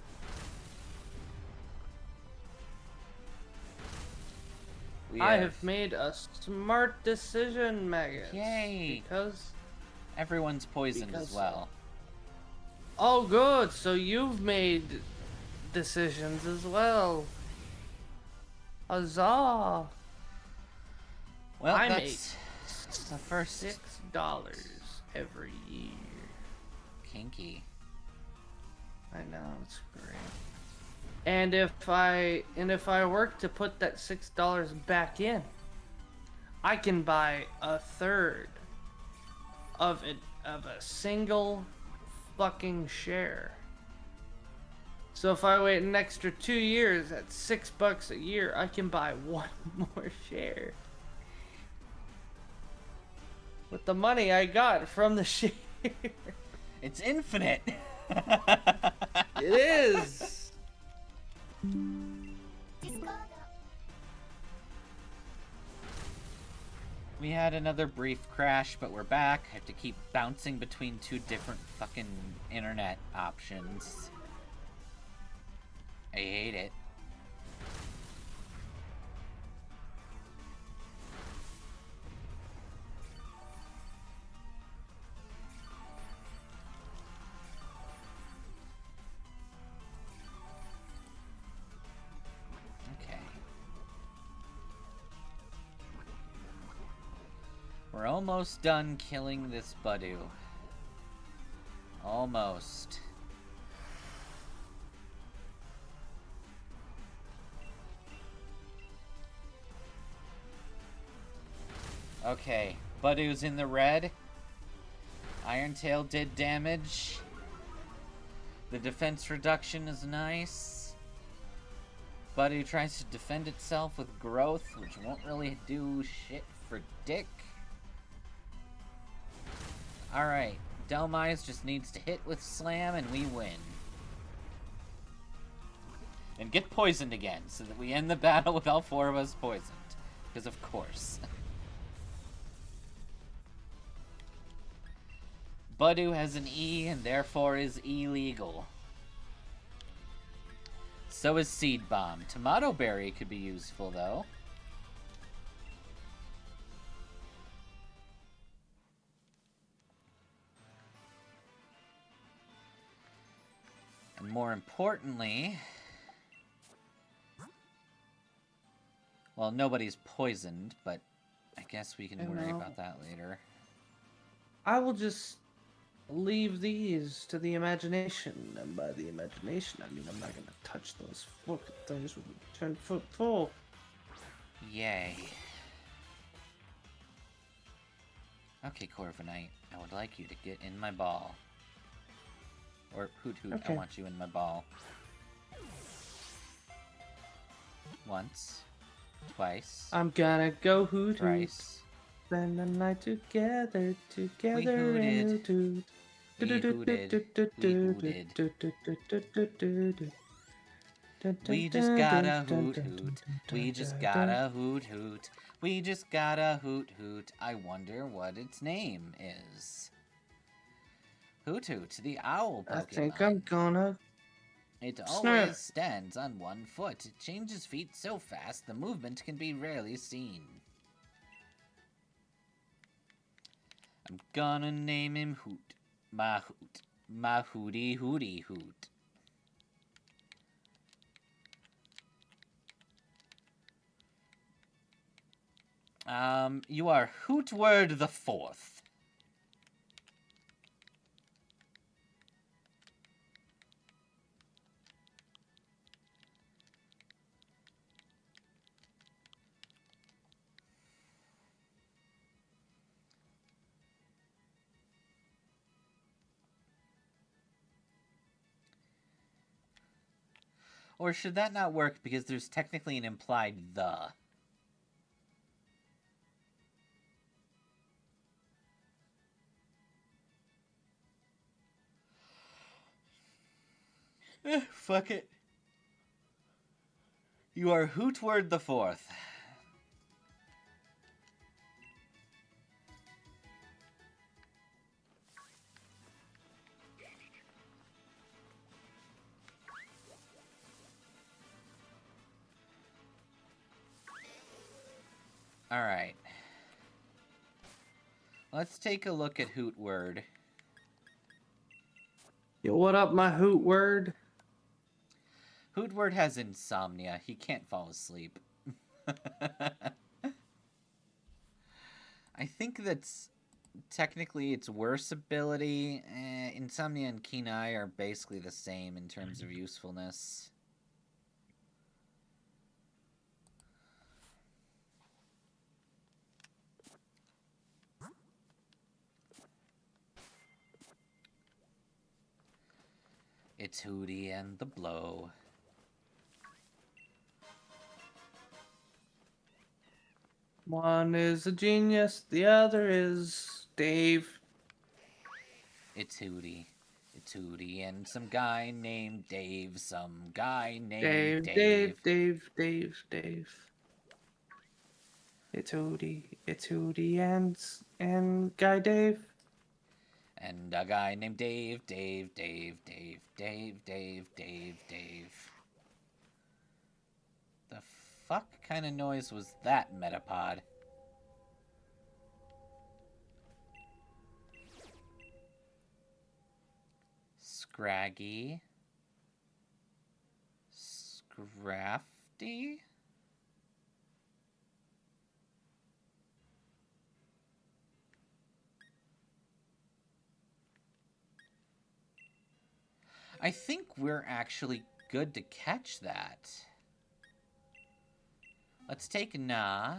I have made a smart decision, Magus. Yay! Because... Everyone's poisoned as well. Oh, good. So you've made decisions as well. Huzzah! Well, I that's the first $6 every year. kinky. I know, it's great. And if I work to put that $6 back in, I can buy a third of a single fucking share. So if I wait an extra 2 years at $6 a year, I can buy one more share. With the money I got from the share. It's infinite. It is. We had another brief crash, but we're back. I have to keep bouncing between 2 different fucking internet options. I hate it. Okay. We're almost done killing this Budu. Almost. Okay, Budu's in the red. Irontail did damage. The defense reduction is nice. Budu tries to defend itself with growth, which won't really do shit for dick. Alright, Delmise just needs to hit with Slam and we win. And get poisoned again, so that we end the battle with all 4 of us poisoned. Because of course. Budu has an E and therefore is illegal. So is Seed Bomb. Tomato Berry could be useful though. And more importantly, well, nobody's poisoned, but I guess we can worry about that later. I will just leave these to the imagination, and by the imagination, I mean I'm not gonna touch those fucking things with a 10-foot pole. Yay. Okay, Corviknight, I would like you to get in my ball. Or Hoot Hoot, Okay. I want you in my ball. Once. Twice. I'm gonna go hoot hoot. Thrice. Spend the night together, We together and hooted. hoot. We hooted. We just gotta hoot hoot. We just gotta hoot hoot. We just gotta hoot hoot. I wonder what its name is. Hoot Hoot, the owl Pokemon. I think I'm gonna. It Snap. always stands on 1 foot. It changes feet so fast the movement can be rarely seen. I'm gonna name him Hoot. My Hoot. my hooty hooty hoot. You are Hootward the Fourth. Or should that not work because there's technically an implied the? Fuck it. You are Hootward the Fourth. Alright. Let's take a look at Hootward. Yo, what up, my hoot word? Hootward has insomnia. He can't fall asleep. I think that's technically its worst ability. Insomnia and Keen Eye are basically the same in terms of usefulness. It's Hootie and the Blow. One is a genius, the other is Dave. It's Hootie. It's Hootie and some guy named Dave. Some guy named Dave. It's Hootie and Guy Dave. And a guy named Dave. The fuck kind of noise was that, Metapod? Scraggy. Scrafty? I think we're actually good to catch that. Let's take Nah.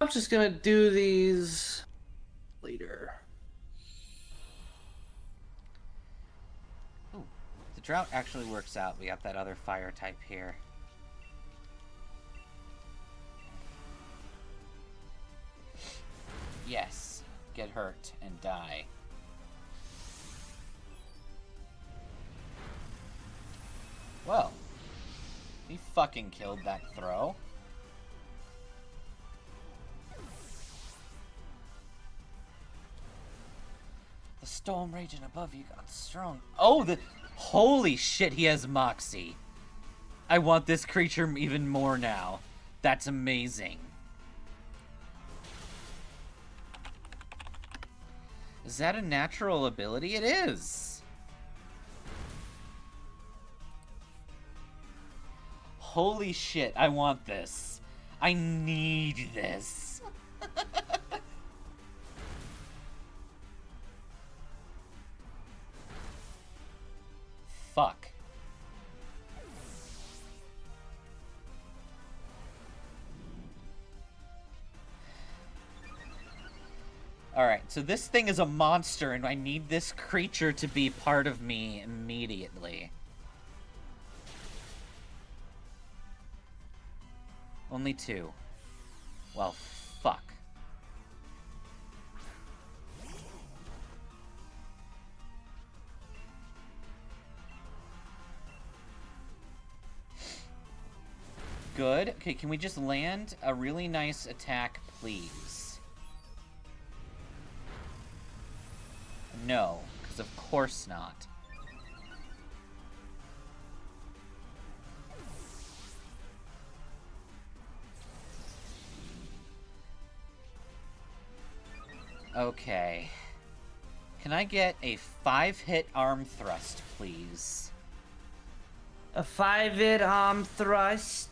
I'm just gonna do these later. Ooh, the drought actually works out. We got that other fire type here. Yes, get hurt and die. Well, he fucking killed that throw. The storm raging above you got strong. Oh, the... Holy shit, he has Moxie. I want this creature even more now. That's amazing. Is that a natural ability? It is. Holy shit, I want this. I need this. Fuck. Alright, so this thing is a monster, and I need this creature to be part of me immediately. Only 2. Well, fuck. Good. Okay, can we just land a really nice attack, please? No, because of course not. Okay. Can I get a 5-hit arm thrust, please? A 5-hit arm thrust.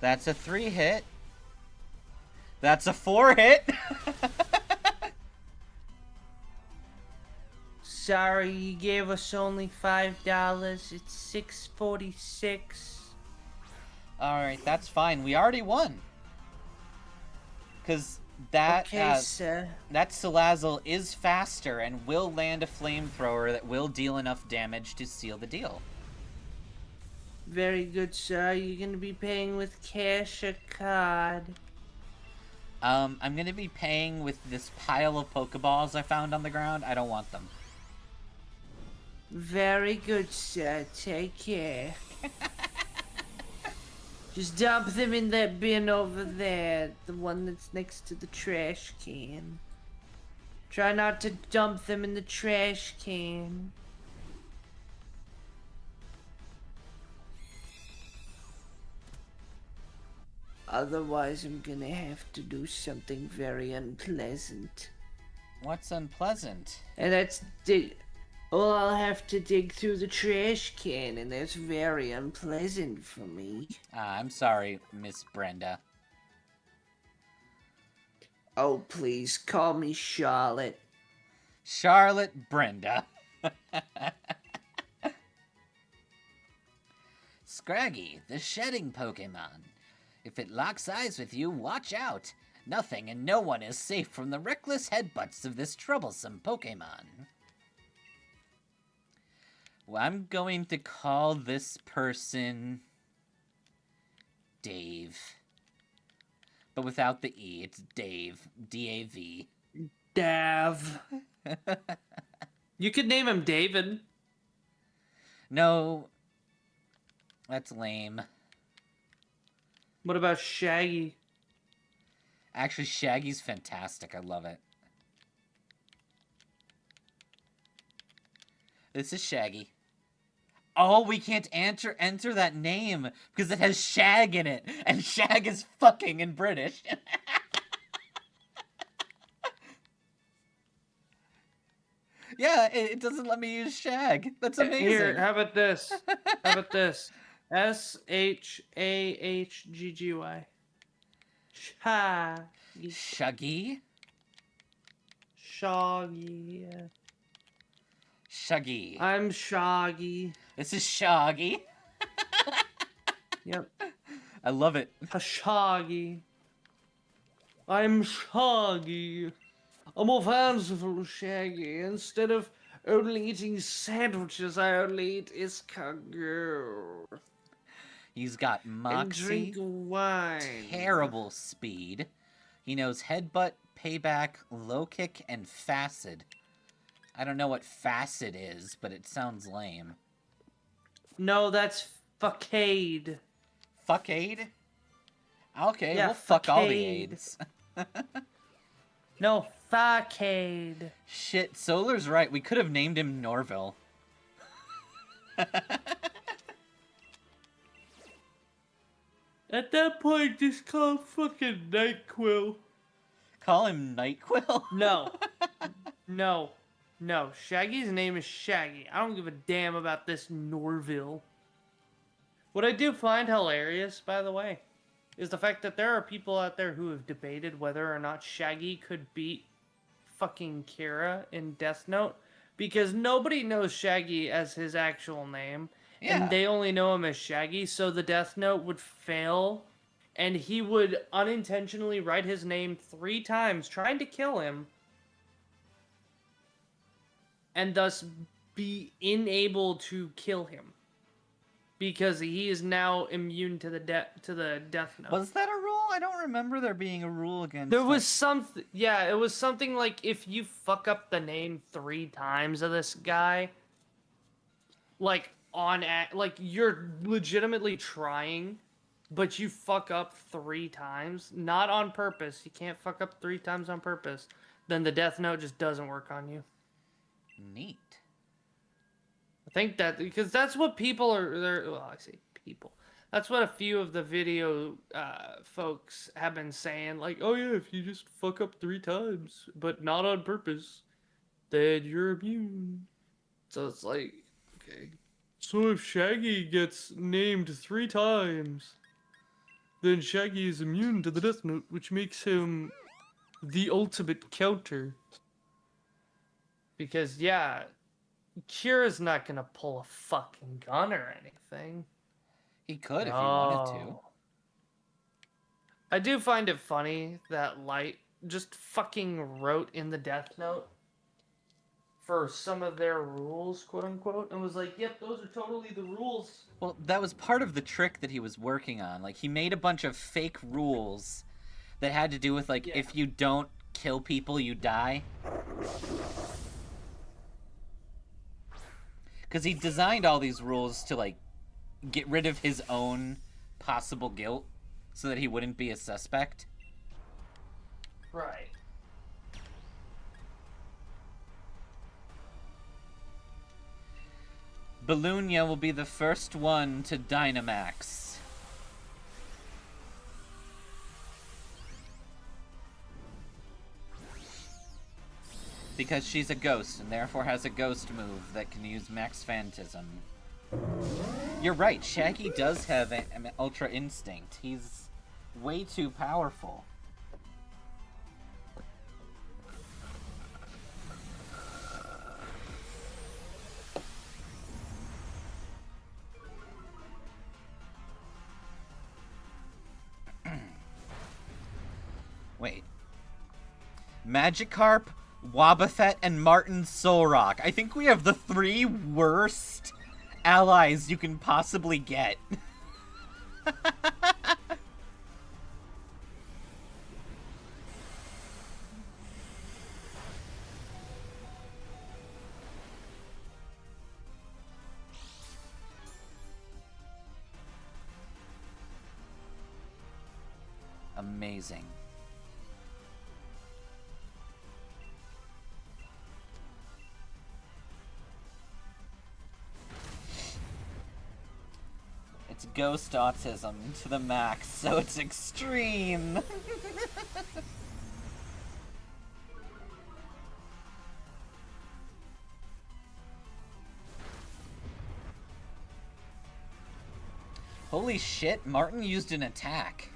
That's a 3-hit. That's a 4-hit. Sorry, you gave us only $5. It's $6.46. Alright, that's fine. We already won. Because that, Okay, sir. that Salazzle is faster and will land a flamethrower that will deal enough damage to seal the deal. Very good, sir. You're gonna be paying with cash or card? I'm gonna be paying with this pile of Pokeballs I found on the ground. I don't want them. Very good, sir. Take care. Just dump them in that bin over there, the one that's next to the trash can. Try not to dump them in the trash can. Otherwise, I'm gonna have to do something very unpleasant. What's unpleasant? And that's well, I'll have to dig through the trash can, and that's very unpleasant for me. I'm sorry, Miss Brenda. Oh, please, call me Charlotte. Charlotte Brenda. Scraggy, the shedding Pokemon. If it locks eyes with you, watch out. Nothing and no one is safe from the reckless headbutts of this troublesome Pokemon. Well, I'm going to call this person Dave. But without the E, it's Dave. D-A-V. Dav. You could name him David. No. That's lame. What about Shaggy? Actually, Shaggy's fantastic. I love it. This is Shaggy. Oh, we can't enter that name because it has shag in it, and shag is fucking in British. Yeah, it doesn't let me use shag. That's amazing. Here, how about this? How about this? S-H-A-H-G-G-Y. Shaggy. Shuggy? Shaggy. Shuggy. I'm Shaggy. This is Shaggy. Yep. I love it. Shaggy. I'm Shaggy. I'm a fanciful Shaggy. Instead of only eating sandwiches, I only eat escargot. He's got And moxie, drink wine. terrible speed. He knows headbutt, payback, low kick, and facet. I don't know what facet is, but it sounds lame. No, that's fuckade. Fuckade? Okay, Yeah, we'll fuck all the fuckade. aids. No, fuckade. Shit, Solar's right. We could have named him Norville. At that point, just call him fucking NyQuil. Call him Nightquill? No. No. No. Shaggy's name is Shaggy. I don't give a damn about this Norville. What I do find hilarious, by the way, is the fact that there are people out there who have debated whether or not Shaggy could beat fucking Kira in Death Note, because nobody knows Shaggy as his actual name, Yeah. and they only know him as Shaggy, so the Death Note would fail, and he would unintentionally write his name 3 times, trying to kill him, and thus be unable to kill him. Because he is now immune to the Death Note. Was that a rule? I don't remember there being a rule against There it. was something, yeah, it was something like if you fuck up the name 3 times of this guy, like like you're legitimately trying, but you fuck up 3 times, not on purpose. You can't fuck up 3 times on purpose. then the Death Note just doesn't work on you. Neat. I think that because that's what people are. Well, I say people. That's what a few of the video folks have been saying. Like, oh yeah, if you just fuck up 3 times, but not on purpose, then you're immune. So it's like, okay. So if Shaggy gets named 3 times, then Shaggy is immune to the Death Note, which makes him the ultimate counter. Because, yeah, Kira's not gonna pull a fucking gun or anything. He could if he wanted to. I do find it funny that Light just fucking wrote in the Death Note for some of their rules, quote unquote, and was like, yep, those are totally the rules. Well, that was part of the trick that he was working on. Like, he made a bunch of fake rules that had to do with, like, if you don't kill people, you die. Because he designed all these rules to, like, get rid of his own possible guilt so that he wouldn't be a suspect. Right. Balloonia will be the first one to Dynamax. Because she's a ghost and therefore has a ghost move that can use Max Phantasm. You're right, Shaggy does have an Ultra Instinct. He's way too powerful. Wait. Magikarp, Wobbuffet, and Martin Solrock. I think we have the 3 worst allies you can possibly get. Amazing. It's ghost autism to the max, so it's extreme. Holy shit, Martin used an attack.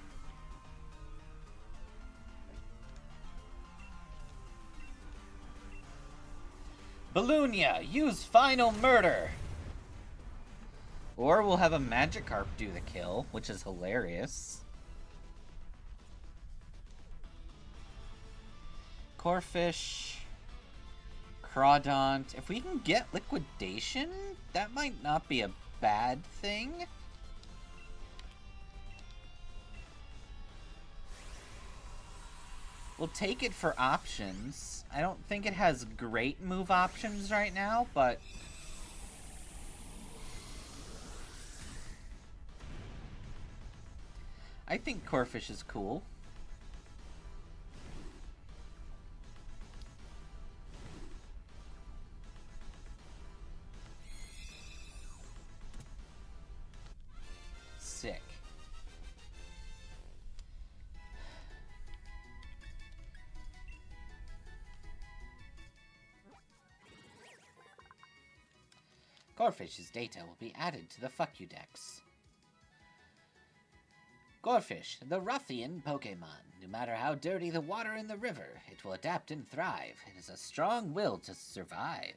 Balloonia, use Final Murder! Or we'll have a Magikarp do the kill, which is hilarious. Corphish, Crawdont. If we can get Liquidation, that might not be a bad thing. We'll take it for options. I don't think it has great move options right now, but... I think Corphish is cool. Sick. Corphish's data will be added to the Fuck You Dex. Gorefish, the ruffian Pokémon. No matter how dirty the water in the river, it will adapt and thrive. It has a strong will to survive.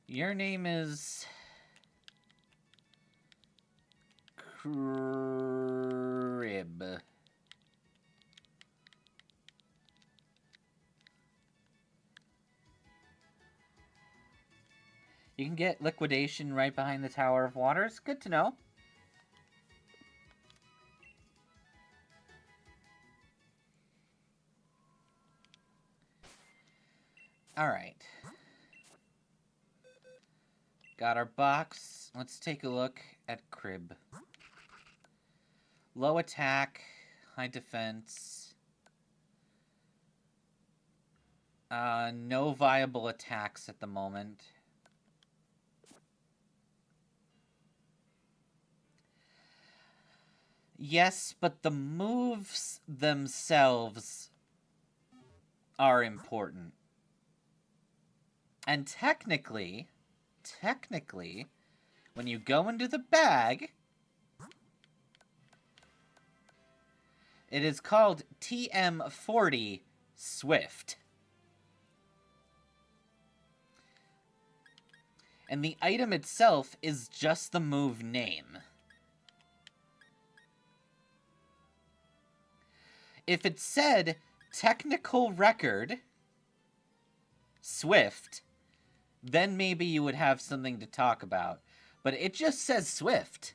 Your name is... Crib. You can get Liquidation right behind the Tower of Waters. Good to know. Alright. Got our box. Let's take a look at Crib. Low attack, High defense. No viable attacks at the moment. Yes, but the moves themselves are important. And technically, when you go into the bag, it is called TM40 Swift. And the item itself is just the move name. If it said technical record Swift, then maybe you would have something to talk about. But it just says Swift.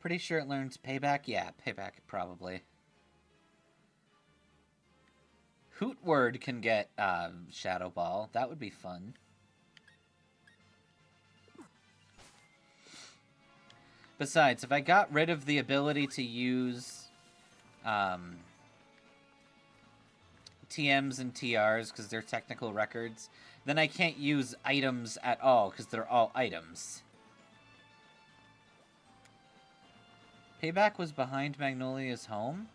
Pretty sure it learns Payback? Yeah, Payback probably. Hootword can get Shadow Ball. That would be fun. Besides, if I got rid of the ability to use TMs and TRs because they're technical records, then I can't use items at all because they're all items. Payback was behind Magnolia's home?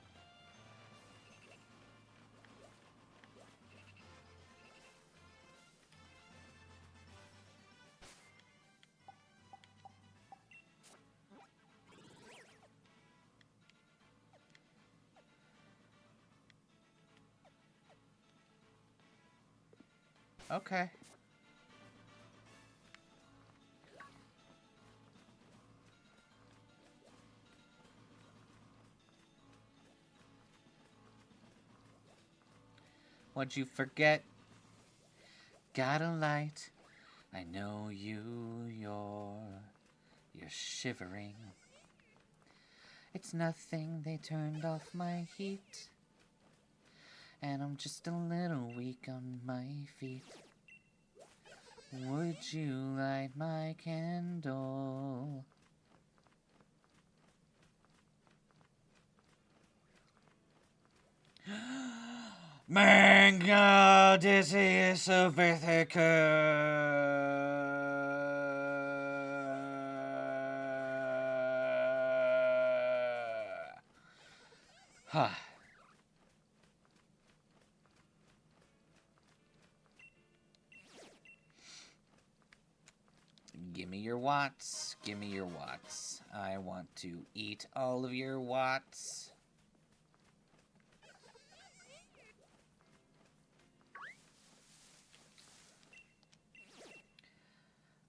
Okay. What'd you forget? Got a light. I know you're shivering. It's nothing, they turned off my heat. And I'm just a little weak on my feet. Would you light my candle? Mango disease of Huh. Give me your watts. Give me your watts. I want to eat all of your watts.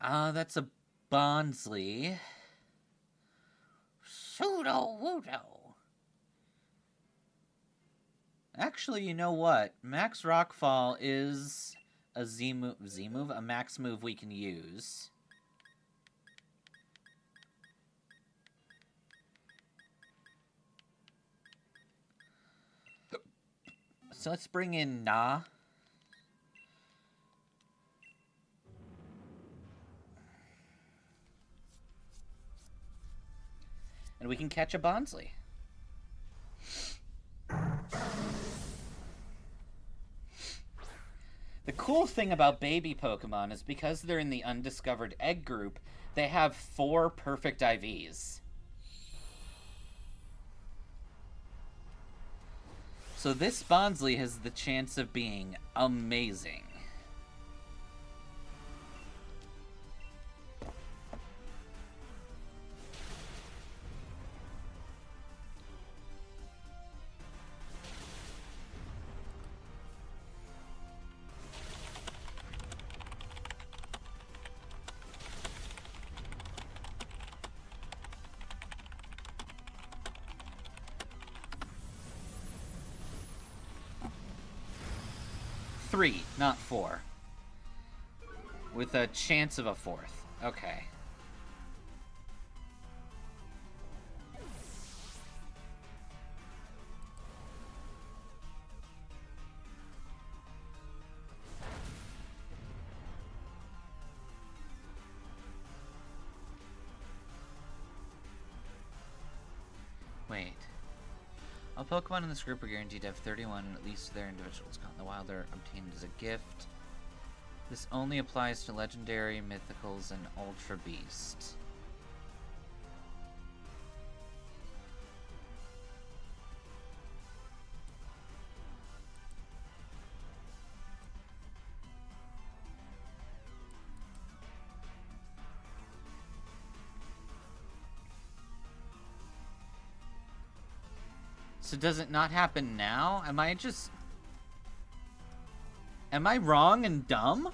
That's a Bonsly. Pseudo-Wudo. Actually, you know what? Max Rockfall is a Z-move? A max move we can use. So let's bring in Na. And we can catch a Bonsly. The cool thing about baby Pokemon is because they're in the undiscovered egg group, they have 4 perfect IVs. So this Bonsly has the chance of being amazing. Three, not 4. With a chance of a 4th. Okay. All Pokemon in this group are guaranteed to have 31 at least their individuals caught in the wild are obtained as a gift. This only applies to legendary, mythicals, and ultra beasts. So does it not happen now? Am I wrong and dumb?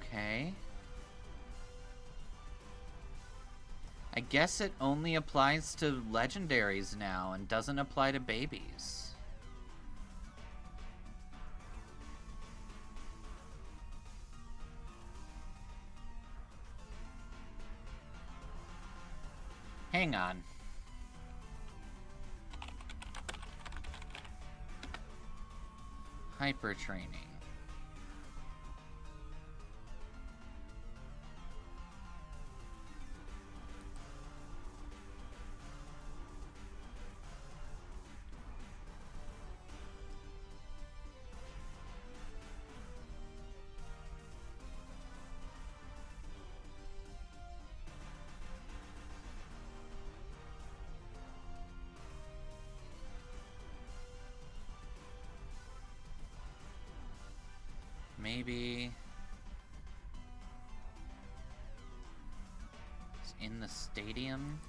Okay. I guess it only applies to legendaries now and doesn't apply to babies. Hang on. Hyper training. Maybe it's in the stadium.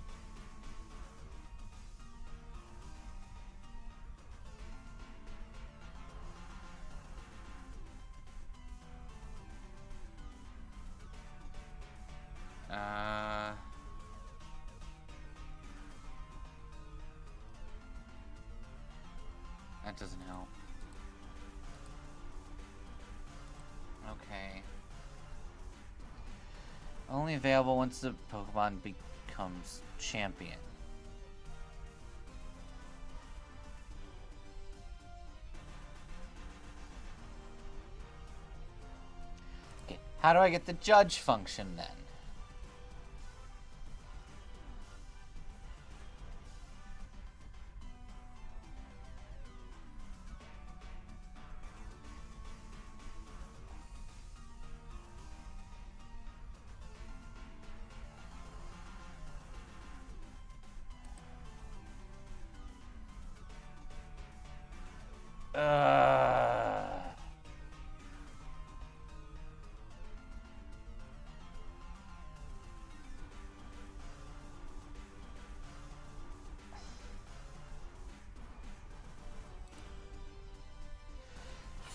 That doesn't help. Okay. Only available once the Pokemon becomes champion. Okay, how do I get the judge function then?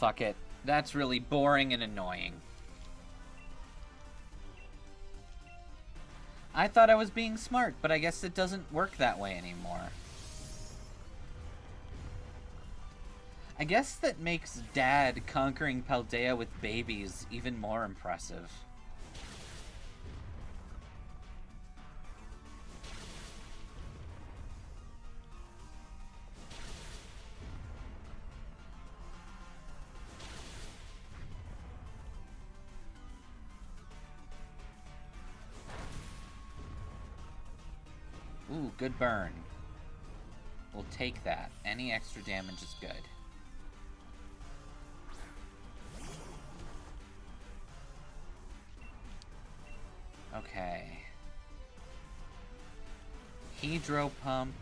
Fuck it. That's really boring and annoying. I thought I was being smart, but I guess it doesn't work that way anymore. I guess that makes Dad conquering Paldea with babies even more impressive. Ooh, good burn. We'll take that. Any extra damage is good. Okay. Hydro Pump.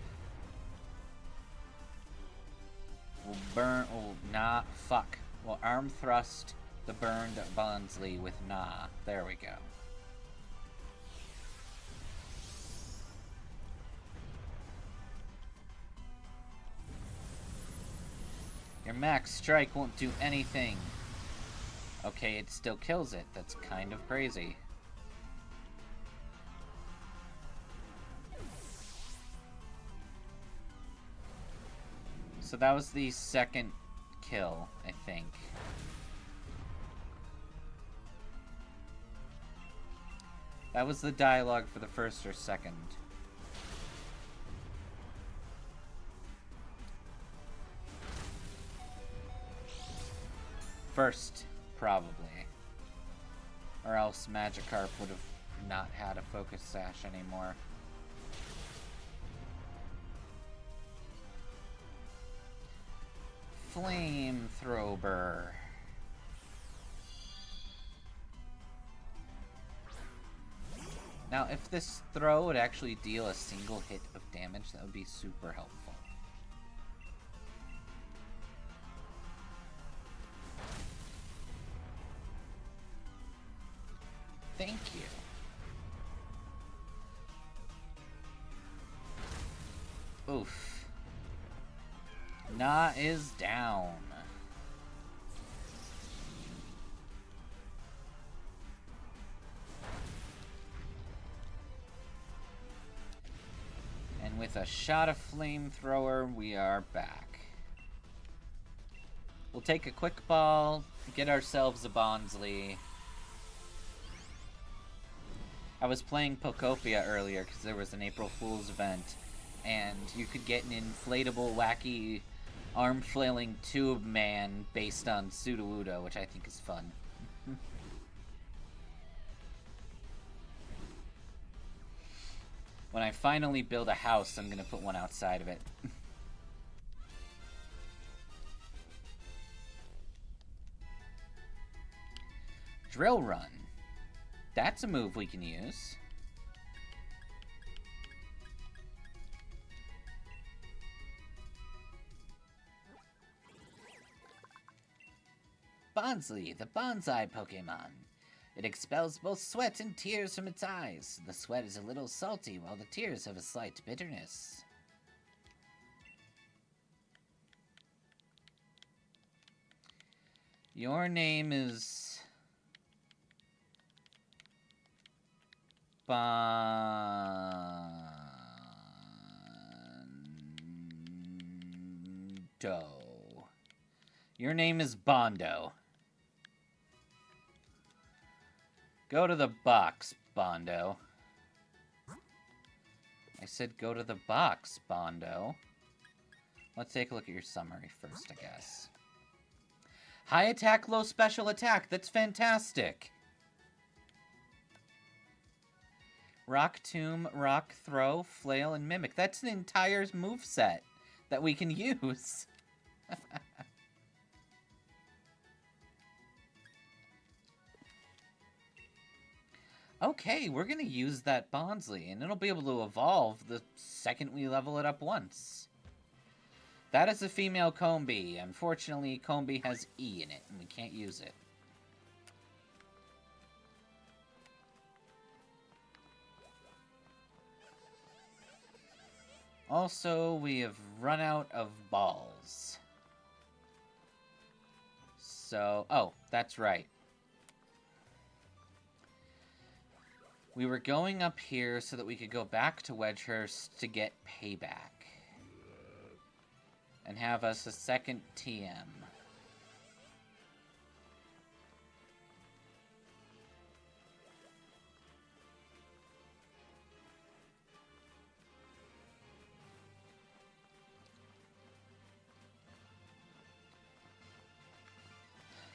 We'll burn. Oh, nah. Fuck. We'll Arm Thrust the burned Bonsley with Nah. There we go. Your max strike won't do anything. Okay, it still kills it. That's kind of crazy. So that was the second kill, I think. That was the dialogue for the first or second. First, probably. Or else Magikarp would have not had a focus sash anymore. Flamethrower. Now, if this throw would actually deal a single hit of damage, that would be super helpful. Thank you. Oof. Na is down. And with a shot of flamethrower, we are back. We'll take a quick ball, get ourselves a Bonsly. I was playing Pokopia earlier because there was an April Fool's event, and you could get an inflatable, wacky, arm-flailing tube man based on Sudowoodo, which I think is fun. When I finally build a house, I'm gonna put one outside of it. Drill Run. That's a move we can use. Bonsly, the bonsai Pokemon. It expels both sweat and tears from its eyes. The sweat is a little salty, while the tears have a slight bitterness. Your name is... Bondo. Your name is Bondo. Go to the box, Bondo. I said go to the box, Bondo. Let's take a look at your summary first, I guess. High attack, low special attack. That's fantastic. Rock Tomb, Rock Throw, Flail, and Mimic. That's an entire moveset that we can use. Okay, we're gonna use that Bonsly, and it'll be able to evolve the second we level it up once. That is a female Combee. Unfortunately, Combee has E in it, and we can't use it. Also, we have run out of balls. So, oh, that's right. We were going up here so that we could go back to Wedgehurst to get payback. And have us a second TM.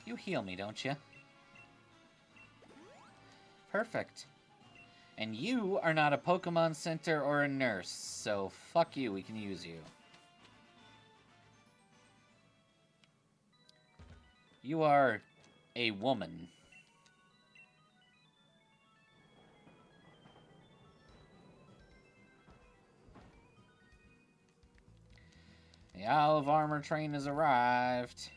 You heal me, don't you? Perfect. And you are not a Pokemon Center or a nurse, so fuck you, we can use you. You are a woman. The Isle of Armor train has arrived.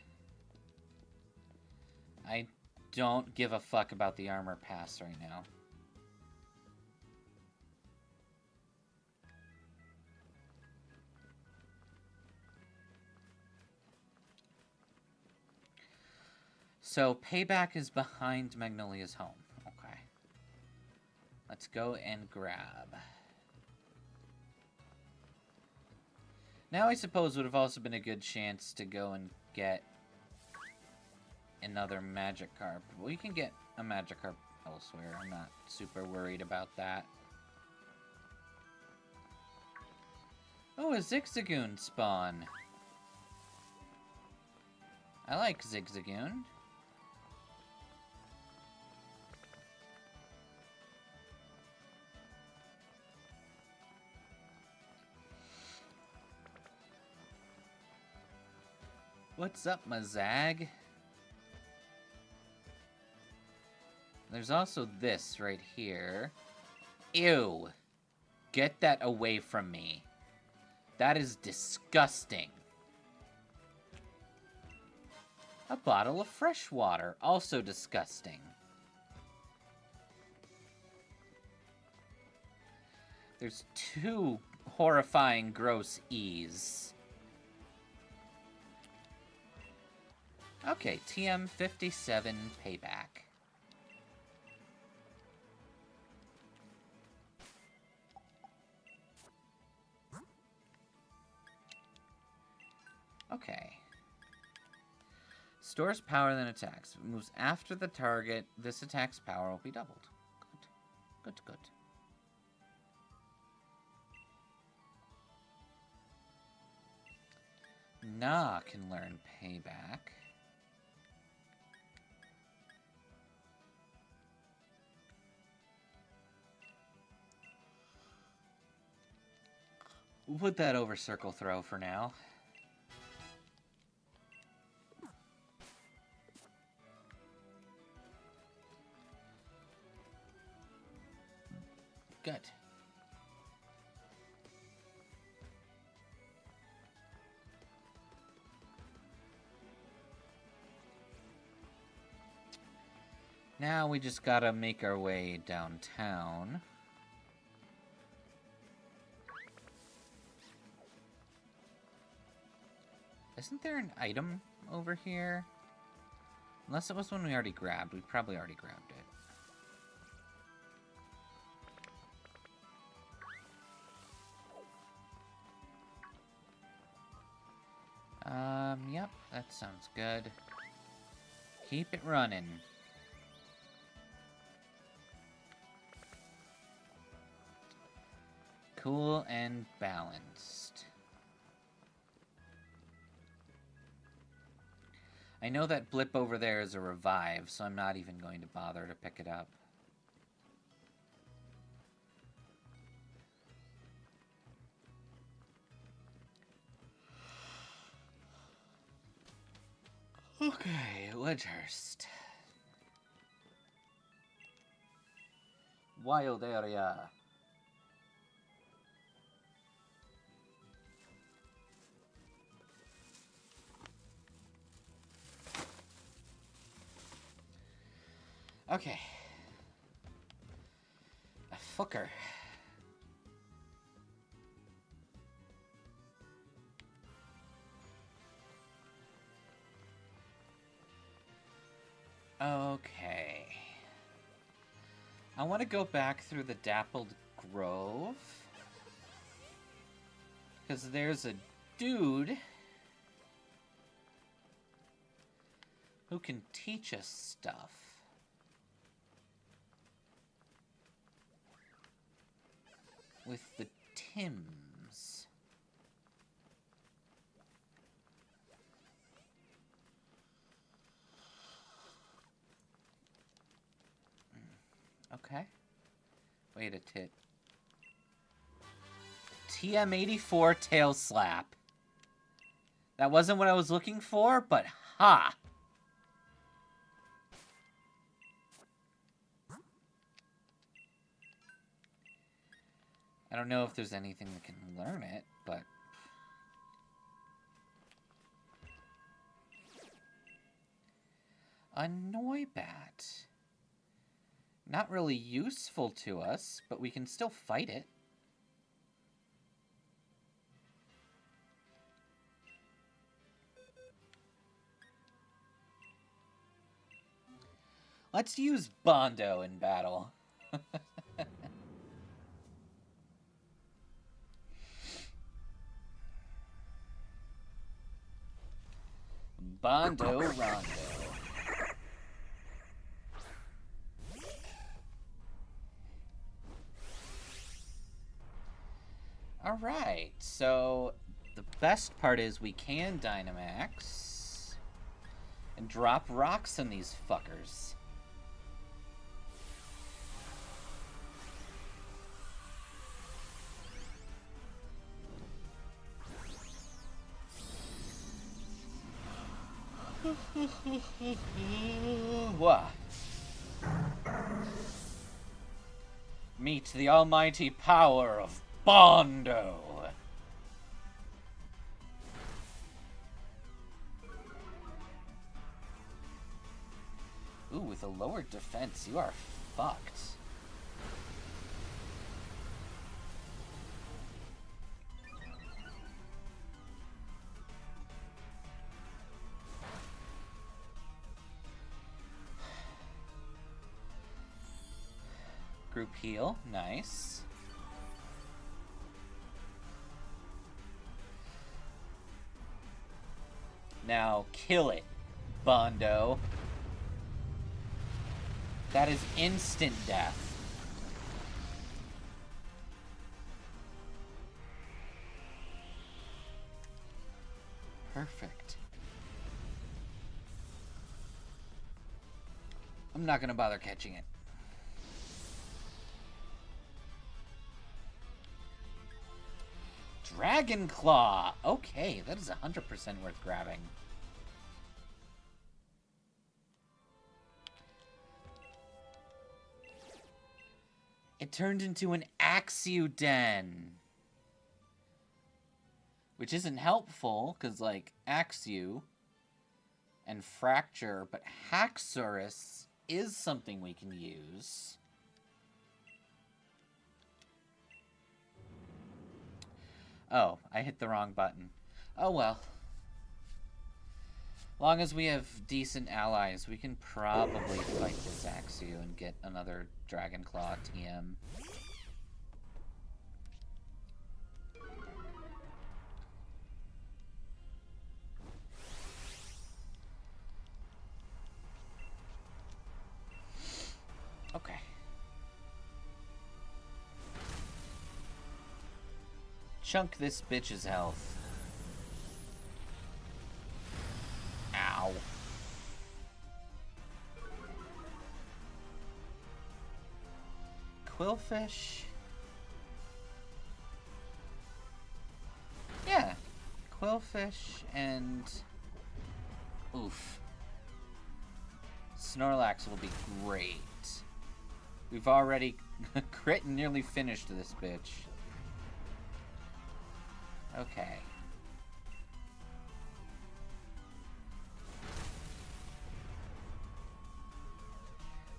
I don't give a fuck about the armor pass right now. So, payback is behind Magnolia's home. Okay. Let's go and grab. Now I suppose would have also been a good chance to go and get another Magikarp. Well, you can get a Magikarp elsewhere. I'm not super worried about that. Oh, a Zigzagoon spawn. I like Zigzagoon. What's up, Mazag? There's also this right here. Ew. Get that away from me. That is disgusting. A bottle of fresh water, also disgusting. There's 2 horrifying gross E's. Okay, TM57 payback. Okay. Stores power then attacks. If it moves after the target, this attack's power will be doubled. Good. Good, good. Nah can learn payback. We'll put that over Circle Throw for now. Good. Now we just gotta make our way downtown. Isn't there an item over here? Unless it was one we already grabbed. We probably already grabbed it. Yep, that sounds good. Keep it running. Cool and balanced. I know that blip over there is a revive, so I'm not even going to bother to pick it up. Okay, Ledgehurst. Wild area. Okay. A fucker. Okay. I want to go back through the Dappled Grove. Because there's a dude who can teach us stuff. With the Tims. Okay. Wait a tit. TM84 Tail Slap. That wasn't what I was looking for, but ha! I don't know if there's anything that can learn it, but... A Noibat. Not really useful to us, but we can still fight it. Let's use Bondo in battle. Bondo Rondo. Alright, so the best part is we can Dynamax and drop rocks on these fuckers. Wah. Meet the almighty power of Bondo. Ooh, with a lower defense, you are fucked. Group heal, nice. Now kill it, Bondo. That is instant death. Perfect. I'm not gonna bother catching it. Dragon Claw! Okay, that is 100% worth grabbing. It turned into an Axew-den. Which isn't helpful, because, like, Axew and Fracture, but Haxorus is something we can use. Oh, I hit the wrong button. Oh well. Long as we have decent allies, we can probably fight this Axew and get another Dragon Claw TM. Okay. Chunk this bitch's health. Ow. Quillfish? Yeah. Quillfish and... Oof. Snorlax will be great. We've already crit and nearly finished this bitch. Okay.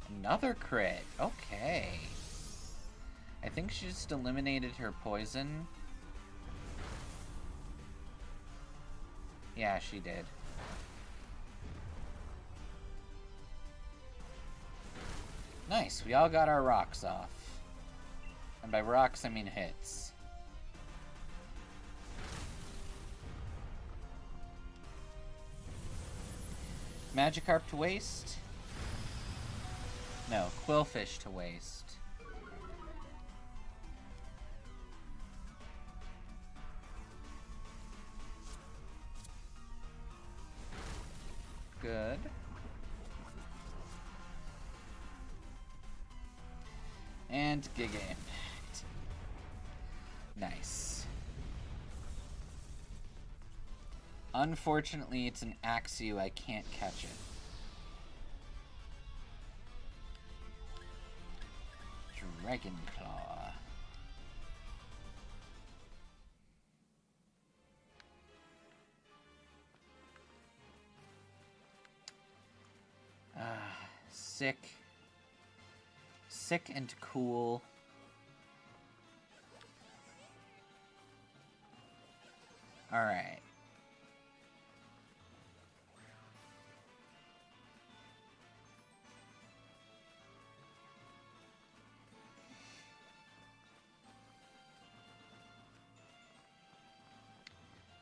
Another crit. Okay. I think she just eliminated her poison. Yeah, she did. Nice, we all got our rocks off. And by rocks, I mean hits. Magikarp to waste? No, Quillfish to waste. Good. And Giga Impact. Nice. Unfortunately, it's an Axew. I can't catch it. Dragon Claw. Sick. Sick and cool. Alright.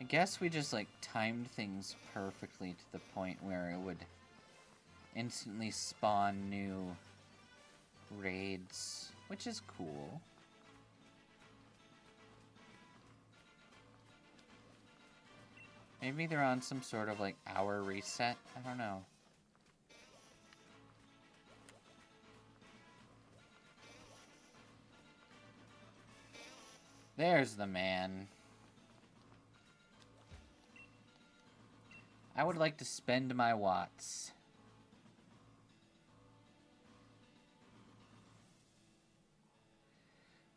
I guess we just, like, timed things perfectly to the point where it would instantly spawn new raids, which is cool. Maybe they're on some sort of, like, hour reset? I don't know. There's the man. I would like to spend my watts.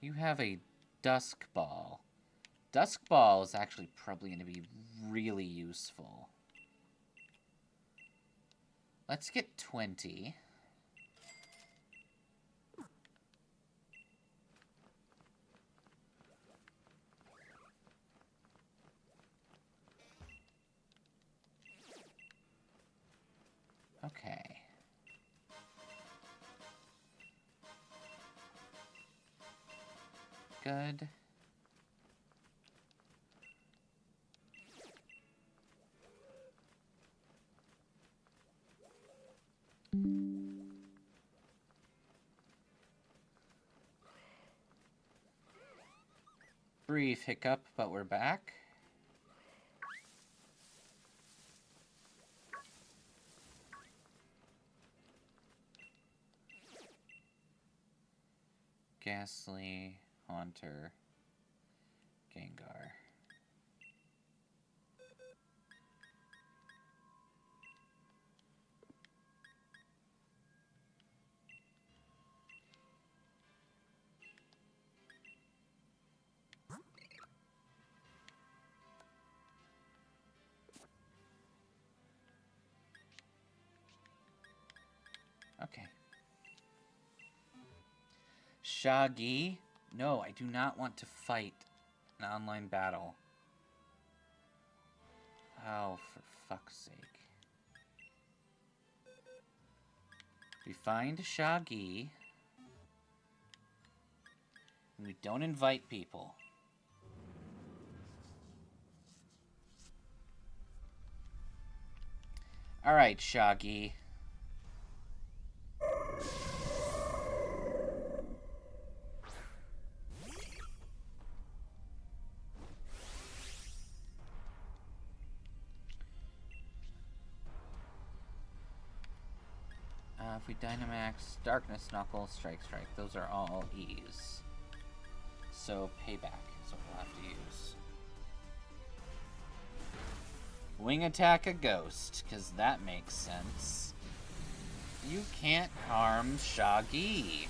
You have a dusk ball. Dusk ball is actually probably going to be really useful. Let's get 20. Okay. Good. Brief hiccup, but we're back. Ghastly, Haunter, Gengar. Okay. Shaggy. No, I do not want to fight an online battle. Oh, for fuck's sake. We find Shaggy. And we don't invite people. Alright, Shaggy. If we Dynamax, Darkness Knuckle, Strike, those are all E's. So Payback is what we'll have to use. Wing Attack a Ghost, because that makes sense. You can't harm Shaggy.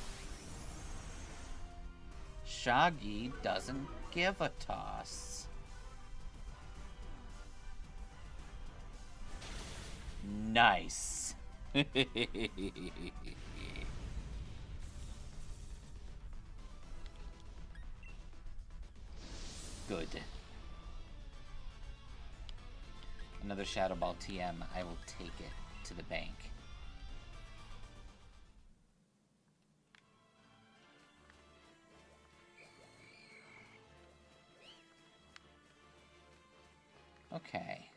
Shaggy doesn't give a toss. Nice. Good. Another Shadow Ball TM. I will take it to the bank. Okay.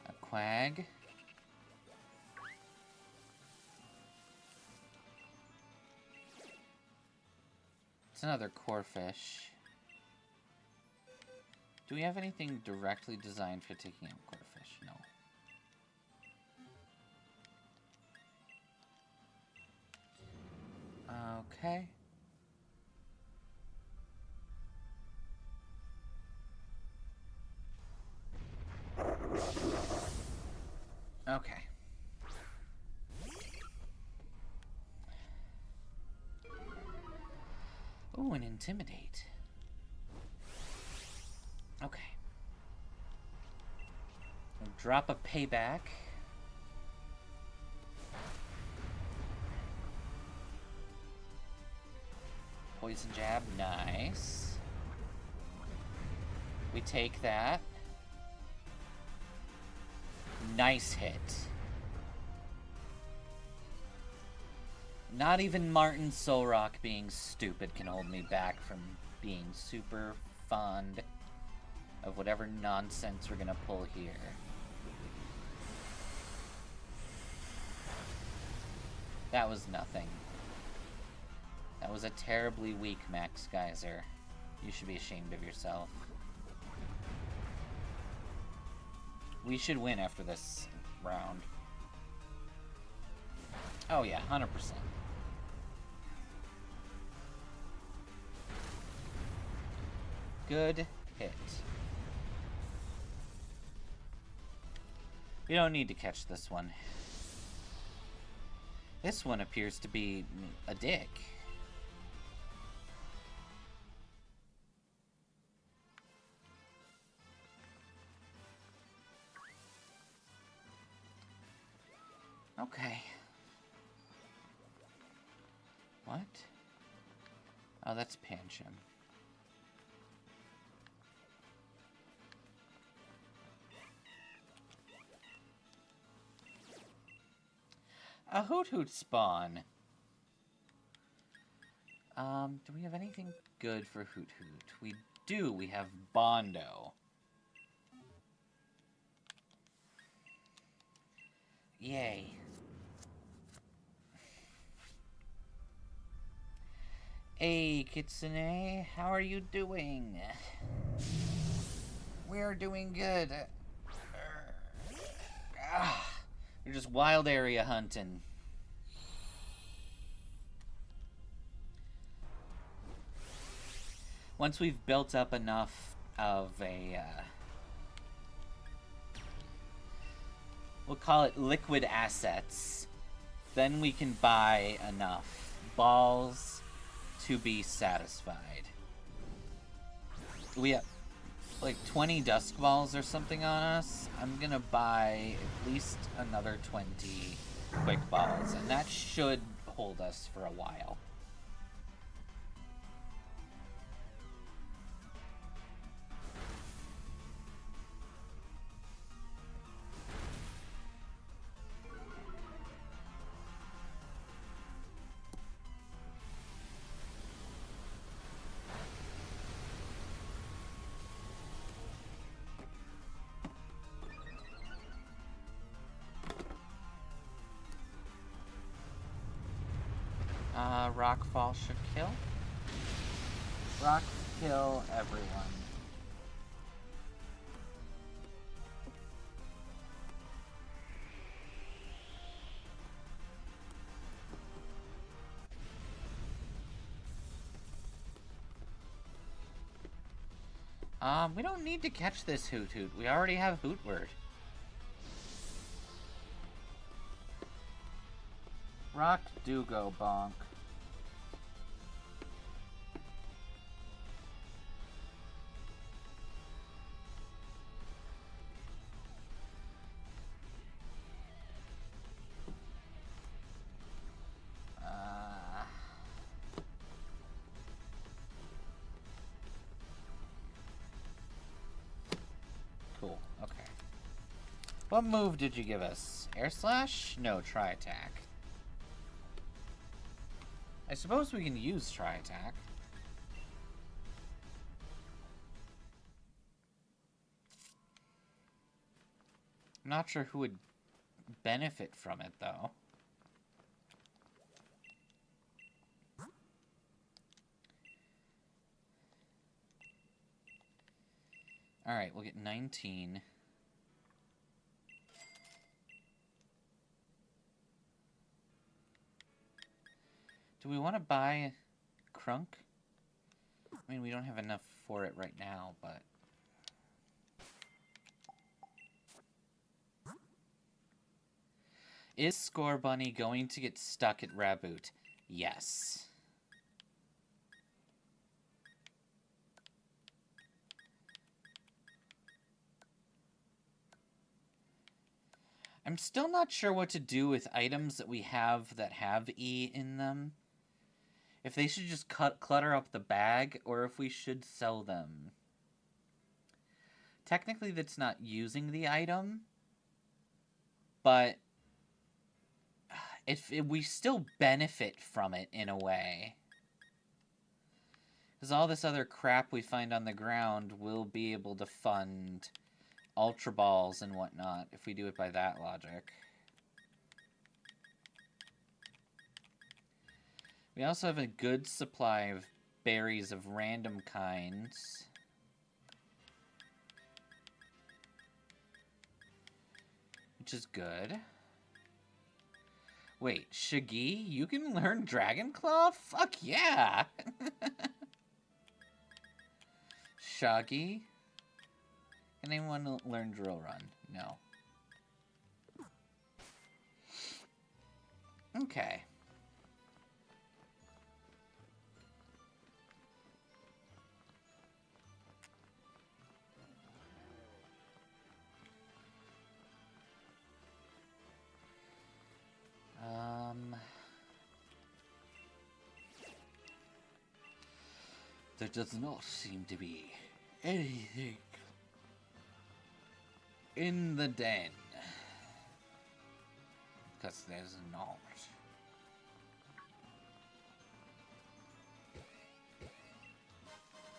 A Quag. It's another Corphish. Do we have anything directly designed for taking out Corphish? No. Okay. Okay. Ooh, an Intimidate. Okay. We'll drop a Payback. Poison Jab, nice. We take that. Nice hit. Not even Martin Solrock being stupid can hold me back from being super fond of whatever nonsense we're gonna pull here. That was nothing. That was a terribly weak Max Geyser. You should be ashamed of yourself. We should win after this round. Oh yeah, 100%. Good hit. We don't need to catch this one. This one appears to be a dick. Okay. What? Oh, that's Pancham. A Hoot Hoot spawn. Do we have anything good for Hoot Hoot? We do. We have Bondo. Yay. Hey, Kitsune, how are you doing? We're doing good. We're just wild area hunting. Once we've built up enough of a, we'll call it liquid assets, then we can buy enough balls to be satisfied. We have like 20 dusk balls or something on us. I'm gonna buy at least another 20 quick balls, and that should hold us for a while. Rockfall should kill. Rock kill everyone. We don't need to catch this Hoot Hoot. We already have Hoot Word. Rock do go bonk. Cool, okay. What move did you give us? Air Slash? No, Try Attack. I suppose we can use Try Attack. I'm not sure who would benefit from it, though. Alright, we'll get 19. Do we want to buy Crunk? I mean, we don't have enough for it right now, but... Is Score Bunny going to get stuck at Raboot? Yes. I'm still not sure what to do with items that we have that have E in them. If they should just clutter up the bag, or if we should sell them. Technically, that's not using the item, but if we still benefit from it in a way. Because all this other crap we find on the ground will be able to fund Ultra Balls and whatnot, if we do it by that logic. We also have a good supply of berries of random kinds. Which is good. Wait, Shaggy, you can learn Dragon Claw? Fuck yeah! Shaggy? Can anyone learn Drill Run? No. Okay. There does not seem to be anything in the den. Because there's not.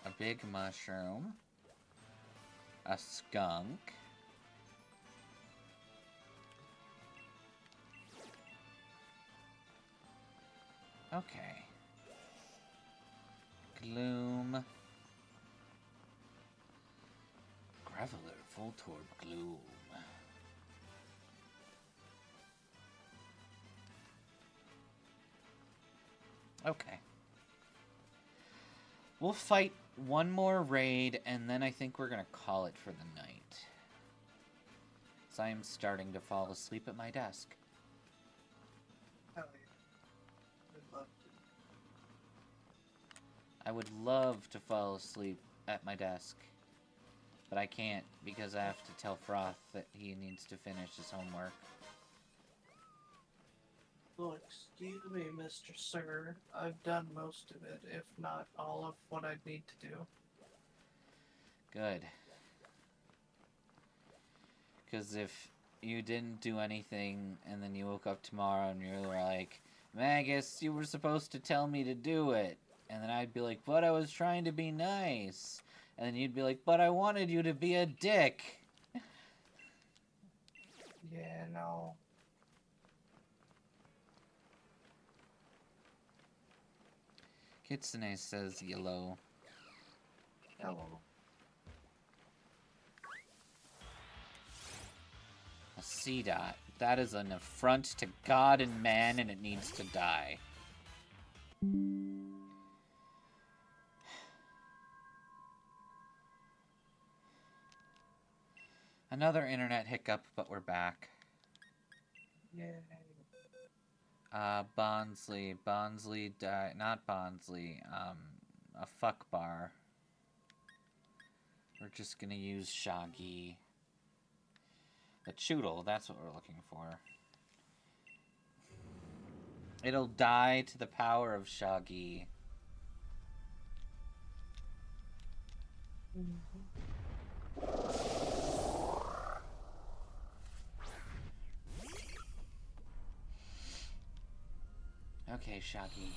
A big mushroom. A skunk. Okay. Gloom. Graveler full toward gloom. Okay. We'll fight one more raid, and then I think we're gonna call it for the night. So I am starting to fall asleep at my desk. Hell yeah. I'd love to. I would love to fall asleep at my desk, but I can't because I have to tell Froth that he needs to finish his homework. Well, excuse me, Mr. Sir. I've done most of it, if not all of what I need to do. Good. Because if you didn't do anything and then you woke up tomorrow and you're like, Magus, you were supposed to tell me to do it. And then I'd be like, but I was trying to be nice. And then you'd be like, but I wanted you to be a dick. Yeah, no. Kitsune says yellow. Hello. A C dot. That is an affront to God and man, and it needs to die. Another internet hiccup, but we're back. Yay. Bonsley died. Not Bonsley. A fuck bar. We're just gonna use Shaggy. A Choodle, that's what we're looking for. It'll die to the power of Shaggy. Okay, Shaggy.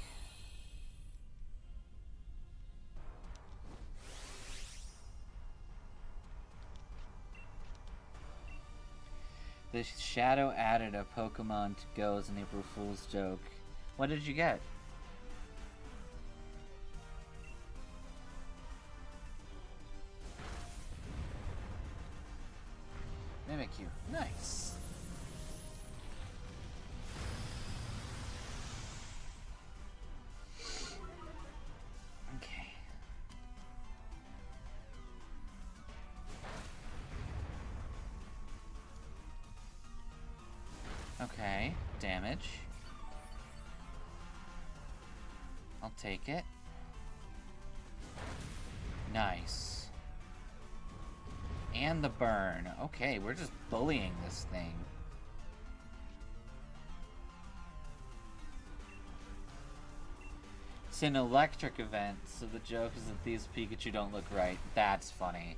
The Shadow added a Pokemon to Go as an April Fool's joke. What did you get? Mimikyu. Nice. Okay. Okay, damage. I'll take it. Nice. And the burn. Okay, we're just bullying this thing. It's an electric event, so the joke is that these Pikachu don't look right. That's funny.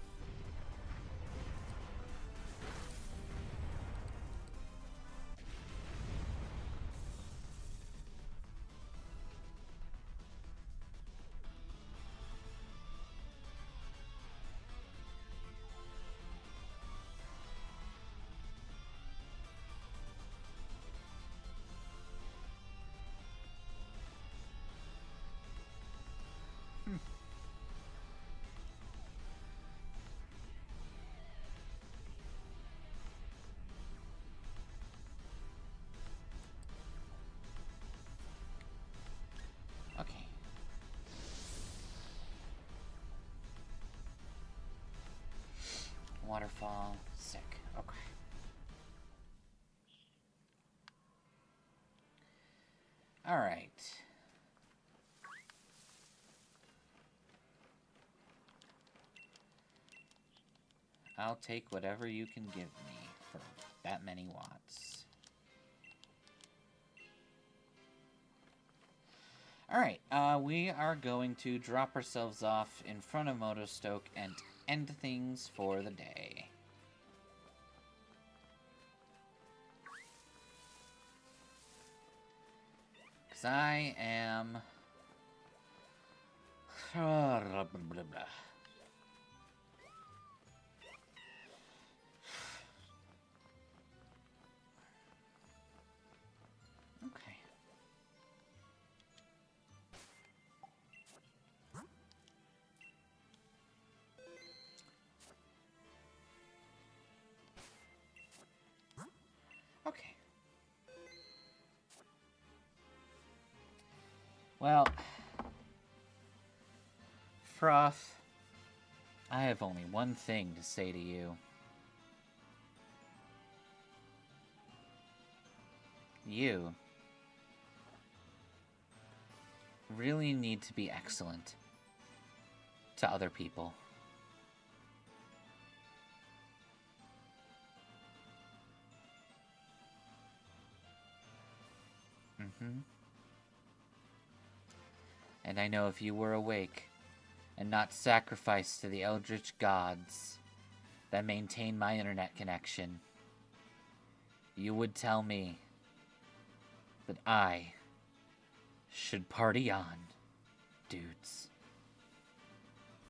Okay. Waterfall. Sick. Okay. Alright. I'll take whatever you can give me for that many watts. Alright, we are going to drop ourselves off in front of Motostoke and end things for the day. Because I am... Okay. Okay. Well, Froth, I have only one thing to say to you. You really need to be excellent to other people. And I know if you were awake and not sacrificed to the eldritch gods that maintain my internet connection, you would tell me that I should party on, dudes.